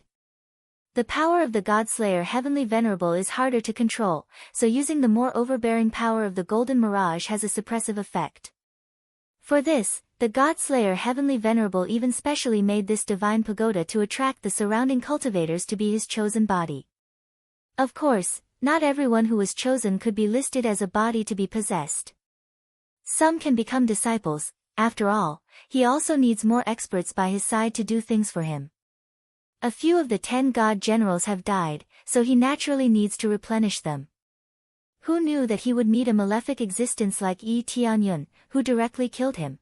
The power of the Godslayer Heavenly Venerable is harder to control, so using the more overbearing power of the Golden Mirage has a suppressive effect. For this, the Godslayer Heavenly Venerable even specially made this divine pagoda to attract the surrounding cultivators to be his chosen body. Of course, not everyone who was chosen could be listed as a body to be possessed. Some can become disciples. After all, he also needs more experts by his side to do things for him. A few of the 10 god generals have died, so he naturally needs to replenish them. Who knew that he would meet a malefic existence like Yi Tianyun, who directly killed him?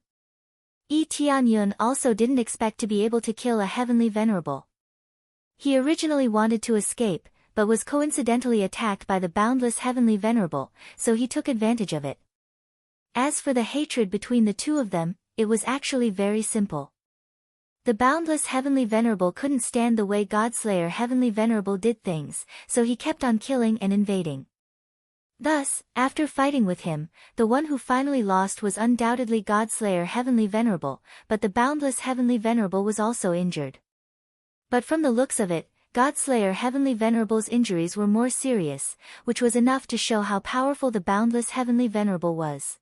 Yi Tianyun also didn't expect to be able to kill a heavenly venerable. He originally wanted to escape, but was coincidentally attacked by the boundless heavenly venerable, so he took advantage of it. As for the hatred between the two of them, it was actually very simple. The boundless heavenly venerable couldn't stand the way Godslayer Heavenly Venerable did things, so he kept on killing and invading. Thus, after fighting with him, the one who finally lost was undoubtedly Godslayer Heavenly Venerable, but the boundless Heavenly Venerable was also injured. But from the looks of it, Godslayer Heavenly Venerable's injuries were more serious, which was enough to show how powerful the boundless Heavenly Venerable was.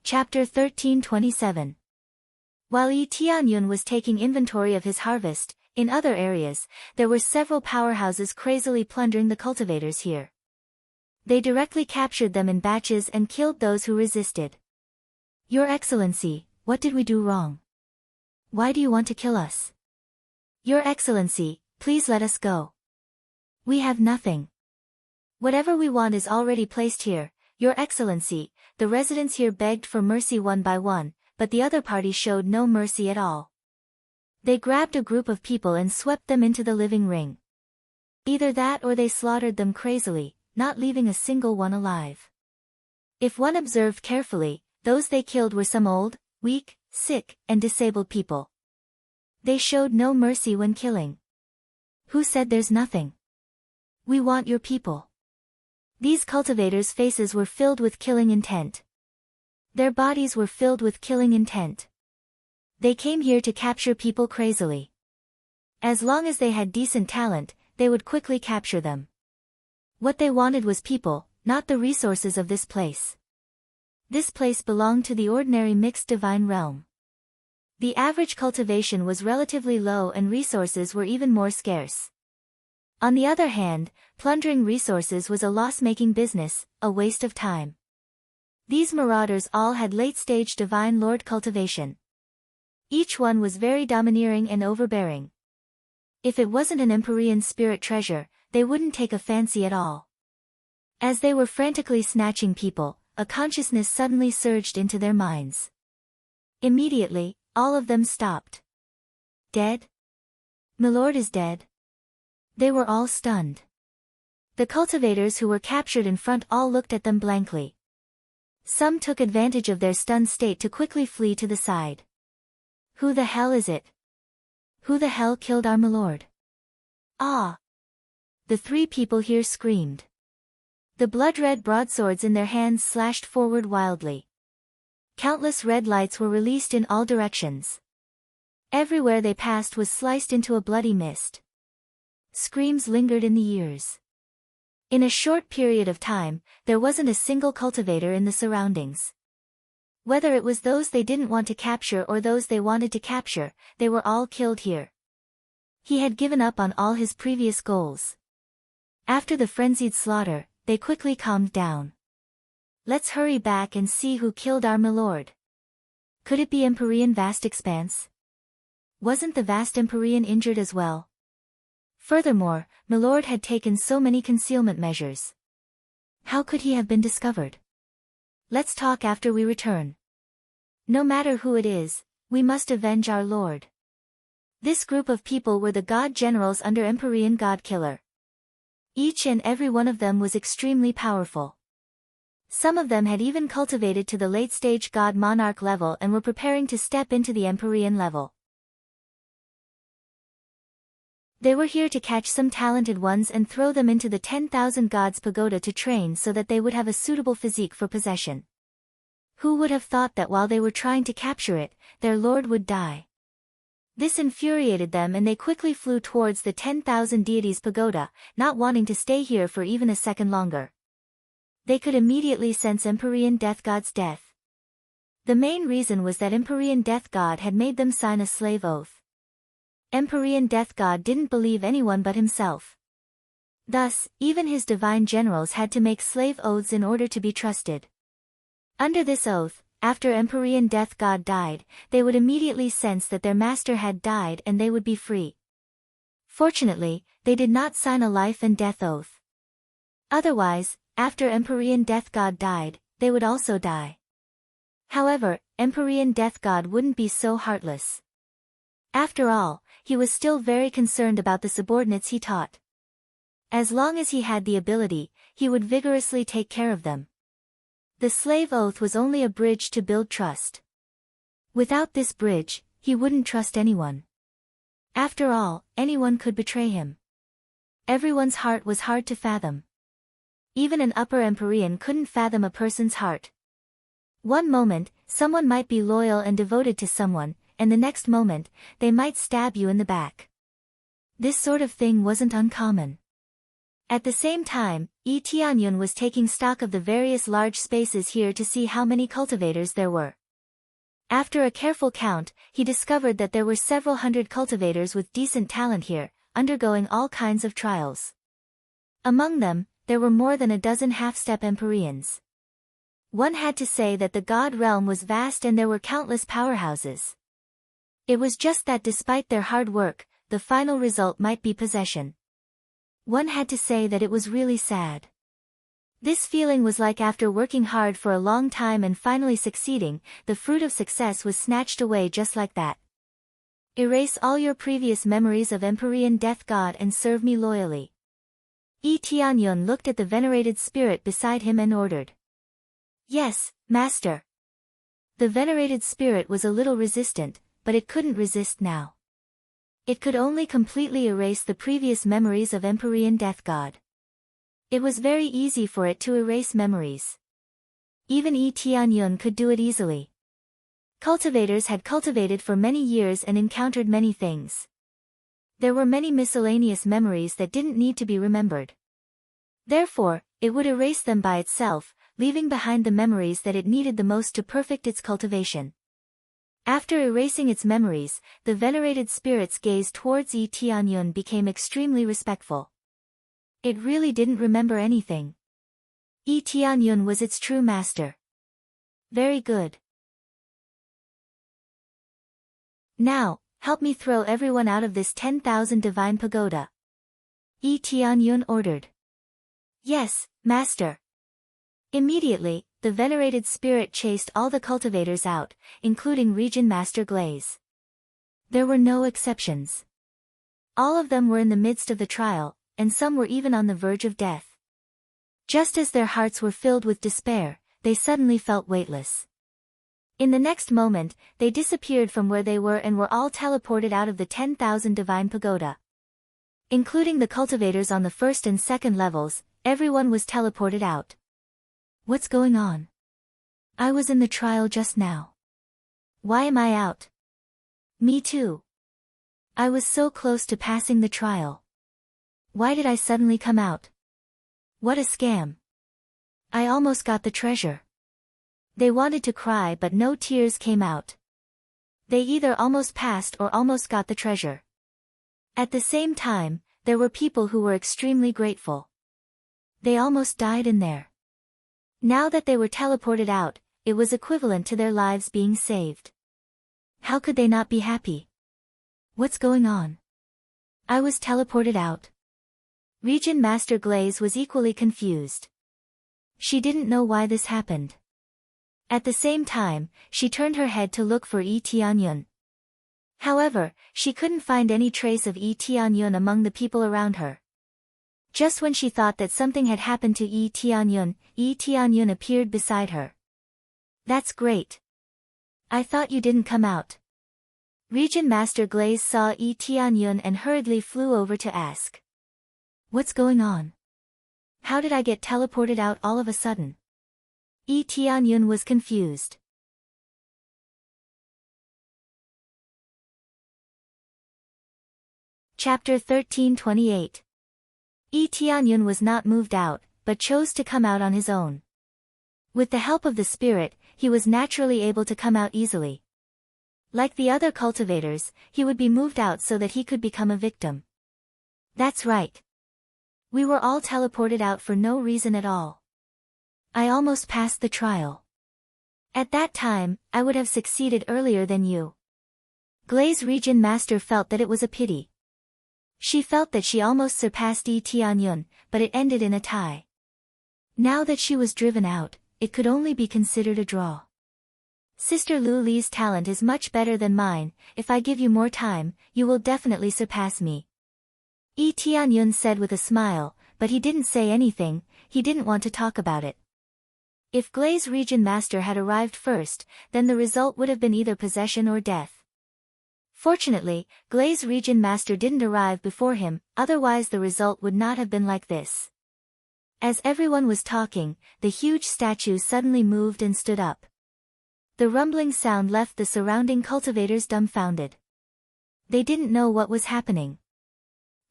Chapter 1327. While Yi Tianyun was taking inventory of his harvest, in other areas, there were several powerhouses crazily plundering the cultivators here. They directly captured them in batches and killed those who resisted. Your Excellency, what did we do wrong? Why do you want to kill us? Your Excellency, please let us go. We have nothing. Whatever we want is already placed here, Your Excellency. The residents here begged for mercy one by one, but the other party showed no mercy at all. They grabbed a group of people and swept them into the living ring. Either that or they slaughtered them crazily, not leaving a single one alive. If one observed carefully, those they killed were some old, weak, sick, and disabled people. They showed no mercy when killing. Who said there's nothing? We want your people. These cultivators' faces were filled with killing intent. Their bodies were filled with killing intent. They came here to capture people crazily. As long as they had decent talent, they would quickly capture them. What they wanted was people, not the resources of this place. This place belonged to the ordinary mixed divine realm. The average cultivation was relatively low and resources were even more scarce. On the other hand, plundering resources was a loss-making business, a waste of time. These marauders all had late-stage divine lord cultivation. Each one was very domineering and overbearing. If it wasn't an Empyrean spirit treasure, they wouldn't take a fancy at all. As they were frantically snatching people, a consciousness suddenly surged into their minds. Immediately, all of them stopped. Dead? Milord is dead. They were all stunned. The cultivators who were captured in front all looked at them blankly. Some took advantage of their stunned state to quickly flee to the side. Who the hell is it? Who the hell killed our milord? Ah! The three people here screamed. The blood-red broadswords in their hands slashed forward wildly. Countless red lights were released in all directions. Everywhere they passed was sliced into a bloody mist. Screams lingered in the ears. In a short period of time, there wasn't a single cultivator in the surroundings. Whether it was those they didn't want to capture or those they wanted to capture, they were all killed here. He had given up on all his previous goals. After the frenzied slaughter, they quickly calmed down. Let's hurry back and see who killed our milord. Could it be Empyrean Vast Expanse? Wasn't the Vast Empyrean injured as well? Furthermore, milord had taken so many concealment measures. How could he have been discovered? Let's talk after we return. No matter who it is, we must avenge our lord. This group of people were the god generals under Empyrean God Killer. Each and every one of them was extremely powerful. Some of them had even cultivated to the late-stage god monarch level and were preparing to step into the Empyrean level. They were here to catch some talented ones and throw them into the 10,000 gods pagoda to train so that they would have a suitable physique for possession. Who would have thought that while they were trying to capture it, their lord would die? This infuriated them and they quickly flew towards the 10,000 deities pagoda, not wanting to stay here for even a second longer. They could immediately sense Empyrean Death God's death. The main reason was that Empyrean Death God had made them sign a slave oath. Empyrean Death God didn't believe anyone but himself. Thus, even his divine generals had to make slave oaths in order to be trusted. Under this oath, after Empyrean Death God died, they would immediately sense that their master had died and they would be free. Fortunately, they did not sign a life and death oath. Otherwise, after Empyrean Death God died, they would also die. However, Empyrean Death God wouldn't be so heartless. After all, he was still very concerned about the subordinates he taught. As long as he had the ability, he would vigorously take care of them. The slave oath was only a bridge to build trust. Without this bridge, he wouldn't trust anyone. After all, anyone could betray him. Everyone's heart was hard to fathom. Even an upper Empyrean couldn't fathom a person's heart. One moment, someone might be loyal and devoted to someone, and the next moment, they might stab you in the back. This sort of thing wasn't uncommon. At the same time, Yi Tianyun was taking stock of the various large spaces here to see how many cultivators there were. After a careful count, he discovered that there were several hundred cultivators with decent talent here, undergoing all kinds of trials. Among them, there were more than a dozen half-step Empyreans. One had to say that the god realm was vast and there were countless powerhouses. It was just that despite their hard work, the final result might be possession. One had to say that it was really sad. This feeling was like after working hard for a long time and finally succeeding, the fruit of success was snatched away just like that. Erase all your previous memories of Empyrean death god and serve me loyally. Yi Tianyun looked at the venerated spirit beside him and ordered. Yes, master. The venerated spirit was a little resistant, but it couldn't resist now. It could only completely erase the previous memories of Empyrean death god. It was very easy for it to erase memories. Even Yi Tianyun could do it easily. Cultivators had cultivated for many years and encountered many things. There were many miscellaneous memories that didn't need to be remembered. Therefore, it would erase them by itself, leaving behind the memories that it needed the most to perfect its cultivation. After erasing its memories, the venerated spirit's gaze towards Yi Tianyun became extremely respectful. It really didn't remember anything. Yi Tianyun was its true master. Very good. Now, help me throw everyone out of this 10,000 divine pagoda. Yi Tianyun ordered. Yes, master. Immediately, the venerated spirit chased all the cultivators out, including Region Master Glaze. There were no exceptions. All of them were in the midst of the trial, and some were even on the verge of death. Just as their hearts were filled with despair, they suddenly felt weightless. In the next moment, they disappeared from where they were and were all teleported out of the 10,000 divine pagoda. Including the cultivators on the first and second levels, everyone was teleported out. What's going on? I was in the trial just now. Why am I out? Me too. I was so close to passing the trial. Why did I suddenly come out? What a scam. I almost got the treasure. They wanted to cry but no tears came out. They either almost passed or almost got the treasure. At the same time, there were people who were extremely grateful. They almost died in there. Now that they were teleported out, it was equivalent to their lives being saved. How could they not be happy? What's going on? I was teleported out. Region Master Glaze was equally confused. She didn't know why this happened. At the same time, she turned her head to look for Yi Tianyun. However, she couldn't find any trace of Yi Tianyun among the people around her. Just when she thought that something had happened to Yi Tianyun appeared beside her. That's great. I thought you didn't come out. Region Master Glaze saw Yi Tianyun and hurriedly flew over to ask. What's going on? How did I get teleported out all of a sudden? Yi Tianyun was confused. Chapter 1328. Yi Tianyun was not moved out, but chose to come out on his own. With the help of the spirit, he was naturally able to come out easily. Like the other cultivators, he would be moved out so that he could become a victim. That's right. We were all teleported out for no reason at all. I almost passed the trial. At that time, I would have succeeded earlier than you. Glaze Region Master felt that it was a pity. She felt that she almost surpassed Yi Tianyun, but it ended in a tie. Now that she was driven out, it could only be considered a draw. Sister Lu Li's talent is much better than mine. If I give you more time, you will definitely surpass me. Yi Tianyun said with a smile, but he didn't say anything, he didn't want to talk about it. If Glaze Region Master had arrived first, then the result would have been either possession or death. Fortunately, Glaze Region Master didn't arrive before him, otherwise the result would not have been like this. As everyone was talking, the huge statue suddenly moved and stood up. The rumbling sound left the surrounding cultivators dumbfounded. They didn't know what was happening.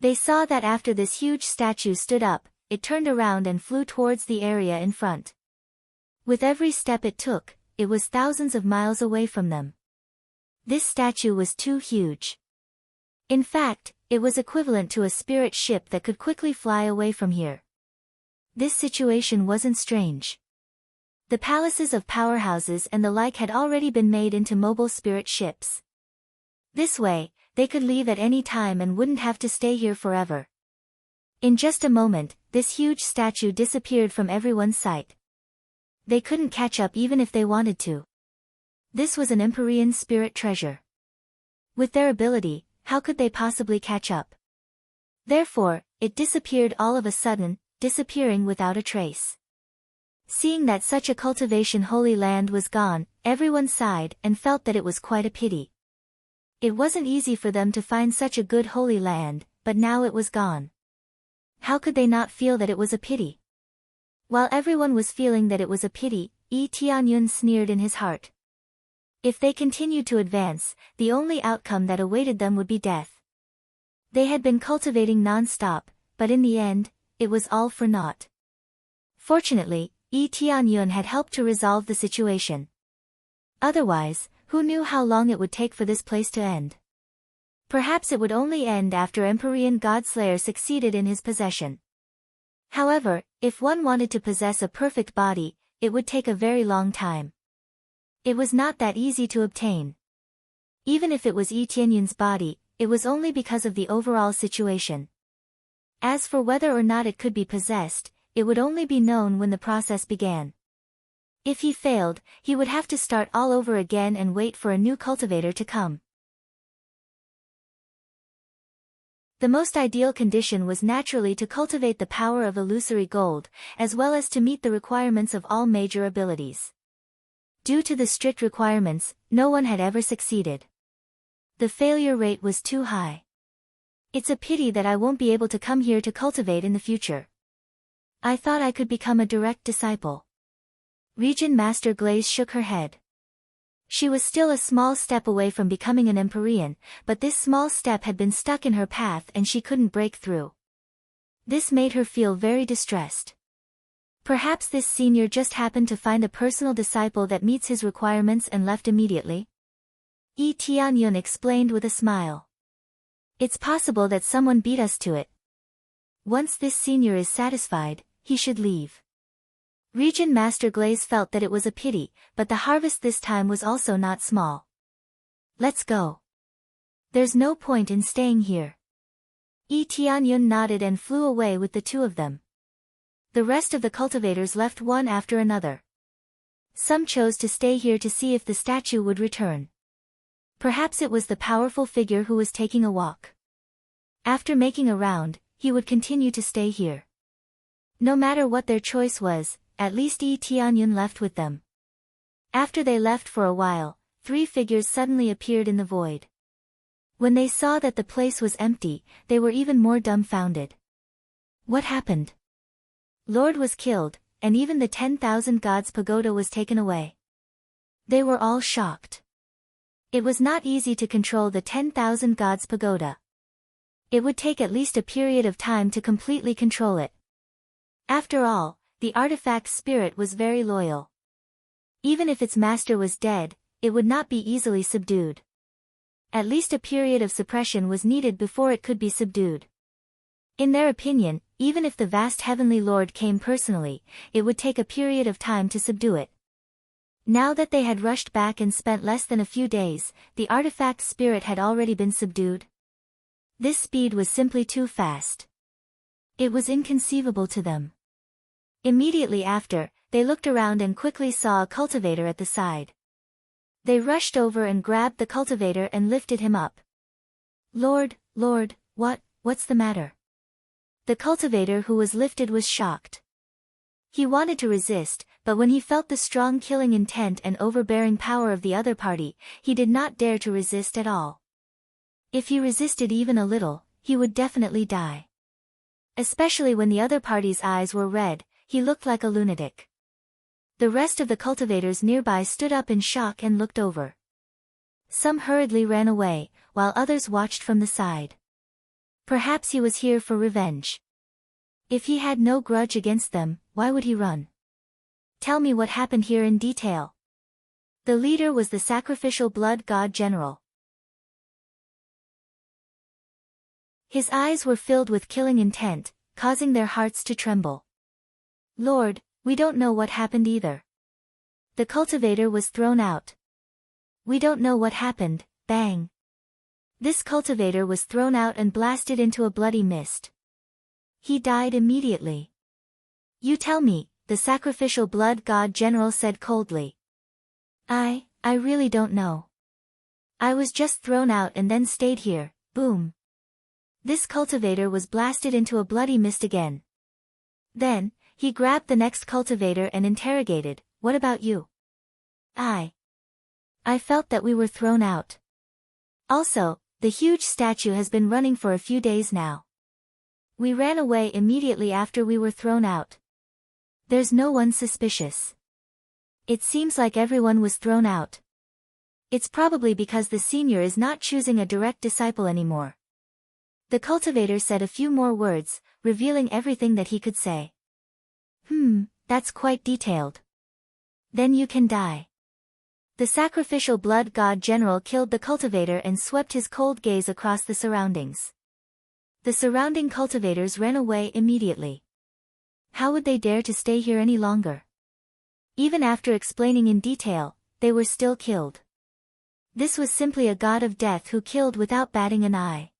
They saw that after this huge statue stood up, it turned around and flew towards the area in front. With every step it took, it was thousands of miles away from them. This statue was too huge. In fact, it was equivalent to a spirit ship that could quickly fly away from here. This situation wasn't strange. The palaces of powerhouses and the like had already been made into mobile spirit ships. This way, they could leave at any time and wouldn't have to stay here forever. In just a moment, this huge statue disappeared from everyone's sight. They couldn't catch up even if they wanted to. This was an Empyrean spirit treasure. With their ability, how could they possibly catch up? Therefore, it disappeared all of a sudden, disappearing without a trace. Seeing that such a cultivation holy land was gone, everyone sighed and felt that it was quite a pity. It wasn't easy for them to find such a good holy land, but now it was gone. How could they not feel that it was a pity? While everyone was feeling that it was a pity, Tianyun sneered in his heart. If they continued to advance, the only outcome that awaited them would be death. They had been cultivating non-stop, but in the end, it was all for naught. Fortunately, Tianyun had helped to resolve the situation. Otherwise, who knew how long it would take for this place to end? Perhaps it would only end after Empyrean Godslayer succeeded in his possession. However, if one wanted to possess a perfect body, it would take a very long time. It was not that easy to obtain. Even if it was Tianyun's body, it was only because of the overall situation. As for whether or not it could be possessed, it would only be known when the process began. If he failed, he would have to start all over again and wait for a new cultivator to come. The most ideal condition was naturally to cultivate the power of illusory gold, as well as to meet the requirements of all major abilities. Due to the strict requirements, no one had ever succeeded. The failure rate was too high. It's a pity that I won't be able to come here to cultivate in the future. I thought I could become a direct disciple. Regent Master Glaze shook her head. She was still a small step away from becoming an Empyrean, but this small step had been stuck in her path and she couldn't break through. This made her feel very distressed. Perhaps this senior just happened to find a personal disciple that meets his requirements and left immediately? Tianyun explained with a smile. It's possible that someone beat us to it. Once this senior is satisfied, he should leave. Regent Master Glaze felt that it was a pity, but the harvest this time was also not small. Let's go. There's no point in staying here. Tianyun nodded and flew away with the two of them. The rest of the cultivators left one after another. Some chose to stay here to see if the statue would return. Perhaps it was the powerful figure who was taking a walk. After making a round, he would continue to stay here. No matter what their choice was, at least Tianyun left with them. After they left for a while, three figures suddenly appeared in the void. When they saw that the place was empty, they were even more dumbfounded. What happened? Lord was killed, and even the 10,000 gods pagoda was taken away. They were all shocked. It was not easy to control the 10,000 gods pagoda. It would take at least a period of time to completely control it. After all, the artifact's spirit was very loyal. Even if its master was dead, it would not be easily subdued. At least a period of suppression was needed before it could be subdued. In their opinion, even if the vast heavenly lord came personally, it would take a period of time to subdue it. Now that they had rushed back and spent less than a few days, the artifact's spirit had already been subdued. This speed was simply too fast. It was inconceivable to them. Immediately after, they looked around and quickly saw a cultivator at the side. They rushed over and grabbed the cultivator and lifted him up. Lord, what's the matter? The cultivator who was lifted was shocked. He wanted to resist, but when he felt the strong killing intent and overbearing power of the other party, he did not dare to resist at all. If he resisted even a little, he would definitely die. Especially when the other party's eyes were red, he looked like a lunatic. The rest of the cultivators nearby stood up in shock and looked over. Some hurriedly ran away, while others watched from the side. Perhaps he was here for revenge. If he had no grudge against them, why would he run? Tell me what happened here in detail. The leader was the sacrificial blood god general. His eyes were filled with killing intent, causing their hearts to tremble. Lord, we don't know what happened either. The cultivator was thrown out. We don't know what happened, bang. This cultivator was thrown out and blasted into a bloody mist. He died immediately. You tell me, the sacrificial blood god general said coldly. I really don't know. I was just thrown out and then stayed here, boom. This cultivator was blasted into a bloody mist again. Then, he grabbed the next cultivator and interrogated, what about you? I felt that we were thrown out. Also, the huge statue has been running for a few days now. We ran away immediately after we were thrown out. There's no one suspicious. It seems like everyone was thrown out. It's probably because the senior is not choosing a direct disciple anymore. The cultivator said a few more words, revealing everything that he could say. That's quite detailed. Then you can die. The sacrificial blood god general killed the cultivator and swept his cold gaze across the surroundings. The surrounding cultivators ran away immediately. How would they dare to stay here any longer? Even after explaining in detail, they were still killed. This was simply a god of death who killed without batting an eye.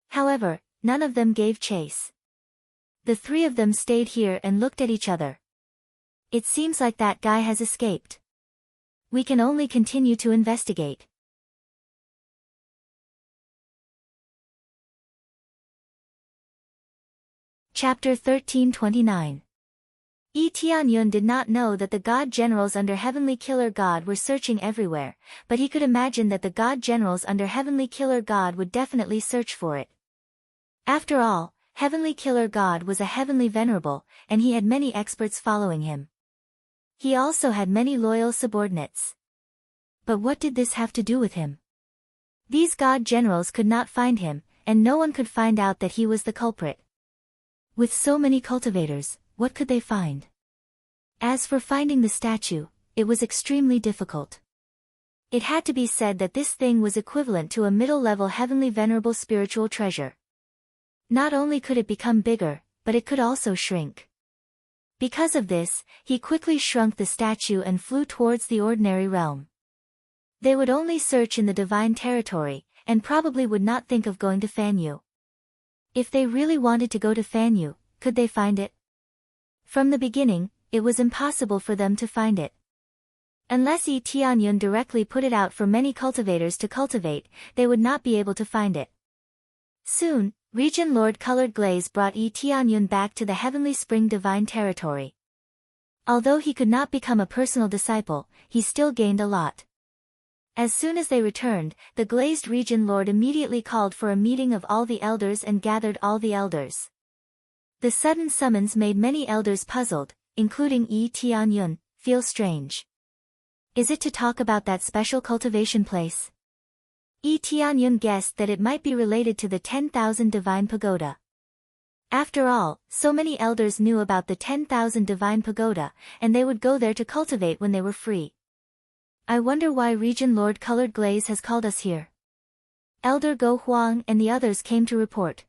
However, none of them gave chase. The three of them stayed here and looked at each other. It seems like that guy has escaped. We can only continue to investigate. Chapter 1329. Tianyun did not know that the god generals under Heavenly Killer God were searching everywhere, but he could imagine that the god generals under Heavenly Killer God would definitely search for it. After all, Heavenly Killer God was a heavenly venerable, and he had many experts following him. He also had many loyal subordinates. But what did this have to do with him? These god generals could not find him, and no one could find out that he was the culprit. With so many cultivators, what could they find? As for finding the statue, it was extremely difficult. It had to be said that this thing was equivalent to a middle-level heavenly venerable spiritual treasure. Not only could it become bigger, but it could also shrink. Because of this, he quickly shrunk the statue and flew towards the ordinary realm. They would only search in the divine territory, and probably would not think of going to Fanyu. If they really wanted to go to Fanyu, could they find it? From the beginning, it was impossible for them to find it. Unless Tianyun directly put it out for many cultivators to cultivate, they would not be able to find it. Soon, Region Lord Colored Glaze brought Tianyun back to the Heavenly Spring Divine Territory. Although he could not become a personal disciple, he still gained a lot. As soon as they returned, the Glazed Region Lord immediately called for a meeting of all the elders and gathered all the elders. The sudden summons made many elders puzzled, including Tianyun, feel strange. Is it to talk about that special cultivation place? Tianyun guessed that it might be related to the 10,000 Divine Pagoda. After all, so many elders knew about the 10,000 Divine Pagoda, and they would go there to cultivate when they were free. I wonder why Region Lord Colored Glaze has called us here. Elder Go Huang and the others came to report.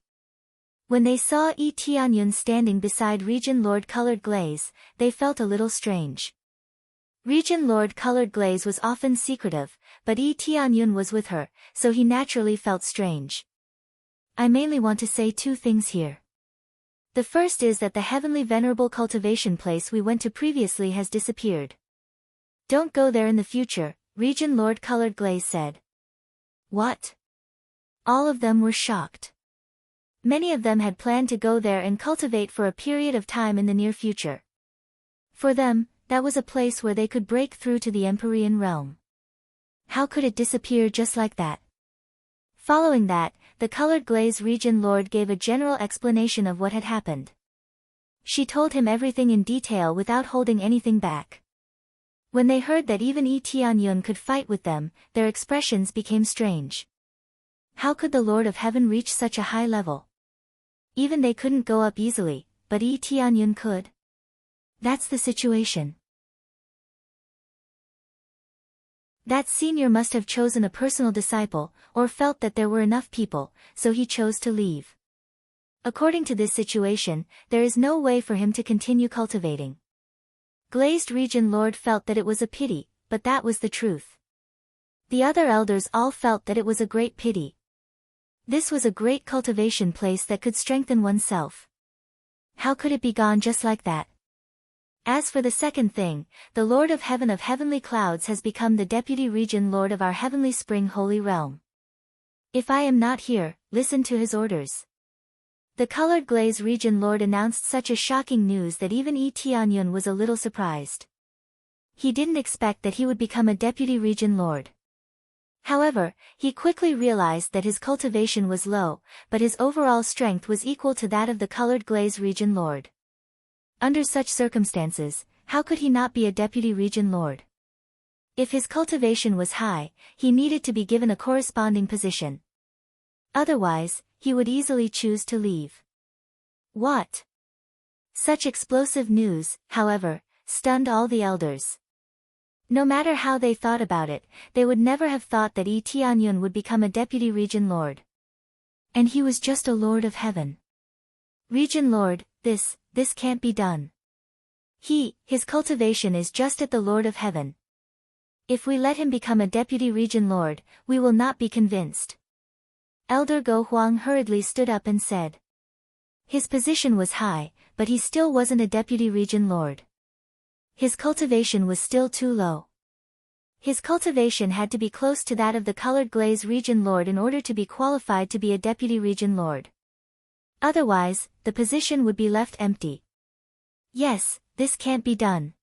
When they saw Tianyun standing beside Region Lord Colored Glaze, they felt a little strange. Region Lord Colored Glaze was often secretive, but Tianyun was with her, so he naturally felt strange. I mainly want to say two things here. The first is that the heavenly venerable cultivation place we went to previously has disappeared. Don't go there in the future, Region Lord Colored Glaze said. What? All of them were shocked. Many of them had planned to go there and cultivate for a period of time in the near future. For them, that was a place where they could break through to the Empyrean realm. How could it disappear just like that? Following that, the Colored Glaze Region Lord gave a general explanation of what had happened. She told him everything in detail without holding anything back. When they heard that even Tianyun could fight with them, their expressions became strange. How could the Lord of Heaven reach such a high level? Even they couldn't go up easily, but Yi Tianyun could. That's the situation. That senior must have chosen a personal disciple, or felt that there were enough people, so he chose to leave. According to this situation, there is no way for him to continue cultivating. Glazed Region Lord felt that it was a pity, but that was the truth. The other elders all felt that it was a great pity. This was a great cultivation place that could strengthen oneself. How could it be gone just like that? As for the second thing, the Lord of Heaven of Heavenly Clouds has become the Deputy Region Lord of our Heavenly Spring Holy Realm. If I am not here, listen to his orders. The Colored Glaze Region Lord announced such a shocking news that even Yi Tianyun was a little surprised. He didn't expect that he would become a Deputy Region Lord. However, he quickly realized that his cultivation was low, but his overall strength was equal to that of the Colored Glaze Region Lord. Under such circumstances, how could he not be a Deputy Region Lord? If his cultivation was high, he needed to be given a corresponding position. Otherwise, he would easily choose to leave. What? Such explosive news, however, stunned all the elders. No matter how they thought about it, they would never have thought that Yi Tianyun would become a Deputy Region Lord. And he was just a Lord of Heaven. Region Lord, this can't be done. His cultivation is just at the Lord of Heaven. If we let him become a Deputy Region Lord, we will not be convinced. Elder Go Huang hurriedly stood up and said. His position was high, but he still wasn't a Deputy Region Lord. His cultivation was still too low. His cultivation had to be close to that of the Colored Glaze Region Lord in order to be qualified to be a Deputy Region Lord. Otherwise, the position would be left empty. Yes, this can't be done.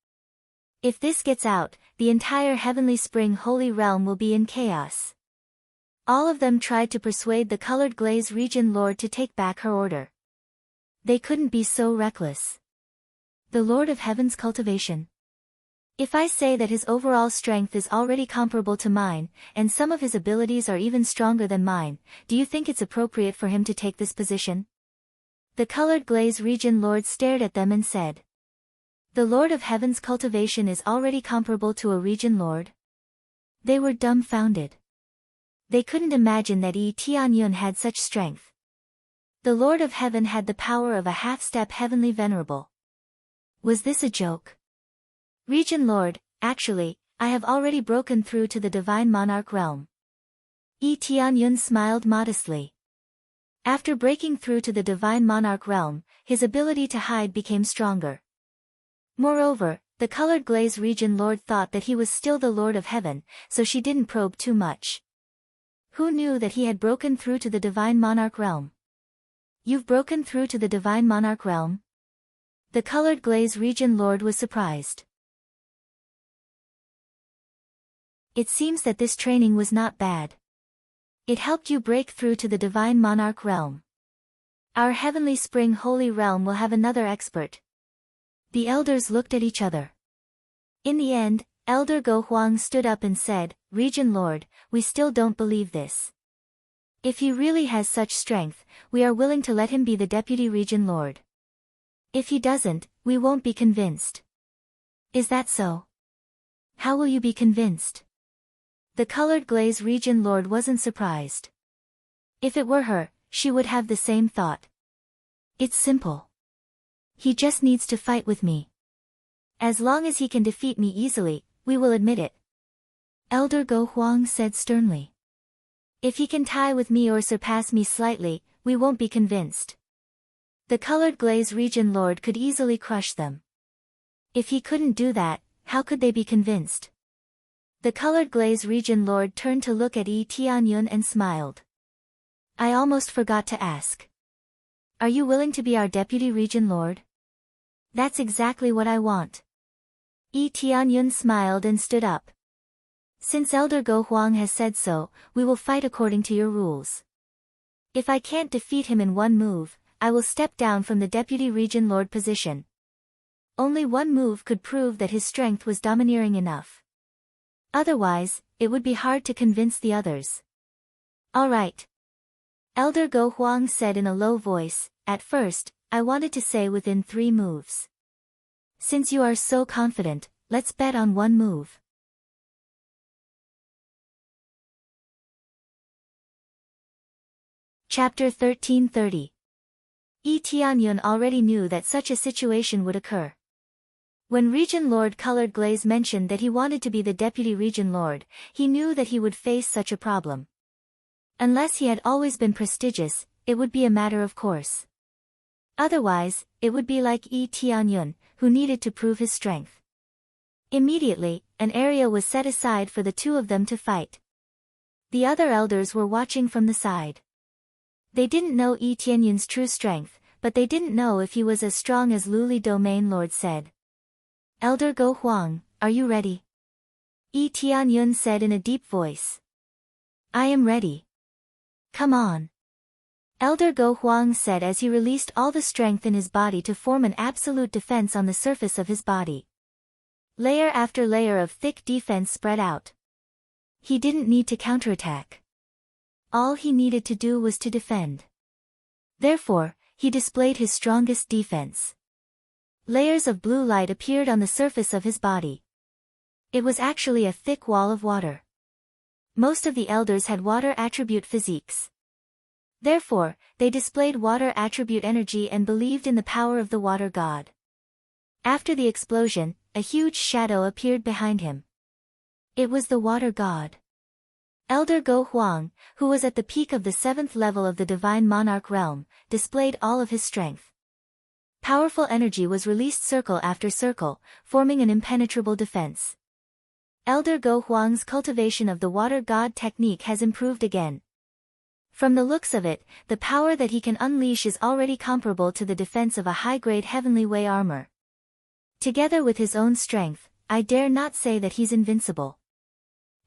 If this gets out, the entire Heavenly Spring Holy Realm will be in chaos. All of them tried to persuade the Colored Glaze Region Lord to take back her order. They couldn't be so reckless. The Lord of Heaven's cultivation. If I say that his overall strength is already comparable to mine, and some of his abilities are even stronger than mine, do you think it's appropriate for him to take this position? The Colored Glaze Region Lord stared at them and said. The Lord of Heaven's cultivation is already comparable to a Region Lord? They were dumbfounded. They couldn't imagine that Yi Tianyun had such strength. The Lord of Heaven had the power of a half-step Heavenly Venerable. Was this a joke? Region Lord, actually, I have already broken through to the Divine Monarch realm. Yi Tianyun smiled modestly. After breaking through to the Divine Monarch realm, his ability to hide became stronger. Moreover, the Colored Glaze Region Lord thought that he was still the Lord of Heaven, so she didn't probe too much. Who knew that he had broken through to the Divine Monarch realm? You've broken through to the Divine Monarch realm? The Colored Glaze Region Lord was surprised. It seems that this training was not bad. It helped you break through to the Divine Monarch realm. Our Heavenly Spring Holy Realm will have another expert. The elders looked at each other. In the end, Elder Go Huang stood up and said, Region Lord, we still don't believe this. If he really has such strength, we are willing to let him be the Deputy Region Lord. If he doesn't, we won't be convinced. Is that so? How will you be convinced? The Colored Glaze Region Lord wasn't surprised. If it were her, she would have the same thought. It's simple. He just needs to fight with me. As long as he can defeat me easily, we will admit it. Elder Go Huang said sternly. If he can tie with me or surpass me slightly, we won't be convinced. The Colored Glaze Region Lord could easily crush them. If he couldn't do that, how could they be convinced? The Colored Glaze Region Lord turned to look at Yi Tianyun and smiled. I almost forgot to ask. Are you willing to be our Deputy Region Lord? That's exactly what I want. Yi Tianyun smiled and stood up. Since Elder Go Huang has said so, we will fight according to your rules. If I can't defeat him in one move, I will step down from the Deputy Region Lord position. Only one move could prove that his strength was domineering enough. Otherwise, it would be hard to convince the others. All right, Elder Go Huang said in a low voice, "At first, I wanted to say within 3 moves. Since you are so confident, let's bet on 1 move." Chapter 1330. Yi Tianyun already knew that such a situation would occur. When Region Lord Colored Glaze mentioned that he wanted to be the Deputy Region Lord, he knew that he would face such a problem. Unless he had always been prestigious, it would be a matter of course. Otherwise, it would be like Yi Tianyun, who needed to prove his strength. Immediately, an area was set aside for the 2 of them to fight. The other elders were watching from the side. They didn't know Yi Tianyun's true strength, but they didn't know if he was as strong as Luli Domain Lord said. "Elder Go Huang, are you ready?" Yi Tianyun said in a deep voice. "I am ready. Come on." Elder Go Huang said as he released all the strength in his body to form an absolute defense on the surface of his body. Layer after layer of thick defense spread out. He didn't need to counterattack. All he needed to do was to defend. Therefore, he displayed his strongest defense. Layers of blue light appeared on the surface of his body. It was actually a thick wall of water. Most of the elders had water attribute physiques. Therefore, they displayed water attribute energy and believed in the power of the water god. After the explosion, a huge shadow appeared behind him. It was the water god. Elder Go Huang, who was at the peak of the 7th level of the Divine Monarch realm, displayed all of his strength. Powerful energy was released circle after circle, forming an impenetrable defense. Elder Go Huang's cultivation of the water god technique has improved again. From the looks of it, the power that he can unleash is already comparable to the defense of a high-grade Heavenly Way armor. Together with his own strength, I dare not say that he's invincible.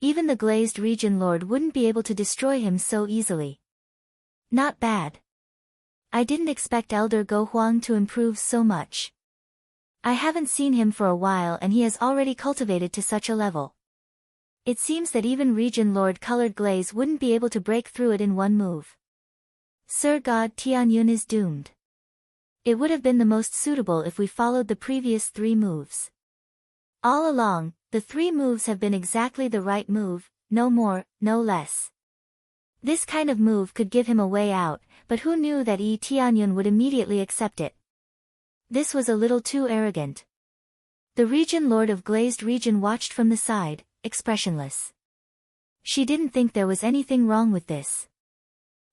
Even the Glazed Region Lord wouldn't be able to destroy him so easily. Not bad. I didn't expect Elder Go Huang to improve so much. I haven't seen him for a while and he has already cultivated to such a level. It seems that even Region Lord Colored Glaze wouldn't be able to break through it in 1 move. Sir God Tianyun is doomed. It would have been the most suitable if we followed the previous 3 moves. All along, the 3 moves have been exactly the right move, no more, no less. This kind of move could give him a way out, but who knew that Yi Tianyun would immediately accept it? This was a little too arrogant. The Region Lord of Glazed Region watched from the side, expressionless. She didn't think there was anything wrong with this.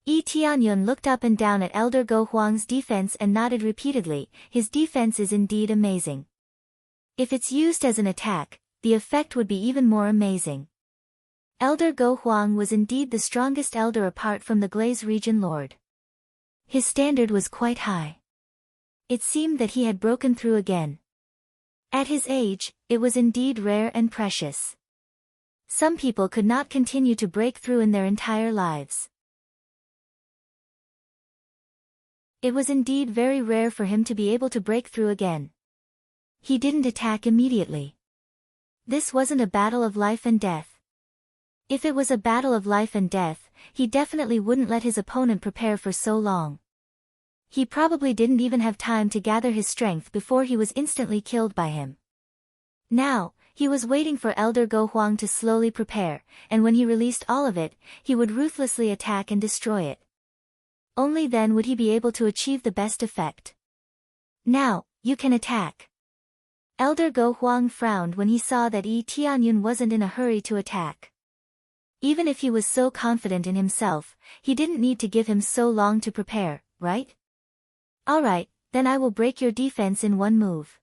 Yi Tianyun looked up and down at Elder Go Huang's defense and nodded repeatedly. His defense is indeed amazing. If it's used as an attack, the effect would be even more amazing. Elder Go Huang was indeed the strongest elder apart from the Glaze Region Lord. His standard was quite high. It seemed that he had broken through again. At his age, it was indeed rare and precious. Some people could not continue to break through in their entire lives. It was indeed very rare for him to be able to break through again. He didn't attack immediately. This wasn't a battle of life and death. If it was a battle of life and death, he definitely wouldn't let his opponent prepare for so long. He probably didn't even have time to gather his strength before he was instantly killed by him. Now, he was waiting for Elder Go Huang to slowly prepare, and when he released all of it, he would ruthlessly attack and destroy it. Only then would he be able to achieve the best effect. "Now, you can attack." Elder Go Huang frowned when he saw that Yi Tianyun wasn't in a hurry to attack. Even if he was so confident in himself, he didn't need to give him so long to prepare, right? "Alright, then I will break your defense in 1 move."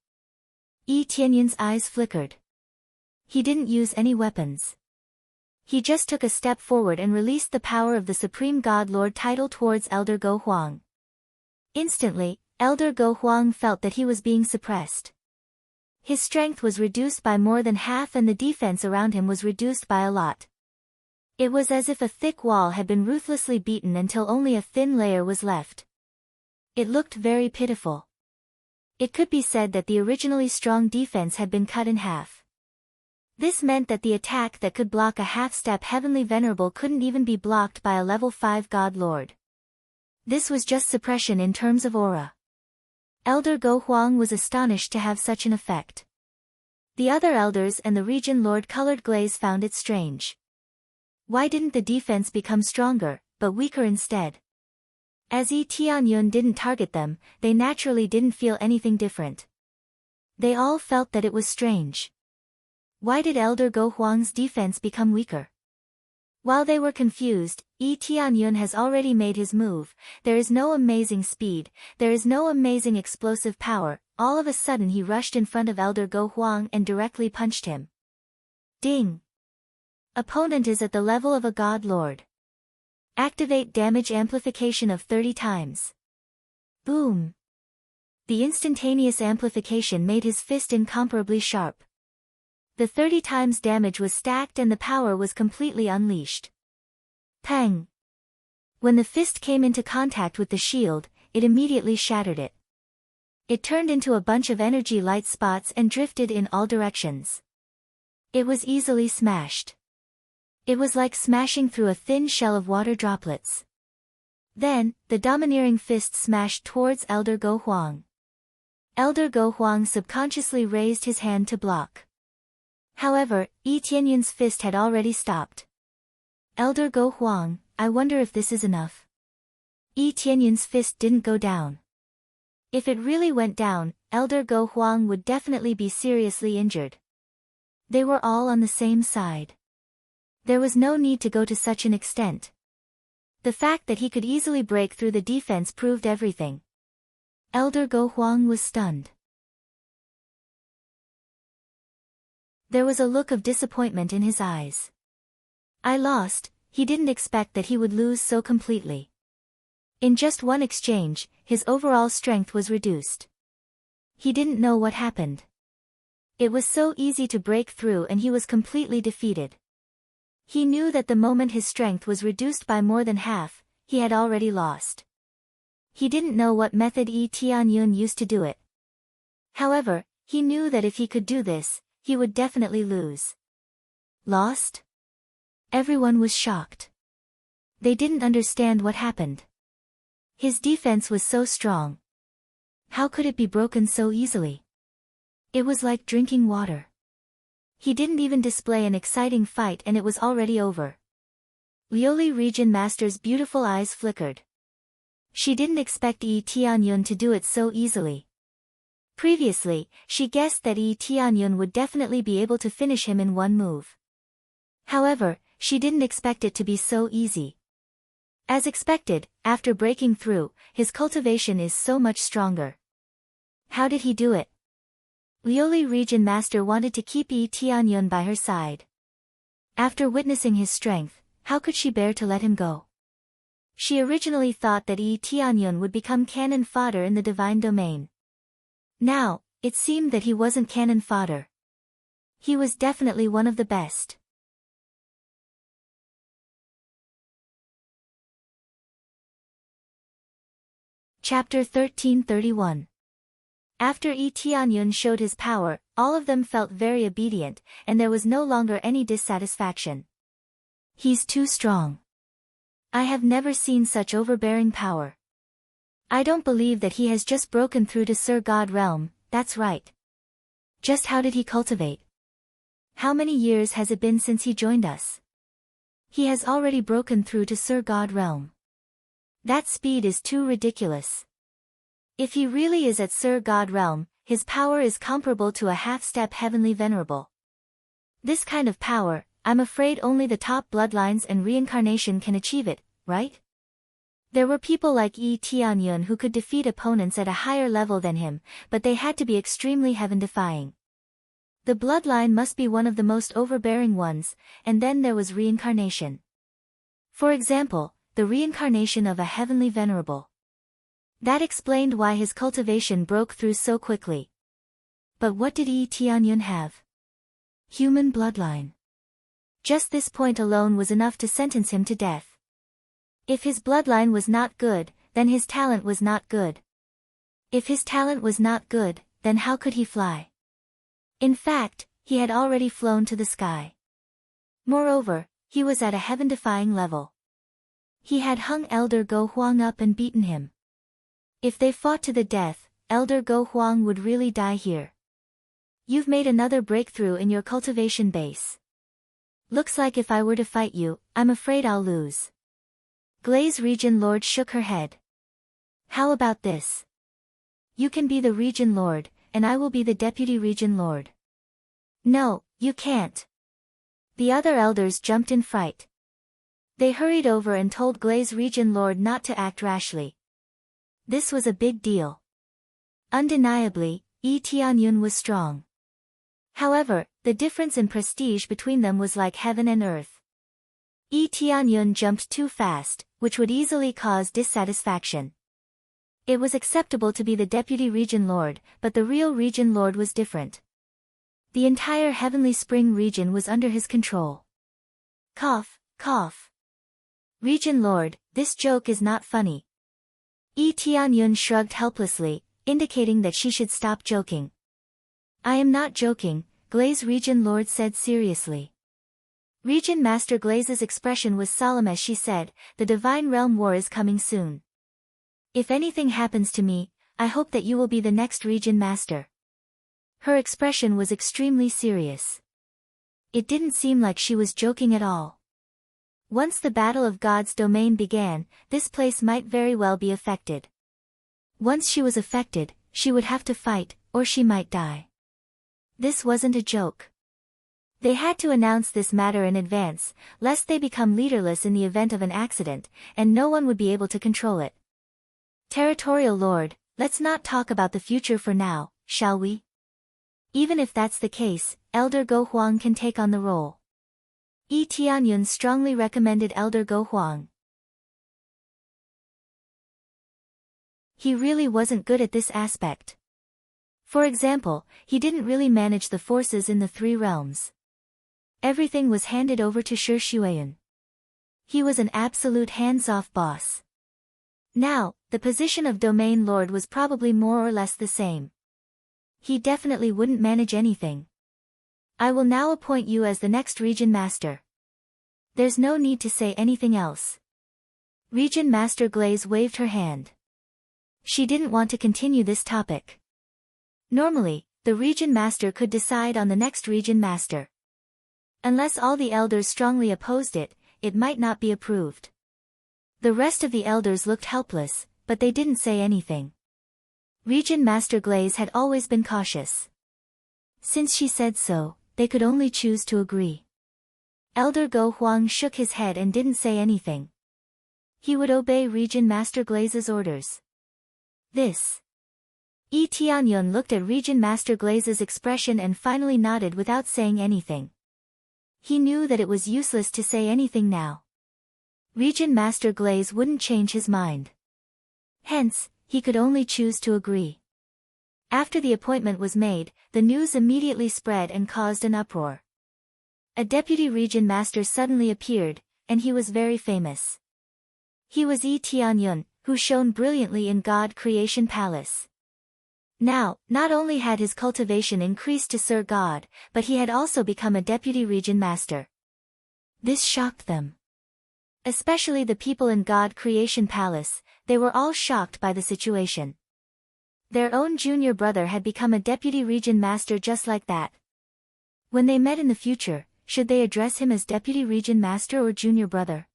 Yi Tianyun's eyes flickered. He didn't use any weapons. He just took a step forward and released the power of the Supreme God Lord title towards Elder Go Huang. Instantly, Elder Go Huang felt that he was being suppressed. His strength was reduced by more than half and the defense around him was reduced by a lot. It was as if a thick wall had been ruthlessly beaten until only a thin layer was left. It looked very pitiful. It could be said that the originally strong defense had been cut in half. This meant that the attack that could block a half-step Heavenly Venerable couldn't even be blocked by a level 5 God Lord. This was just suppression in terms of aura. Elder Go Huang was astonished to have such an effect. The other elders and the region lord Colored Glaze found it strange. Why didn't the defense become stronger, but weaker instead? As Yi Tianyun didn't target them, they naturally didn't feel anything different. They all felt that it was strange. Why did Elder Go Huang's defense become weaker? While they were confused, Yi Tianyun has already made his move. There is no amazing speed, there is no amazing explosive power. All of a sudden he rushed in front of Elder Go Huang and directly punched him. Ding! Opponent is at the level of a god lord. Activate damage amplification of 30 times. Boom! The instantaneous amplification made his fist incomparably sharp. The 30 times damage was stacked and the power was completely unleashed. Pang! When the fist came into contact with the shield, it immediately shattered it. It turned into a bunch of energy light spots and drifted in all directions. It was easily smashed. It was like smashing through a thin shell of water droplets. Then, the domineering fist smashed towards Elder Go Huang. Elder Go Huang subconsciously raised his hand to block. However, Yi Tianyun's fist had already stopped. Elder Go Huang, I wonder if this is enough. Yi Tianyun's fist didn't go down. If it really went down, Elder Go Huang would definitely be seriously injured. They were all on the same side. There was no need to go to such an extent. The fact that he could easily break through the defense proved everything. Elder Go Huang was stunned. There was a look of disappointment in his eyes. I lost. He didn't expect that he would lose so completely. In just one exchange, his overall strength was reduced. He didn't know what happened. It was so easy to break through and he was completely defeated. He knew that the moment his strength was reduced by more than half, he had already lost. He didn't know what method Yi Tianyun used to do it. However, he knew that if he could do this, he would definitely lose. Lost? Everyone was shocked. They didn't understand what happened. His defense was so strong. How could it be broken so easily? It was like drinking water. He didn't even display an exciting fight and it was already over. Lioli Region Master's beautiful eyes flickered. She didn't expect Yi Tianyun to do it so easily. Previously, she guessed that Yi Tianyun would definitely be able to finish him in one move. However, she didn't expect it to be so easy. As expected, after breaking through, his cultivation is so much stronger. How did he do it? Lioli Region Master wanted to keep Yi Tianyun by her side. After witnessing his strength, how could she bear to let him go? She originally thought that Yi Tianyun would become cannon fodder in the divine domain. Now, it seemed that he wasn't cannon fodder. He was definitely one of the best. Chapter 1331. After Yi Tianyun showed his power, all of them felt very obedient, and there was no longer any dissatisfaction. He's too strong. I have never seen such overbearing power. I don't believe that he has just broken through to Sir God Realm. That's right. Just how did he cultivate? How many years has it been since he joined us? He has already broken through to Sir God Realm. That speed is too ridiculous. If he really is at Sir God Realm, his power is comparable to a half-step heavenly venerable. This kind of power, I'm afraid only the top bloodlines and reincarnation can achieve it, right? There were people like Yi Tianyun who could defeat opponents at a higher level than him, but they had to be extremely heaven-defying. The bloodline must be one of the most overbearing ones, and then there was reincarnation. For example, the reincarnation of a heavenly venerable. That explained why his cultivation broke through so quickly. But what did Yi Tianyun have? Human bloodline. Just this point alone was enough to sentence him to death. If his bloodline was not good, then his talent was not good. If his talent was not good, then how could he fly? In fact, he had already flown to the sky. Moreover, he was at a heaven-defying level. He had hung Elder Go Huang up and beaten him. If they fought to the death, Elder Go Huang would really die here. You've made another breakthrough in your cultivation base. Looks like if I were to fight you, I'm afraid I'll lose. Glaze Region Lord shook her head. How about this? You can be the Region Lord, and I will be the Deputy Region Lord. No, you can't. The other elders jumped in fright. They hurried over and told Glaze Region Lord not to act rashly. This was a big deal. Undeniably, Yi Tianyun was strong. However, the difference in prestige between them was like heaven and earth. Yi Tianyun jumped too fast, which would easily cause dissatisfaction. It was acceptable to be the Deputy Region Lord, but the real Region Lord was different. The entire Heavenly Spring region was under his control. Cough, cough. Region Lord, this joke is not funny. Yi Tianyun shrugged helplessly, indicating that she should stop joking. I am not joking, Glaze Region Lord said seriously. Region Master Glaze's expression was solemn as she said, the Divine Realm War is coming soon. If anything happens to me, I hope that you will be the next Region Master. Her expression was extremely serious. It didn't seem like she was joking at all. Once the Battle of God's Domain began, this place might very well be affected. Once she was affected, she would have to fight, or she might die. This wasn't a joke. They had to announce this matter in advance, lest they become leaderless in the event of an accident, and no one would be able to control it. Territorial Lord, let's not talk about the future for now, shall we? Even if that's the case, Elder Go Huang can take on the role. Yi Tianyun strongly recommended Elder Go Huang. He really wasn't good at this aspect. For example, he didn't really manage the forces in the three realms. Everything was handed over to Shi Xueyun. He was an absolute hands-off boss. Now, the position of Domain Lord was probably more or less the same. He definitely wouldn't manage anything. I will now appoint you as the next Region Master. There's no need to say anything else. Region Master Glaze waved her hand. She didn't want to continue this topic. Normally, the Region Master could decide on the next Region Master. Unless all the elders strongly opposed it, it might not be approved. The rest of the elders looked helpless, but they didn't say anything. Region Master Glaze had always been cautious. Since she said so, they could only choose to agree. Elder Go Huang shook his head and didn't say anything. He would obey Region Master Glaze's orders. This. Yi Tianyun looked at Region Master Glaze's expression and finally nodded without saying anything. He knew that it was useless to say anything now. Region Master Glaze wouldn't change his mind. Hence, he could only choose to agree. After the appointment was made, the news immediately spread and caused an uproar. A deputy Region Master suddenly appeared, and he was very famous. He was Yi Tianyun, who shone brilliantly in God Creation Palace. Now, not only had his cultivation increased to Sir God, but he had also become a deputy Region Master. This shocked them. Especially the people in God Creation Palace, they were all shocked by the situation. Their own junior brother had become a deputy Region Master just like that. When they met in the future, should they address him as deputy Region Master or junior brother?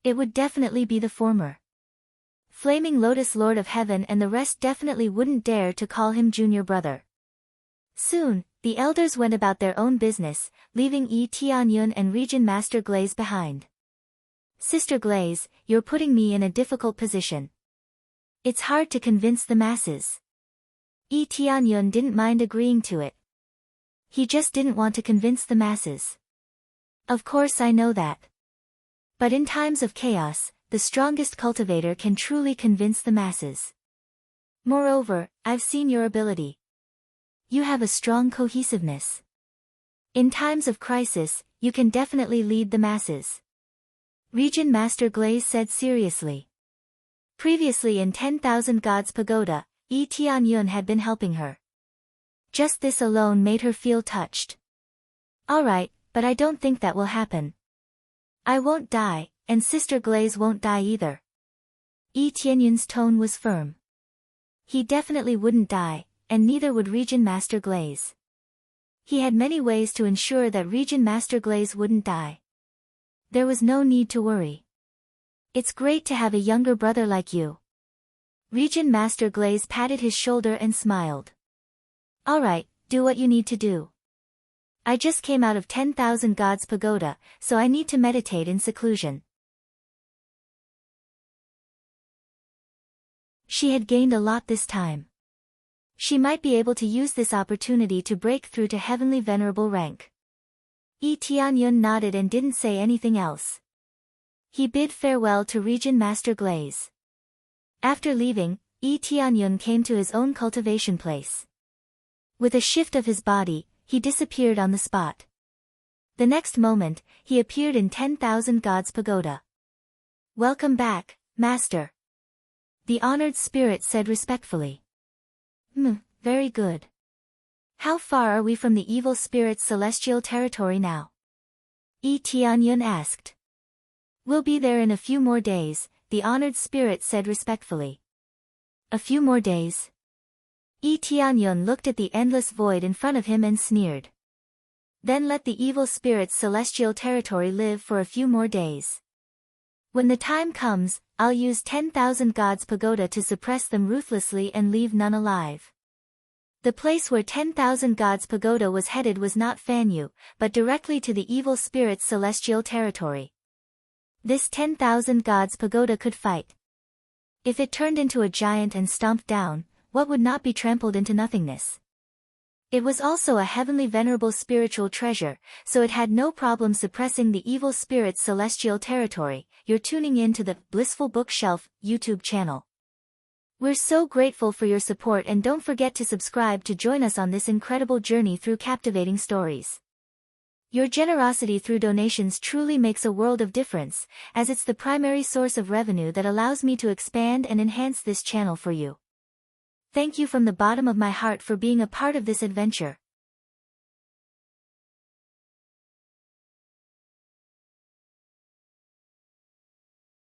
It would definitely be the former. Flaming Lotus Lord of Heaven and the rest definitely wouldn't dare to call him junior brother. Soon, the elders went about their own business, leaving Yi Tianyun and Region Master Glaze behind. Sister Glaze, you're putting me in a difficult position. It's hard to convince the masses. Yi Tianyun didn't mind agreeing to it. He just didn't want to convince the masses. Of course I know that. But in times of chaos, the strongest cultivator can truly convince the masses. Moreover, I've seen your ability. You have a strong cohesiveness. In times of crisis, you can definitely lead the masses. Region Master Glaze said seriously. Previously in 10,000 Gods Pagoda, Yi Tianyun had been helping her. Just this alone made her feel touched. Alright, but I don't think that will happen. I won't die, and Sister Glaze won't die either. Yi Tianyun's tone was firm. He definitely wouldn't die, and neither would Regent Master Glaze. He had many ways to ensure that Regent Master Glaze wouldn't die. There was no need to worry. It's great to have a younger brother like you. Regent Master Glaze patted his shoulder and smiled. Alright, do what you need to do. I just came out of 10,000 Gods Pagoda, so I need to meditate in seclusion. She had gained a lot this time. She might be able to use this opportunity to break through to heavenly venerable rank. Yi Tianyun nodded and didn't say anything else. He bid farewell to Regent Master Glaze. After leaving, Yi Tianyun came to his own cultivation place. With a shift of his body, he disappeared on the spot. The next moment, he appeared in 10,000 Gods Pagoda. Welcome back, Master. The honored spirit said respectfully. Very good. How far are we from the evil spirit's celestial territory now? Yi Tianyun asked. We'll be there in a few more days, the honored spirit said respectfully. A few more days? Yi Tianyun looked at the endless void in front of him and sneered. Then let the evil spirit's celestial territory live for a few more days. When the time comes, I'll use 10,000 Gods Pagoda to suppress them ruthlessly and leave none alive. The place where 10,000 Gods Pagoda was headed was not Fanyu, but directly to the evil spirit's celestial territory. This 10,000 Gods Pagoda could fight. If it turned into a giant and stomped down, what would not be trampled into nothingness? It was also a heavenly venerable spiritual treasure, so it had no problem suppressing the evil spirit's celestial territory. You're tuning in to the Blissful Bookshelf YouTube channel. We're so grateful for your support, and don't forget to subscribe to join us on this incredible journey through captivating stories. Your generosity through donations truly makes a world of difference, as it's the primary source of revenue that allows me to expand and enhance this channel for you. Thank you from the bottom of my heart for being a part of this adventure.